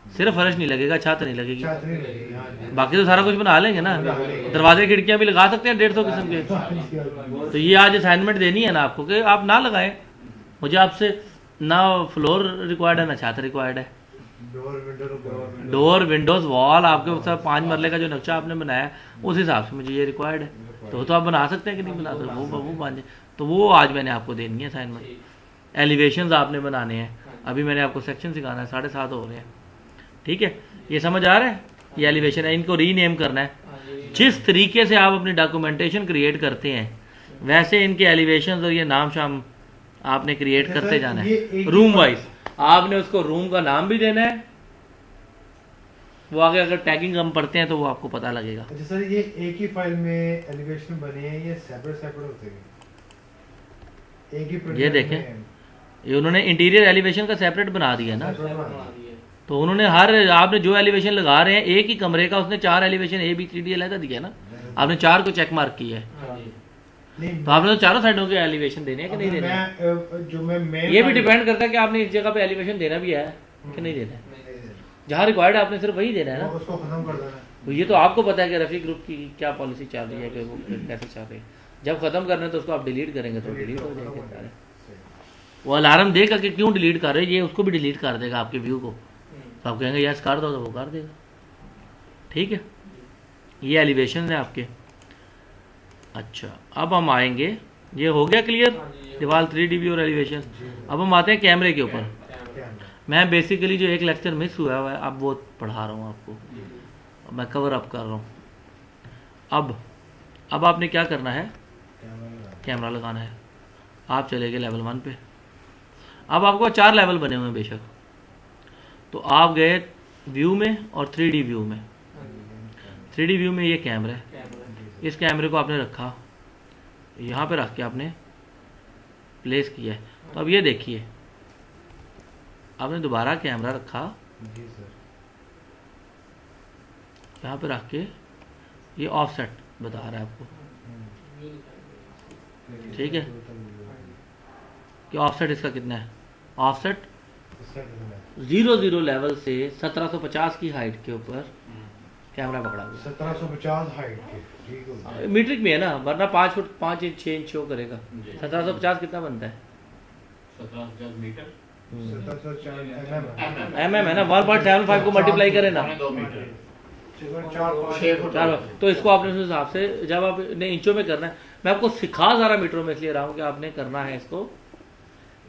सिर्फ फर्श नहीं लगेगा, छत नहीं लगेगी, छत नहीं लगेगी, हाँ जी। बाकी तो सारा कुछ बना लेंगे ना। दरवाजे खिड़कियां भी लगा सकते हैं 150 किस्म के। तो ये आज असाइनमेंट देनी है ना आपको कि आप ना लगाएं। मुझे आपसे ना फ्लोर रिक्वायर्ड है ना छत रिक्वायर्ड है। डोर विंडोज वॉल आपके सब 5 मरले का जो नक्शा आपने बनाया है उस हिसाब से मुझे ये रिक्वायर्ड है। तो आप बना सकते हैं कि नहीं बना सकते, वो बन जाए। तो वो आज मैंने आपको देनी है असाइनमेंट। एलिवेशंस आपने बनाने हैं, अभी मैंने आपको सेक्शन सिखाना है, 7:30 हो रहे हैं, ठीक है। ये समझ आ रहा है, ये एलिवेशन है, इनको रीनेम करना है। हाँ जी। जिस तरीके से आप अपनी डॉक्यूमेंटेशन क्रिएट करते हैं वैसे इनके एलिवेशन और ये नाम शाम आपने क्रिएट अच्छा करते सर, जाना ये है एक रूम ही वाइज। आपने उसको रूम का नाम भी देना है, वो आगे अगर टैगिंग हम पढ़ते हैं तो वो आपको पता लगेगा। अच्छा सर, ये एक ही फाइल में एलिवेशन बने हैं, ये सेपरेट होते हैं? एक ही printer ये देखें, में ये उन्होंने इंटीरियर एलिवेशन का सेपरेट बना दिया ना। separate बना बना दिया। दिया। तो उन्होंने हर आपने जो एलिवेशन लगा रहे हैं एक ही कमरे का उसने 4 एलिवेशन ABCD अलग दिया ना। आपने 4 को चेक मार्क किया है, हाँ जी। नहीं, तो आपने तो चारों साइडों के एलिवेशन देने हैं कि नहीं अगर देने हैं? मैं जो मैं main ये भी file- डिपेंड करता है कि आपने इस जगह पे एलिवेशन देना भी है कि नहीं देना है। नहीं देना। जहाँ रिक्वायर्ड है आपने सिर्फ वही देना है ना। उसको खत्म कर देना। तो ये तो आपको पता है कि रफ़ी ग्रुप की क्या पॉलिसी चल रही है, कि वो कैसे चल रही है। जब खत्म करना है तो उसको आप डिलीट करेंगे तो डिलीट हो जाएंगे सारे। वो अलार्म देगा कि क्यों डिलीट कर रहे हैं, ये उसको भी डिलीट कर देगा आपके व्यू को। तो आप कहेंगे यस कर दो तो वो कर देगा, ठीक है। ये एलिवेशन है आपके। अच्छा, अब हम आएंगे, ये हो गया क्लियर, हाँ जी, ये दीवार 3DB और एलिवेशन। अब हम आते हैं कैमरे के ऊपर। कैमरा। मैं बेसिकली जो एक लेक्चर मिस हुआ है अब वो पढ़ा रहा हूँ आपको, मैं कवर अप कर रहा हूँ। अब आपने क्या करना है, कैमरा लगाना है। आप चले गए लेवल 1 पे। अब आपको 4 लेवल बने हुए हैं बेशक, तो आप गए व्यू में और 3D व्यू में। हाँ जी। 3D व्यू में ये कैमरा है, कैमरा। इस कैमरे को आपने रखा, यहाँ पे रख के आपने प्लेस किया है। तो अब ये देखिए, आपने दोबारा कैमरा रखा, जी सर। यहाँ पे रख के ये ऑफसेट बता रहा है आपको, व्यू दिखाएंगे। ठीक है, कि ऑफसेट इसका कितना है। ऑफसेट इसका कितना है? 0 लेवल से 1750 की हाइट के ऊपर कैमरा पकड़ा हुआ 1750 हाइट के, ठीक हो गया। है। मीट्रिक में है ना, वरना 5 फुट 5 इंच 6 इंच शो करेगा। जी। 1750 कितना बनता है? 17,000 मीटर 1750 mm है ना, 1.75 को मल्टीप्लाई करें ना, 2 मीटर 4-5 फुट। चलो। तो इसको आपने उस हिसाब से, जब आपने इंचों में करना है, मैं आपको सिखा ज़रा मीटरों में इसलिए रहा हूँ कि आपने करना है इसको।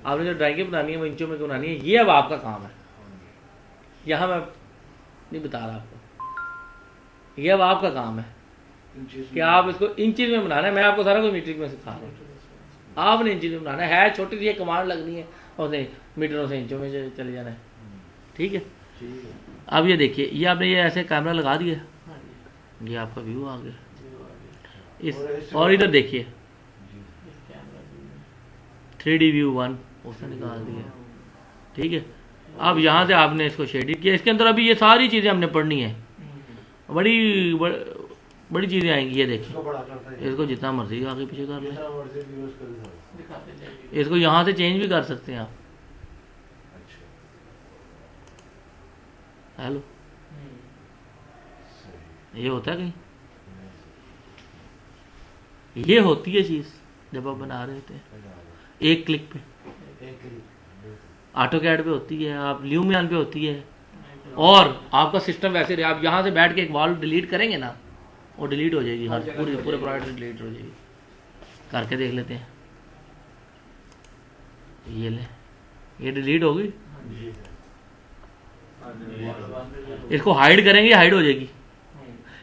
आपने जो ड्राइंगें बनानी है वो इंचों में बनानी है, ये अब आपका काम है। यहाँ मैं नहीं बता रहा आपको, ये अब आपका काम है कि आप इसको इंचेस में बनाना है। मैं आपको सारा कुछ मीट्रिक में सिखा रहा हूँ, आपने इंचेस में बनाना है। छोटी सी कमांड लगनी है और नहीं मीटरों से इंचों में चले जाना है। ठीक है, अब ये देखिए, ये आपने ये ऐसे कैमरा लगा दिया, हाँ जी, ये आपका व्यू आ गया इस, और ऐसे- और इधर देखिए ये कैमरा भी है। 3D व्यू 1 उसने निकाल दिया। ठीक है, अब यहाँ से आपने इसको शेडिंग किया। इसके अंदर अभी ये सारी चीज़ें हमने पढ़नी है, बड़ी चीज़ें आएंगी। ये देखिए, इसको बड़ा करता है, इसको जितना मर्जी आगे पीछे कर लें, जितना मर्जी यूज कर सकते। दिखाते जाइए। इसको यहाँ से चेंज भी कर सकते हैं आप। अच्छा, हेलो, सही, ये होता है कहीं, ये होती है चीज़ जब आप बना रहे होते हैं एक क्लिक पे। एक ही ऑटोकैड पे होती है, आप ल्यूमियन पे होती है, और आपका सिस्टम वैसे रहे। आप यहाँ से बैठ के एक वॉल डिलीट करेंगे ना, वो डिलीट हो जाएगी, हर पूरे प्रोडक्ट डिलीट हो जाएगी। करके देख लेते हैं, ये ले, ये डिलीट होगी। जी सर। इसको हाइड करेंगे, हाइड हो जाएगी।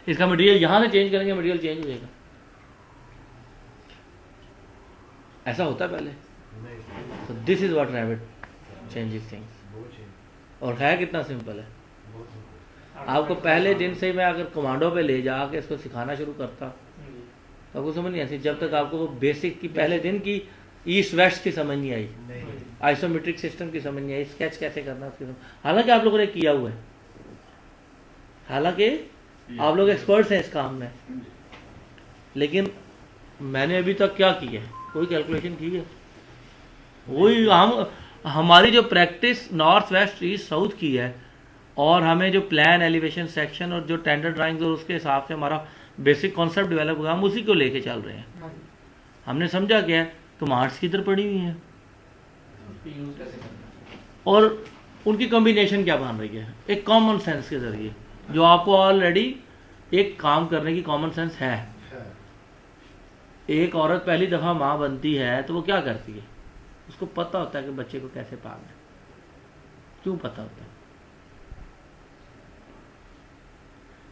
इसका मटेरियल यहाँ से चेंज करेंगे, मटेरियल चेंज हो जाएगा। ऐसा होता है पहले। नहीं, तो this is what rabbit changes things. बहुत चाहिए, और है कितना सिंपल है। बहुत simple। आपको पहले दिन से मैं अगर कमांडो पे ले जाके इसको सिखाना शुरू करता तो आपको समझ नहीं आती, जब तक आपको वो बेसिक की पहले दिन की ईस्ट वेस्ट की समझ नहीं आई, नहीं, आइसोमेट्रिक सिस्टम की समझ नहीं आई, स्केच कैसे करना उसकी समझ। हालांकि आप लोगों ने किया हुआ है, हालांकि आप लोग एक्सपर्ट्स हैं इस काम में, लेकिन मैंने अभी तक क्या किया है, कोई कैलकुलेशन की है? वही हमारी जो practice north west east south की है, और हमें जो प्लान एलिवेशन सेक्शन और जो टेंडर ड्राइंग्स और उसके हिसाब से हमारा बेसिक कॉन्सेप्ट डेवलप हुआ, हम उसी को लेके चल रहे हैं। हमने समझा क्या है, कमांड्स किधर पड़ी हुई हैं यूज कैसे करना है। और उनकी कॉम्बिनेशन क्या बन रही है, एक कॉमन सेंस के जरिए, जो आपको ऑलरेडी एक काम करने की कॉमन सेंस है। है। एक औरत पहली दफ़ा माँ बनती है तो वो क्या करती है, उसको पता होता है कि बच्चे को कैसे पालना है। क्यों पता होता है?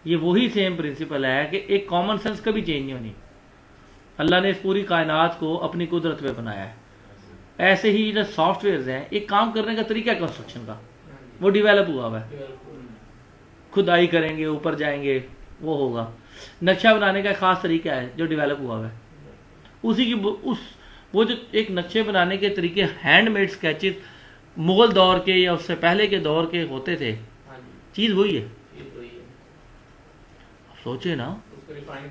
ये वही सेम प्रिंसिपल है कि एक कॉमन सेंस कभी चेंज नहीं होनी। अल्लाह ने इस पूरी कायनात को अपनी कुदरत पे बनाया है। ऐसे ही जो सॉफ्टवेयर हैं, एक काम करने का तरीका है कंस्ट्रक्शन का, वो डिवेलप हुआ हुआ है। खुदाई करेंगे, ऊपर जाएंगे, वो होगा। नक्शा बनाने का खास तरीका है जो डेवलप हुआ है। उसी की वो जो एक नक्शे बनाने के तरीके हैंडमेड स्केचेस मुगल दौर के या उससे पहले के दौर के होते थे, चीज़ वही है। सोचे ना,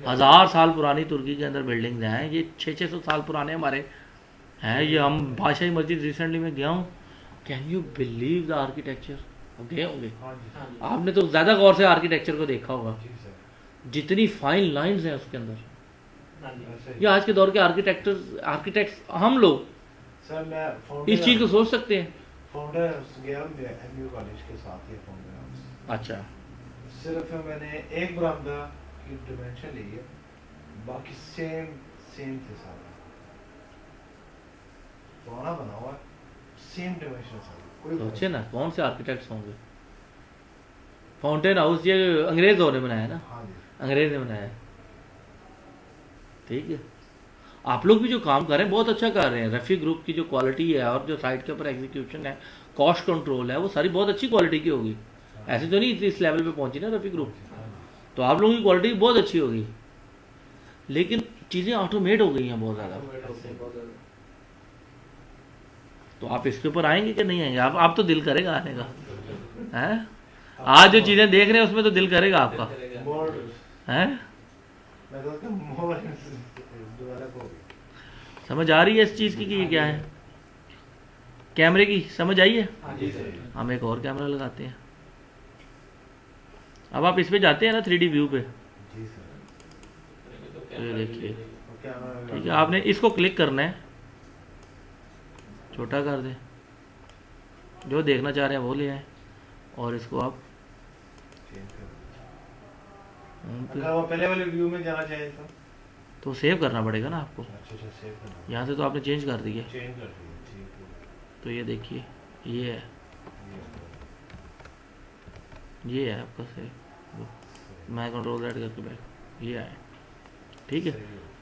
1000 साल पुरानी तुर्की के अंदर बिल्डिंग्स हैं, ये 600 साल पुराने हमारे हैं। ये हम बादशाही मस्जिद रिसेंटली में गया हूँ, can you believe the architecture? गए होंगे हाँ जी, आपने, तो ज़्यादा गौर से आर्किटेक्चर को देखा होगा, जी सर। जितनी फाइन लाइंस हैं उसके अंदर। ऐसे ही। ये आज के दौर के आर्किटेक्ट्स हम लोग सर मैं इस चीज़ को सोच सकते हैं। फाउंडर गया एमयू कॉलेज के साथ, ये फाउंडर अच्छा, सिर्फ मैंने एक बरामदा की डिमेंशन ली है, बाकी सेम थे सारा, पुराना बना हुआ सेम डिमेंशन सारा, कोई फर्क सोचे ना कौन से आर्किटेक्ट्स होंगे। फाउंटेन हाउस ये अंग्रेज दौर ने बनाया है ना, नहीं। हाँ जी, अंग्रेज ने बनाया है। ठीक है, आप लोग भी जो काम कर रहे हैं बहुत अच्छा कर रहे हैं। रफ़ी ग्रुप की जो क्वालिटी है और जो साइट के ऊपर एग्जीक्यूशन है, कॉस्ट कंट्रोल है, वो सारी बहुत अच्छी क्वालिटी की होगी। ऐसे तो नहीं इस लेवल पे पहुंची ना रफ़ी ग्रुप, तो आप लोगों की क्वालिटी बहुत अच्छी होगी, लेकिन चीज़ें ऑटोमेट हो गई हैं बहुत ज़्यादा। तो आप इसके ऊपर आएंगे कि नहीं आएंगे? आप तो दिल करेगा आने का, हैं? आज जो चीज़ें देख रहे हैं उसमें तो दिल करेगा आपका, मोर हैं? मैं तो कहता हूं मोर डेवलप हो गई। समझ आ रही है इस चीज़ की कि ये क्या है? कैमरे की समझ आई है? जी सर। हम एक और कैमरा लगाते हैं। अब आप इस पे जाते हैं ना 3D व्यू पे, जी सर। तो ये देखिए, और कैमरा ठीक है, आपने इसको क्लिक करना है, छोटा कर दें, जो देखना चाह रहे हैं वो ले आए, और इसको आप चेंज कर, पे- अगर वो पहले वाले व्यू में जाना चाहे तो तो सेव करना पड़ेगा ना आपको। अच्छा सेव करना, यहाँ से तो आपने चेंज कर दिया, चेंज कर दिया, ठीक है। तो ये देखिए, ये है। ये है आपका सही, मैं कंट्रोल Z करके बैठ, ये है ठीक है।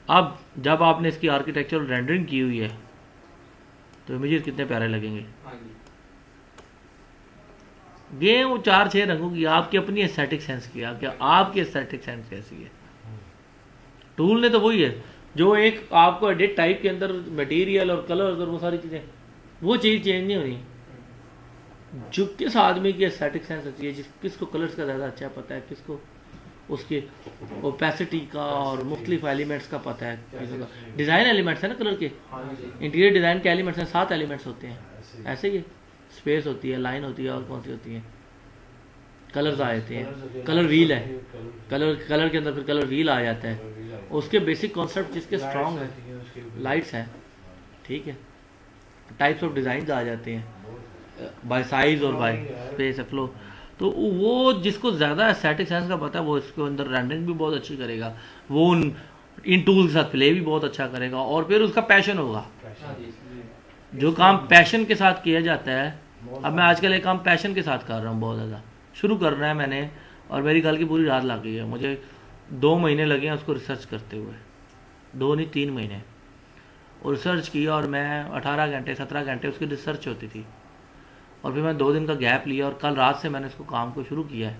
अब जब आपने इसकी आर्किटेक्चरल रेंडरिंग की हुई है तो इमेजेस कितने प्यारे लगेंगे। हाँ जी गेम वो 4-6 रंगों की, आपकी अपनी एस्थेटिक सेंस की, आपकी एस्थेटिक सेंस कैसी है। टूल ने तो वही है जो एक आपको एडिट टाइप के अंदर मटेरियल और कलर और वो सारी चीज़ें, वो चीज़ चेंज नहीं होनी। जो किस आदमी की एस्थेटिक सेंस अच्छी है, किसको कलर्स का ज़्यादा अच्छा पता है, किसको उसके ओपेसिटी का और मुख्तलिफ एलिमेंट्स का पता है, किसी का डिज़ाइन एलिमेंट्स है ना कलर के, इंटीरियर डिज़ाइन के एलिमेंट्स हैं, 7 एलिमेंट्स होते हैं ऐसे ही, स्पेस होती है, लाइन होती है, और कौन सी होती है, कलर्स आ जाते हैं, कलर व्हील है, कलर के अंदर फिर कलर व्हील आ जाता है, उसके बेसिक कॉन्सेप्ट जिसके स्ट्रॉन्ग है, लाइट्स हैं ठीक है, टाइप्स ऑफ डिज़ाइन आ जाते हैं बाय साइज और बाय स्पेस फ्लो। तो वो जिसको ज़्यादा एस्थेटिक सेंस का पता है वो इसके अंदर रेंडरिंग भी बहुत अच्छी करेगा, वो इन टूल के साथ प्ले भी बहुत अच्छा करेगा, और फिर उसका पैशन होगा। हाँ जी जो काम पैशन के साथ किया जाता है, अब मैं आजकल एक काम पैशन के साथ कर रहा हूँ, बहुत ज़्यादा शुरू करना है मैंने, और मेरी कल की पूरी रात लग गई है, मुझे 2 महीने लगे हैं उसको रिसर्च करते हुए, 2 नहीं 3 महीने, और रिसर्च किया, और मैं 18 घंटे 17 घंटे उसकी रिसर्च होती थी, और फिर मैं 2 दिन का गैप लिया, और कल रात से मैंने इसको काम को शुरू किया है,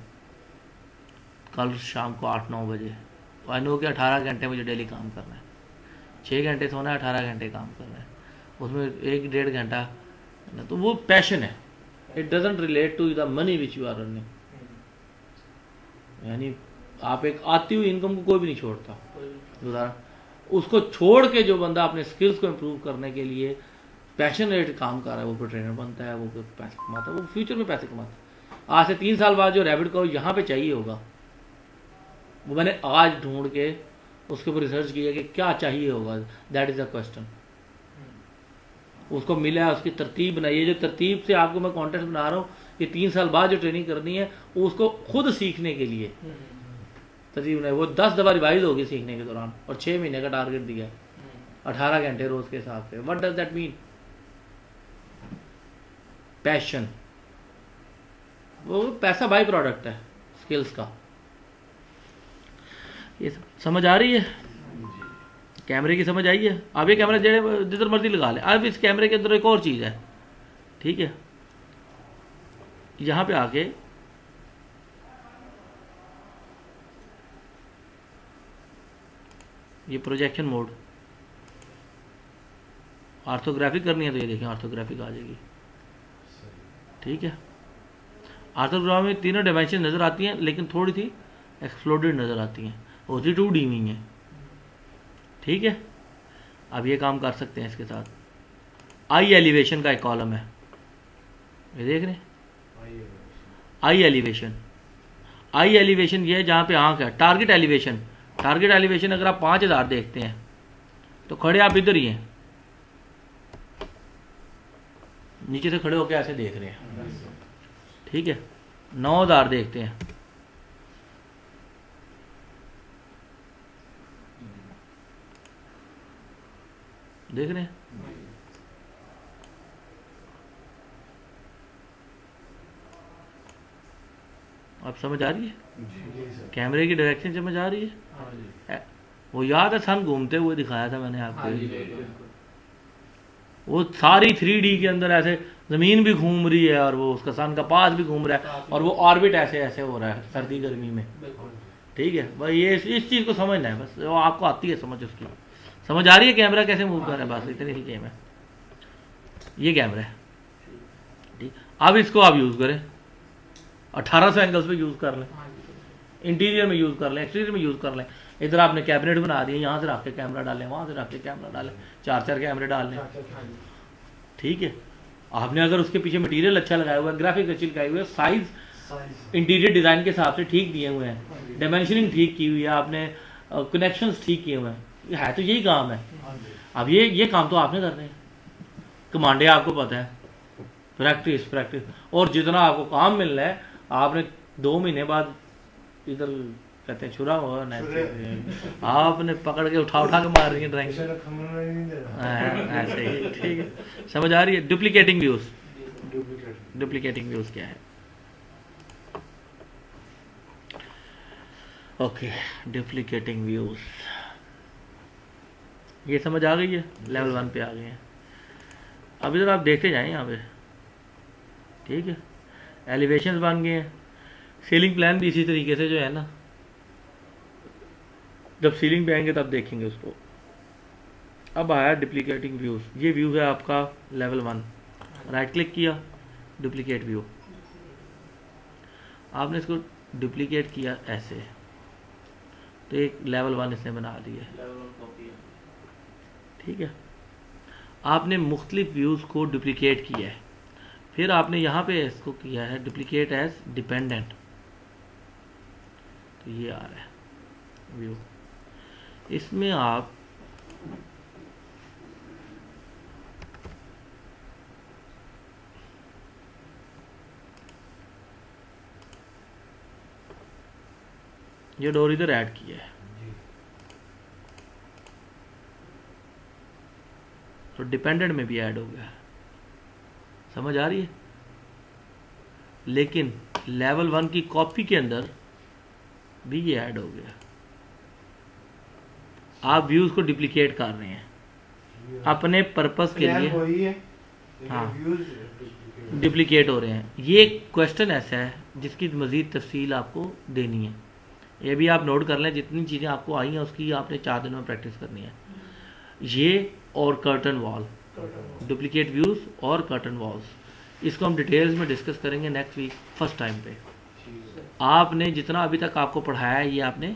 कल शाम को 8-9 बजे। आई नो कि 18 घंटे मुझे डेली काम करना है, 6 घंटे सोना है, 18 घंटे काम करना है, उसमें 1-1.5 घंटा, तो वो पैशन है। It doesn't relate to the money which you are earning, यानी आप एक आती हुई इनकम को कोई भी नहीं छोड़ता, उदाहरण उसको छोड़ के जो बंदा अपने स्किल्स को इम्प्रूव करने के लिए पैशनेट काम कर रहा है, वो फिर ट्रेनर बनता है, वो फिर पैसे कमाता है, वो फ्यूचर में पैसे कमाता है। आज से 3 साल बाद जो रैबिट को यहाँ पे चाहिए होगा, वो मैंने आज ढूंढ के उसके ऊपर रिसर्च किया कि क्या चाहिए होगा, दैट इज़ द क्वेश्चन। उसको मिला है, उसकी तरतीब बनाई है, जो तरतीब से आपको मैं कॉन्टेंट बना रहा हूँ, ये 3 साल बाद जो ट्रेनिंग करनी है उसको खुद सीखने के लिए तरतीब बनाई, वो 10 दफ़ा रिवाइज होगी सीखने के दौरान, और 6 महीने का टारगेट दिया है, 18 घंटे रोज के हिसाब से। What does that mean? Passion, वो पैसा बाई प्रोडक्ट है स्किल्स का। ये समझ आ रही है? कैमरे की समझ आई है? अब ये कैमरा जिधर मर्जी लगा ले। अब इस कैमरे के अंदर एक और चीज़ है, ठीक है, यहाँ पे आके ये प्रोजेक्शन मोड, ऑर्थोग्राफिक करनी है तो ये देखें ऑर्थोग्राफिक आ जाएगी, ठीक है। ऑर्थोग्राफी में तीनों डायमेंशन नज़र आती हैं, लेकिन थोड़ी सी एक्सप्लोडेड नज़र आती हैं, होती 2D में है, ठीक है। अब ये काम कर सकते हैं इसके साथ। आई एलिवेशन का एक कॉलम है, ये देख रहे हैं, आई एलिवेशन। आई एलिवेशन ये जहाँ पे आंख है। टारगेट एलिवेशन, टारगेट एलिवेशन अगर आप 5000 देखते हैं तो खड़े आप इधर ही हैं, नीचे से खड़े होकर ऐसे देख रहे हैं, ठीक है। 9000 देखते हैं, देख रहे हैं, आप समझ आ रही है? कैमरे की डायरेक्शन समझ आ रही है? वो याद है सन घूमते हुए दिखाया था मैंने आपको, वो सारी 3D के अंदर ऐसे जमीन भी घूम रही है और वो उसका सन का पास भी घूम रहा है और वो ऑर्बिट ऐसे ऐसे हो रहा है सर्दी गर्मी में, ठीक है। बस ये इस चीज़ को समझना है, बस वो आपको आती है समझ, उसकी समझ आ रही है कैमरा कैसे मूव कर रहा है, बस इतनी सी गेम है। ये कैमरा है, ठीक। अब इसको आप यूज़ करें, 1800 एंगल्स पे यूज़ कर लें, इंटीरियर में यूज़ कर लें, एक्सटीरियर में यूज़ कर लें। इधर आपने कैबिनेट बना दिए, यहाँ से रख के कैमरा डालें, वहाँ से रख के कैमरा डालें, 4-4 कैमरे डाल लें, ठीक है। आपने अगर उसके पीछे मटेरियल अच्छा लगाया हुआ है, ग्राफिक अच्छी लगाई हुई है, साइज इंटीरियर डिज़ाइन के हिसाब से ठीक दिए हुए हैं, डायमेंशनिंग ठीक की हुई है आपने, कनेक्शंस ठीक किए हुए हैं, है तो यही काम है। अब ये काम तो आपने करने हैं, कमांडे आपको पता है, प्रैक्टिस, और जितना आपको काम मिल रहा है आपने 2 महीने बाद इधर कहते हैं छुरा हुआ आपने पकड़ के उठा के मार रही है ड्राइंग, ऐसे ही, ठीक है। समझ आ रही है? डुप्लीकेटिंग व्यूज क्या है? ओके, डुप्लीकेटिंग व्यूज, ये समझ आ गई है, लेवल 1 पे आ गए हैं। अब इधर आप देखते जाएं यहाँ पे, ठीक है। एलिवेशंस बन गए हैं, सीलिंग प्लान भी इसी तरीके से जो है ना, जब सीलिंग पे आएंगे तब देखेंगे उसको। अब आया डुप्लीकेटिंग व्यूज, ये व्यू है आपका लेवल 1, राइट क्लिक किया, डुप्लीकेट व्यू, आपने इसको डुप्लीकेट किया ऐसे, तो एक लेवल 1 इसने बना दिया है, लेवल 1 कॉपी है। ठीक है। आपने मुख्तलिफ व्यूज़ को डुप्लीकेट किया है, फिर आपने यहाँ पे इसको किया है डुप्लीकेट एज डिपेंडेंट, तो ये आ रहा है व्यू। इसमें आप ये डोर इधर ऐड किया है, जी तो डिपेंडेंट में भी ऐड हो गया है, समझ आ रही है। लेकिन लेवल 1 की कॉपी के अंदर भी ये ऐड हो गया, आप व्यूज को डुप्लीकेट कर रहे हैं अपने पर्पस के प्लान लिए, वही है, हाँ। व्यूज डुप्लीकेट हो रहे हैं। ये क्वेश्चन ऐसा है जिसकी मज़ीद तफसील आपको देनी है, ये भी आप नोट कर लें, जितनी चीज़ें आपको आई हैं उसकी आपने 4 दिन में प्रैक्टिस करनी है। ये और कर्टन वॉल, डुप्लीकेट व्यूज़ और कर्टन वॉल्स, इसको हम डिटेल्स में डिस्कस करेंगे नेक्स्ट वीक फर्स्ट टाइम पे। आपने जितना अभी तक आपको पढ़ाया है ये आपने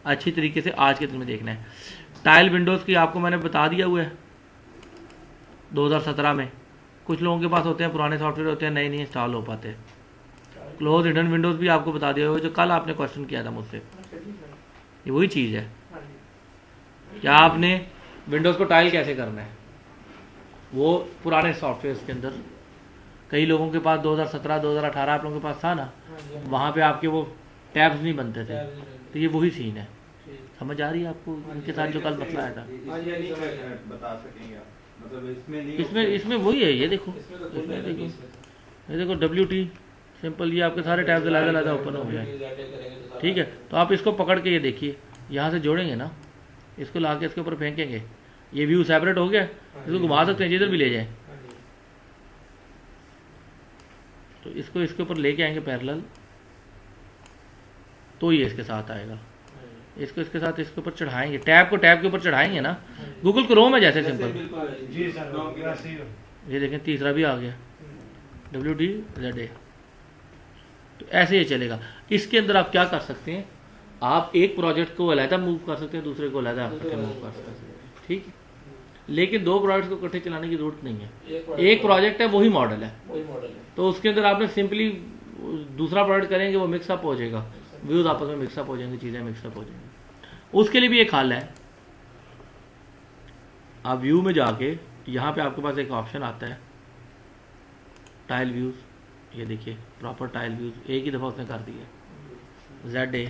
अच्छी तरीके से आज के दिन में देखना है। टाइल विंडोज़ की आपको मैंने बता दिया हुआ है 2017 में, कुछ लोगों के पास होते हैं पुराने सॉफ्टवेयर होते हैं, नए नहीं इंस्टॉल हो पाते। क्लोज हिडन विंडोज़ भी आपको बता दिया हुआ है, जो कल आपने क्वेश्चन किया था मुझसे, ये वही चीज़ है। क्या आपने विंडोज़ को टाइल कैसे करना है, वो पुराने सॉफ्टवेयर के अंदर कई लोगों के पास 2017 2018 आप लोगों के पास था ना, वहाँ पे आपके वो टैब्स नहीं बनते थे, तो ये वही सीन है। समझ आ रही है आपको इनके साथ जो कल मसला आया था? बता सकेंगे आप, मतलब इसमें नहीं, इसमें वही है, ये देखो, इसमें तो इसमें कोई देखो, नहीं, ये देखो WT सिंपल, ये आपके सारे टैब्स अलग ओपन हो गए, ठीक है। तो आप इसको पकड़ के ये देखिए, यहाँ से जोड़ेंगे ना, इसको ला के इसके ऊपर फेंकेंगे, ये व्यू सेपरेट हो गया, इसको घुमा सकते हैं जिधर भी ले जाएं, तो इसको इसके ऊपर लेके आएंगे पैरेलल, तो ये इसके साथ आएगा। इसको इसके साथ इसके ऊपर चढ़ाएंगे, टैब को टैब के ऊपर चढ़ाएंगे ना, गूगल क्रोम है जैसे सिंपल, जी सर, वैसे ही ये देखें तीसरा भी आ गया WDZA, तो ऐसे ही चलेगा। इसके अंदर आप क्या कर सकते हैं, आप एक प्रोजेक्ट को अलहदा मूव कर सकते हैं, दूसरे को अलहदा मूव कर सकते हैं, ठीक है। लेकिन 2 प्रोजेक्ट को इकट्ठे चलाने की जरूरत नहीं है, एक प्रोजेक्ट है वही मॉडल है, तो उसके अंदर आपने सिंपली दूसरा प्रोजेक्ट करेंगे, वो मिक्सअप हो जाएगा, व्यूज आपस में मिक्सअप हो जाएंगे, चीज़ें मिक्सअप हो जाएंगी। उसके लिए भी एक हल है, आप व्यू में जाके यहाँ पे आपके पास एक ऑप्शन आता है टाइल व्यूज, ये देखिए प्रॉपर टाइल व्यूज, एक ही दफ़ा उसने कर दिया ZA,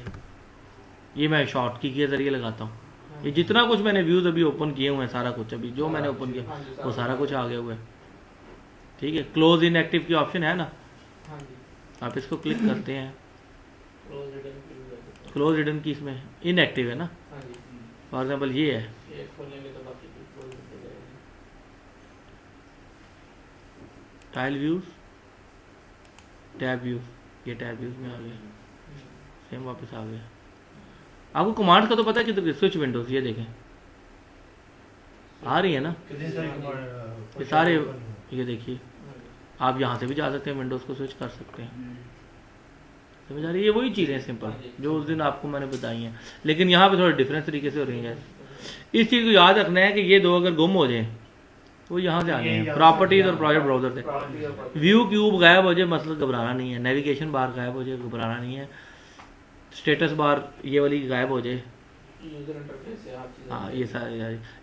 ये मैं शॉर्ट की के ज़रिए लगाता हूँ। ये जितना कुछ मैंने व्यूज अभी ओपन किए हुए हैं, सारा कुछ अभी जो मैंने ओपन किया वो सारा कुछ आ गया हुआ है, ठीक है। क्लोज इनएक्टिव की ऑप्शन है ना, आप इसको क्लिक करते हैं, क्लोज हिडन की इसमें इनएक्टिव है ना, फॉर एग्जाम्पल ये है, टाइल व्यूज, टैब व्यूज, ये टैब व्यूज में आ गया, सेम वापस आ गया। आपको कमांड का तो पता है किधर, स्विच विंडोज, ये देखें आ रही है ना, ये सारे, ये देखिए आप यहाँ से भी जा सकते हैं, विंडोज़ को स्विच कर सकते हैं, समझ आ रही है। ये वही चीज़ें सिंपल जो उस दिन आपको मैंने बताई हैं, लेकिन यहाँ पे थोड़ा डिफरेंस तरीके से हो रही है। इस चीज़ को याद रखना है कि ये 2 अगर गुम हो जाएं तो यहाँ से आने हैं, प्रॉपर्टीज और प्रोजेक्ट ब्राउजर से। व्यू क्यूब गायब हो जाए मतलब घबराना नहीं है, नेविगेशन बार गायब हो जाए घबराना नहीं है, स्टेटस बार ये वाली गायब हो जाए, हाँ ये सारे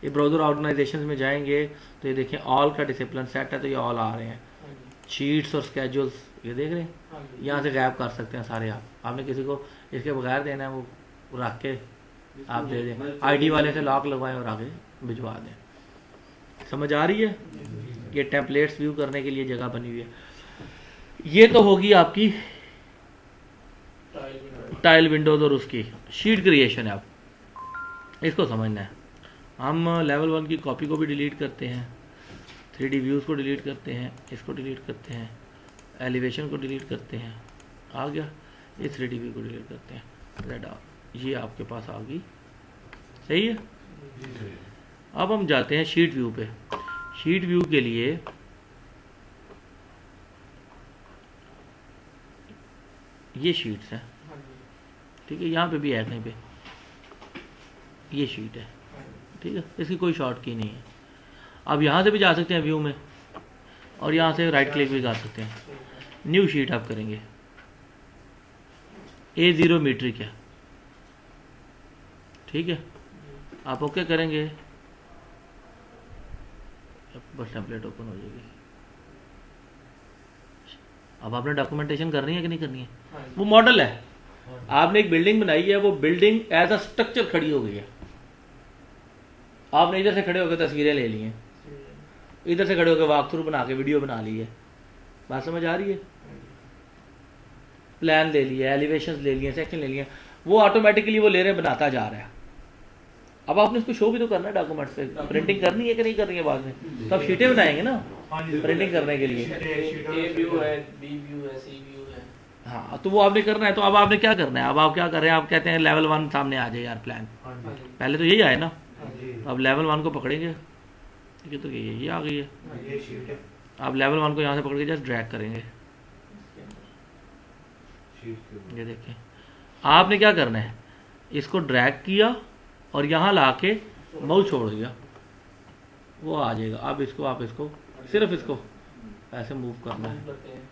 ये ब्राउजर ऑर्गेनाइजेशन में जाएंगे तो ये देखें ऑल का डिसिप्लिन सेट है, तो ये ऑल आ रहे हैं, शीट्स और स्केड्यूल्स ये देख रहे हैं, यहाँ से गायब कर सकते हैं सारे। आपने किसी को इसके बगैर देना है, वो रख के आप दे दें, ID वाले से लॉक लगवाएं और आगे भिजवा दें। समझ आ रही है? ये टेम्पलेट्स व्यू करने के लिए जगह बनी हुई है। ये तो होगी आपकी टाइल विंडोज और उसकी शीट क्रिएशन है, आप इसको समझना है। हम लेवल 1 की कॉपी को भी डिलीट करते हैं, 3D व्यूज़ को डिलीट करते हैं, इसको डिलीट करते हैं, एलिवेशन को डिलीट करते हैं, आ गया, इस 3D व्यू को डिलीट करते हैं, ये आपके पास आ गई, सही है। अब हम जाते हैं शीट व्यू पे। शीट व्यू के लिए ये शीट्स हैं, हाँ जी, ठीक है, यहाँ पे भी है कहीं पे, ये शीट है, ठीक है, इसकी कोई शॉर्ट की नहीं है। अब यहाँ से भी जा सकते हैं व्यू में, और यहाँ से राइट क्लिक भी कर सकते हैं। न्यू शीट आप करेंगे, A0 मीट्रिक है, ठीक है, आप ओके करेंगे, बस टेम्पलेट ओपन हो जाएगी। अब आपने डॉक्यूमेंटेशन करनी है कि नहीं करनी है, हाँ जी, वो मॉडल है, आपने एक बिल्डिंग बनाई है, वो बिल्डिंग एज अ स्ट्रक्चर खड़ी हो गई है। आपने इधर से खड़े होकर तस्वीरें ले ली हैं, इधर से खड़े होकर वॉक थ्रू बना के वीडियो बना ली है, बात समझ आ रही है। प्लान ले लिया, एलिवेशंस ले लिए, सेक्शन ले लिए, वो ऑटोमेटिकली वो ले रहे बनाता जा रहा है। अब आपने उसको शो भी तो करना है डॉक्यूमेंट्स पे, प्रिंटिंग करनी है कि नहीं करनी है बाद में, तो आप शीटें बनाएंगे ना हाँ जी, प्रिंटिंग करने के लिए। A व्यू है, B व्यू है, C व्यू है। हाँ, तो वो आपने करना है। तो अब आपने क्या करना है, अब आप क्या कर रहे हैं, आप कहते हैं लेवल 1 सामने आ जाए यार प्लान, हाँ हाँ जी, जी, पहले तो यही आए ना, हाँ जी, जी, अब लेवल 1 को पकड़ेंगे, ठीक है, तो ये आ गई है। ये शीट है, आप लेवल 1 को यहाँ से पकड़ के जस्ट ड्रैग करेंगे, इसके अंदर। शीट के ऊपर। ये देखें, आपने क्या करना है, इसको ड्रैग किया और यहाँ ला के माउस छोड़ दिया, वो आ जाएगा। अब इसको आप इसको सिर्फ इसको ऐसे मूव करना है, करते हैं।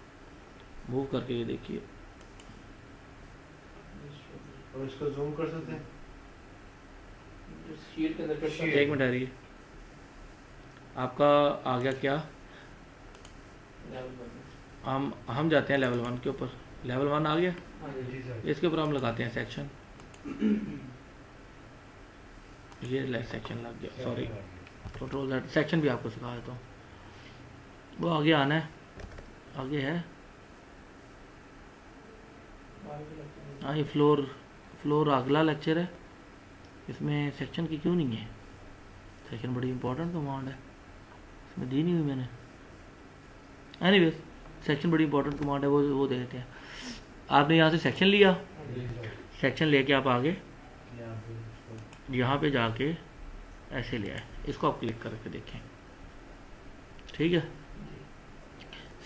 मूव करके ये देखिए, और इसको जूम कर सकते हैं। शीट के अंदर फिट शीट। करते एक मिनट ठहरिए, आपका आ गया क्या, हैं। level one। हम जाते हैं लेवल 1 के ऊपर, लेवल 1 आ गया, हाँ जी, जी सर, इसके ऊपर हम लगाते हैं सेक्शन, ये सेक्शन लग गया, सॉरी, कंट्रोल दैट, सेक्शन भी आपको सिखा देता हूँ। वो आगे आना है, आगे है, बाहर भी लगते हैं। हाँ, ये फ्लोर अगला लेक्चर है, इसमें सेक्शन की क्यों नहीं है, सेक्शन बड़ी इंपॉर्टेंट कमांड है, इसमें दी नहीं हुई मैंने, एनीवेज सेक्शन बड़ी इंपॉर्टेंट कमांड है, वो दे देते हैं। आपने यहाँ से सेक्शन लिया, जी सर, सेक्शन लेके आप आगे यहाँ पे इसको- यहाँ पे जाके ऐसे ले आए, इसको आप क्लिक करके देखें, ठीक है।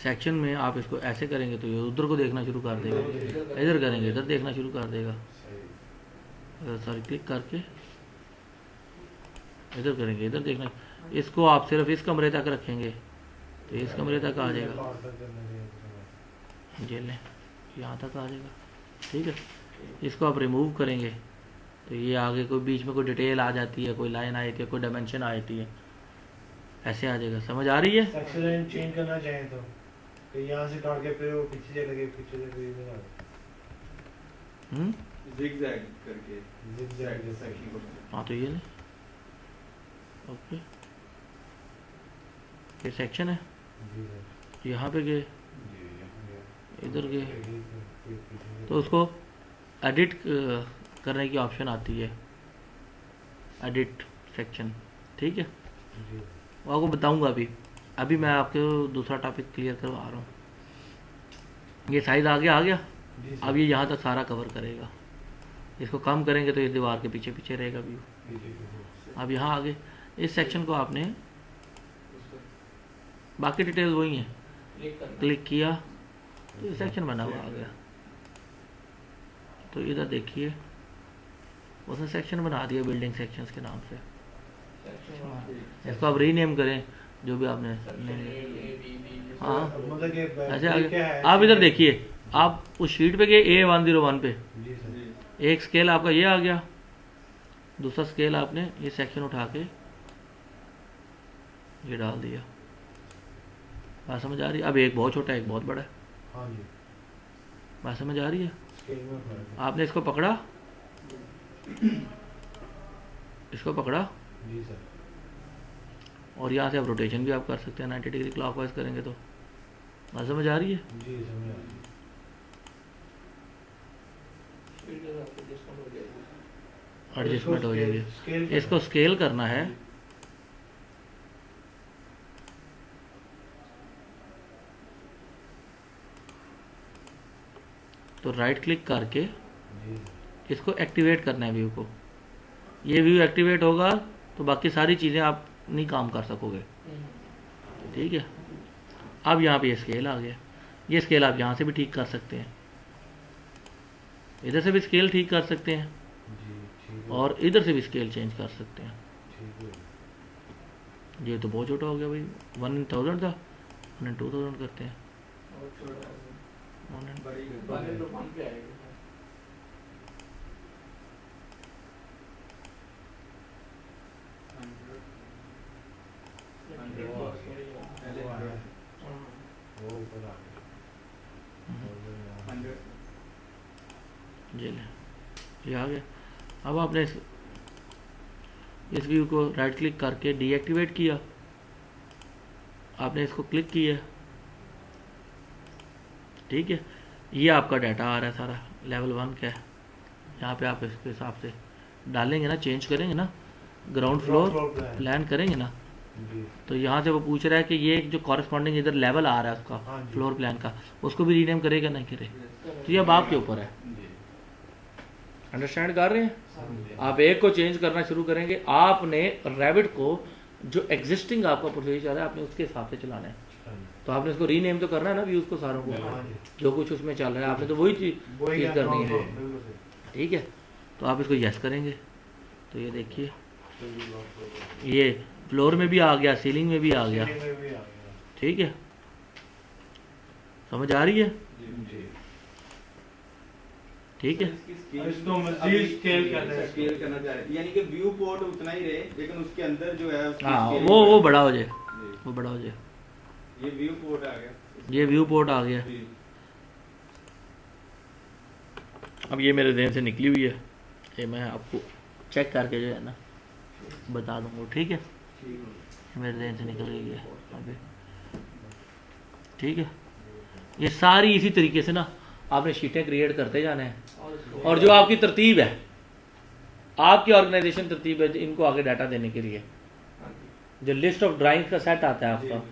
सेक्शन में आप इसको ऐसे करेंगे तो ये उधर को देखना शुरू कर देगा, इधर करेंगे इधर देखना शुरू कर देगा, सॉरी क्लिक करके इधर करेंगे इधर देखना। इसको आप सिर्फ इस कमरे तक रखेंगे तो इस कमरे तक आ जाएगा, पार तक करना चाहिए। ये लें यहाँ तक आ जाएगा, ठीक है। इसको आप रिमूव करेंगे तो ये आगे कोई बीच में कोई डिटेल आ जाती है, कोई लाइन आ जाती है, कोई डायमेंशन आ जाती है, ऐसे आ जाएगा, समझ आ रही है। सेक्शन लाइन चेंज करना चाहें तो यहाँ से काट के फिर वो पीछे चले गए, पीछे चले गए, इधर आ गए। zigzag करके Zigzag जैसा। section को हाँ तो ये लें, ओके, ये सेक्शन है, जी सर, यहाँ पे गए, इधर गए, ये पीछे तो उसको एडिट करने की ऑप्शन आती है, एडिट सेक्शन, ठीक है। जी, वो आपको बताऊंगा अभी मैं आपको दूसरा टॉपिक क्लियर करवा रहा हूँ। ये साइज आगे आ गया, जी सर, अब ये यहाँ तक सारा कवर करेगा, इसको कम करेंगे तो इस दीवार के पीछे पीछे रहेगा व्यू। जी, जी, जी। अब यहाँ आगे इस सेक्शन को आपने, बाकी डिटेल वही हैं, क्लिक करना। क्लिक किया तो ये सेक्शन बना हुआ आ गया। तो इधर देखिए उसने सेक्शन बना दिया बिल्डिंग सेक्शंस के नाम से, Section one, इसको आप रीनेम करें जो भी आपने section name A, दिया। A, B, B, हाँ। मतलब कि ऐसे ये आगे क्या है? आप इधर देखिए, आप उस शीट पे गए A101 पे, जी सर, जी एक स्केल आपका ये आ गया, दूसरा स्केल आपने ये सेक्शन उठा के ये डाल दिया, बात समझ आ रही है। अब एक बहुत छोटा है एक बहुत बड़ा है, हाँ जी, बात समझ आ रही है। स्केल में फर्क है। आपने इसको पकड़ा, इसको पकड़ा जी सर, और यहाँ से आप रोटेशन भी आप कर सकते हैं, 90 डिग्री क्लॉकवाइज करेंगे तो, बात समझ आ रही है। जी समझ आ गई। sheet के साथ adjustment हो जाएगी। एडजस्टमेंट हो जाएगी। स्केल इसको स्केल करना है, तो राइट क्लिक करके जी इसको एक्टिवेट करना है व्यू को। ये व्यू एक्टिवेट होगा तो बाकी सारी चीज़ें आप नहीं काम कर सकोगे, ठीक है। अब यहाँ पे ये स्केल आ गया, ये स्केल आप यहाँ से भी ठीक कर सकते हैं, इधर से भी स्केल ठीक कर सकते हैं जी ठीक है और इधर से भी स्केल चेंज कर सकते हैं। ठीक है। ये तो बहुत छोटा हो गया भाई, 1000 था 2000 करते हैं। और छोटा है। 1 बड़ी वाले तो वन पे आएगा। पहले हाँ। वो ऊपर आ गया और यहाँ 100 ये ले, ये आ गया। अब आपने इस व्यू को राइट क्लिक करके डीएक्टिवेट किया, आपने इसको क्लिक किया, ठीक है। ये आपका डाटा आ रहा है सारा, लेवल 1 का है। यहाँ पे आप इसके हिसाब से डालेंगे ना, चेंज करेंगे ना, ग्राउंड फ्लोर प्लान करेंगे ना, जी तो यहाँ से वो पूछ रहा है कि ये जो कॉरेस्पॉन्डिंग इधर लेवल आ रहा है उसका हाँ जी। फ्लोर प्लान का, उसको भी रीनेम करेगा नहीं करे, तो ये अब आपके ऊपर है। जी अंडरस्टैंड कर रहे हैं? समझे। आप एक को चेंज करना शुरू करेंगे, आपने रैबिट को जो एग्जिस्टिंग आपका प्रोसीजर है आपने उसके हिसाब से चलाना है। हाँ जी। तो आपने इसको रीनेम तो करना है ना व्यूज को सारों को, हाँ जी। जो कुछ उसमें चल रहा है आपने तो वही वही चीज क्या करनी काम है, तो बिल्कुल सही। ठीक है। तो आप इसको यस करेंगे तो ये देखिए तो ये लॉक हो गया। ये फ्लोर में भी आ गया, सीलिंग में भी आ गया, सीलिंग में भी आ गया। ठीक है। समझ आ रही है? जी ठीक है। इसको मज़ीद स्केल करना है। स्केल करना चाह रहे हैं, यानी कि व्यू पोर्ट उतना ही रहे लेकिन उसके अंदर जो है उसकी हाँ scaling वो बढ़े। बड़ा हो जाए, जी। वो बड़ा हो जाए। ये व्यू पोर्ट आ गया। ये व्यू पोर्ट आ गया। जी। अब ये मेरे ध्यान से निकली हुई है, ये मैं आपको चेक करके जो है ना बता दूंगा, ठीक है। मेरे ध्यान से निकल गई है अभी, ठीक है। ये सारी इसी तरीके से ना आपने शीटें क्रिएट करते जाने हैं, और जो आपकी तरतीब है, आपकी ऑर्गेनाइजेशन तरतीब है इनको आगे डाटा देने के लिए, जो लिस्ट ऑफ ड्राइंग का सेट आता है आपका,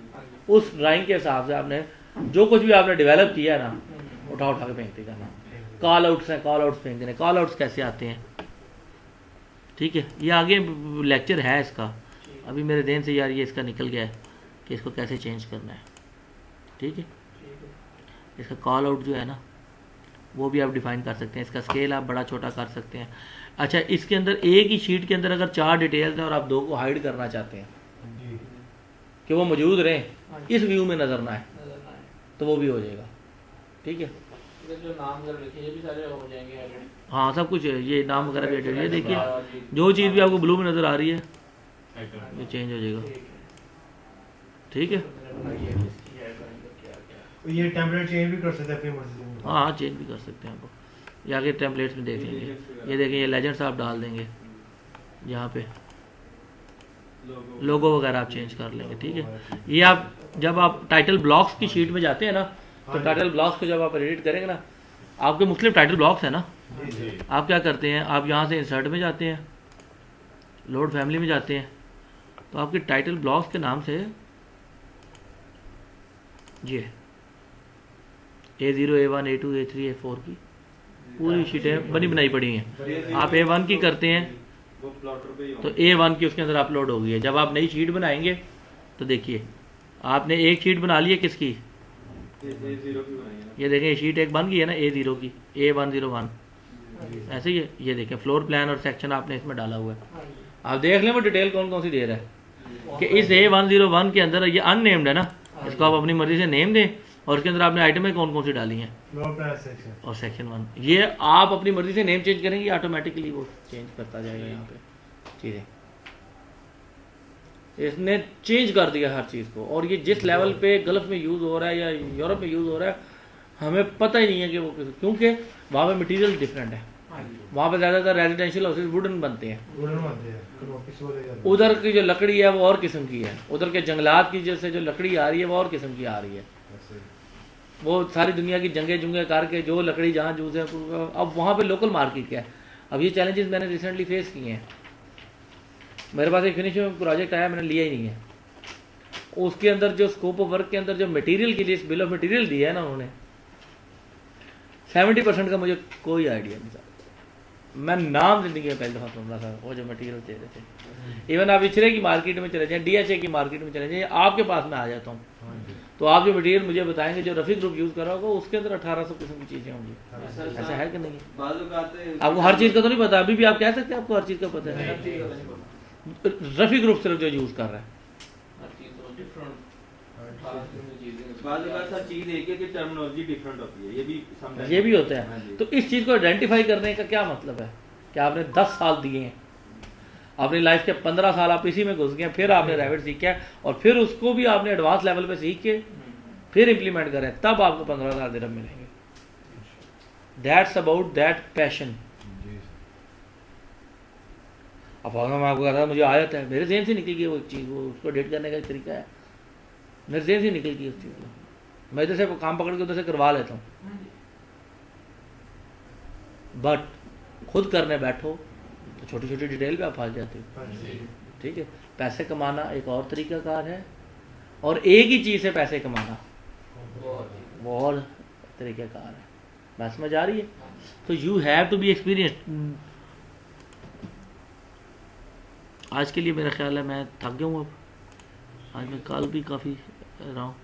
उस ड्राइंग के हिसाब से आपने जो कुछ भी आपने डेवलप किया है ना उठा उठा के फेंकते जाना। कॉल आउट्स हैं, कॉल आउट्स फेंक देने। कॉल आउट्स कैसे आते हैं, ठीक है। ये आगे लेक्चर है इसका, अभी मेरे ध्यान से यार ये इसका निकल गया है कि इसको कैसे चेंज करना है, ठीक है। इसका कॉल आउट जो है ना वो भी आप डिफाइन कर सकते हैं, इसका स्केल आप बड़ा छोटा कर सकते हैं। अच्छा, इसके अंदर एक ही शीट के अंदर अगर 4 डिटेल्स हैं और आप 2 को हाइड करना चाहते हैं जी कि वो मौजूद रहें, इस व्यू में नजर ना आए, तो वो भी हो जाएगा, ठीक है। जो नाम वगैरह लिखे ये भी सारे हो जाएंगे edit। हाँ सब कुछ है, ये नाम वगैरह भी edit है। ये देखिए जो चीज़ भी आपको ब्लू में नज़र आ रही है ये चेंज हो जाएगा, ठीक है। ये टेम्पलेट चेंज भी कर सकते हैं अपनी मर्जी से। हाँ चेंज भी कर सकते हैं आपको, ये आगे टेम्पलेट्स में देख लेंगे। ये देखें, ये लेजेंड्स आप डाल देंगे, यहाँ पे लोगो वगैरह आप चेंज कर लेंगे, ठीक है। ये आप जब आप टाइटल ब्लॉक्स की शीट में जाते हैं ना, तो टाइटल ब्लॉक्स को जब आप एडिट करेंगे ना, आपके मुख्तलिफ टाइटल ब्लॉक्स है ना, जी जी आप क्या करते हैं, आप यहाँ से इंसर्ट में जाते हैं, लोड फैमिली में जाते हैं, तो आपके टाइटल ब्लॉक्स के नाम से ये A0 A1 A2 A3 A4 की पूरी शीटें बनी बनाई पड़ी हैं। आप A1 की करते हैं वो प्लॉटर पे ही तो A1 की उसके अंदर अपलोड हो गई है। जब आप नई शीट बनाएंगे तो देखिए आपने एक शीट बना ली है किसकी, A0 की बनाई है ना। ये देखें ये शीट एक बन गई है ना A0 की, A101 ऐसे ही है। ये देखें फ्लोर प्लान और सेक्शन आपने इसमें डाला हुआ है। आप देख लें वो डिटेल कौन कौन सी दे रहा है कि इस A101 के अंदर ये अननेम्ड है ना, इसको आप अपनी मर्जी से नेम दें और उसके अंदर आपने आइटमें कौन कौन सी डाली हैं फ्लोर प्लान सेक्शन और सेक्शन 1। ये आप अपनी मर्जी से नेम चेंज करेंगे, ऑटोमेटिकली वो चेंज करता जाएगा यहाँ पे चीज़ें। इसने चेंज कर दिया हर चीज़ को, और ये जिस लेवल पे गल्फ में यूज़ हो रहा है या यूरोप में यूज़ हो रहा है हमें पता ही नहीं है कि वो क्योंकि वहाँ पे मटेरियल डिफरेंट है। वहाँ पे ज़्यादातर रेजिडेंशियल हाउसेज वुडन बनते हैं, वुडन बनते हैं, ऑफिस वाले जाते हैं। उधर की जो लकड़ी है वो और किस्म की है, उधर के जंगलात की जैसे जो लकड़ी आ रही है वो और किस्म की आ रही है। ऐसे ही। वो सारी दुनिया की जंगे जुंगे करके जो लकड़ी जहाँ यूज़ है, अब वहाँ पे लोकल मार्केट क्या है, अब ये चैलेंजेस मैंने रिसेंटली फेस किए हैं। मेरे पास एक फिनिशिंग प्रोजेक्ट आया, मैंने लिया ही नहीं है। उसके अंदर जो स्कोप ऑफ वर्क के अंदर जो मटेरियल की लिस्ट बिल ऑफ मटेरियल दिया है ना उन्होंने, 70% का मुझे कोई आइडिया नहीं था। मैं नाम जिंदगी में पहली दफ़ा सुन रहा था वो जो मटेरियल दे रहे थे। इवन आप इचरे की मार्केट में चले जाएं, DHA की मार्केट में चले जाएं, आपके पास मैं आ जाता हूँ तो आप जो मटेरियल मुझे बताएंगे जो रफ़ी ग्रुप यूज़ कर रहा होगा उसके अंदर 1800 किस्म की चीज़ें होंगी। ऐसा है कि नहीं? आपको हर चीज़ का तो नहीं पता, अभी भी आप कह सकते हैं आपको हर चीज़ का पता है। रफ़ी ग्रुप सिर्फ जो यूज़ कर रहा है, हर चीज तो डिफरेंट हर चीज एक है कि टर्मिनोलॉजी डिफरेंट होती है, ये भी होता हाँ है। जी। तो इस चीज़ को आइडेंटिफाई करने का क्या मतलब है कि आपने 10 साल दिए हैं, अपनी लाइफ के 15 साल आप इसी में घुस गए, फिर आपने रैविट सीखा है और फिर उसको भी आपने एडवांस लेवल पे सीख के फिर इम्प्लीमेंट करें, तब आपको 15,000 दिरहम मिलेंगे। That's about that passion. अब अगर मैं आपको कहता मुझे आयत है, मेरे जहन से निकल गई वो एक चीज़, वो उसको डेट करने का एक तरीका है, मेरे जहन से निकल गई उस चीज़ को। मैं इधर से काम पकड़ के उधर से करवा लेता हूँ, बट खुद करने बैठो तो छोटी छोटी डिटेल पे आप फंस जाते हो। ठीक है, पैसे कमाना एक और तरीकाकार है और एक ही चीज़ से पैसे कमाना वो और तरीकाकार है। बात समझ आ रही है? तो you have to be experienced. आज के लिए मेरा ख्याल है मैं थक गया हूँ। अब आज मैं कल भी काफ़ी रहा हूँ।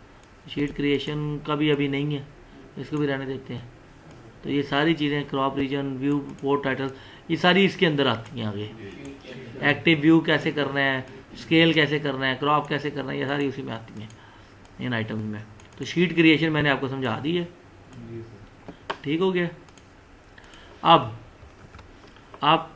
शीट क्रिएशन का भी अभी नहीं है, इसको भी रहने देते हैं। तो ये सारी चीज़ें crop region, viewport title, ये सारी इसके अंदर आती हैं आगे। एक्टिव व्यू कैसे करना है, स्केल कैसे करना है, क्रॉप कैसे करना है, ये सारी उसी में आती हैं इन आइटम्स में। तो शीट क्रिएशन मैंने आपको समझा दी है, ठीक हो गया। अब आप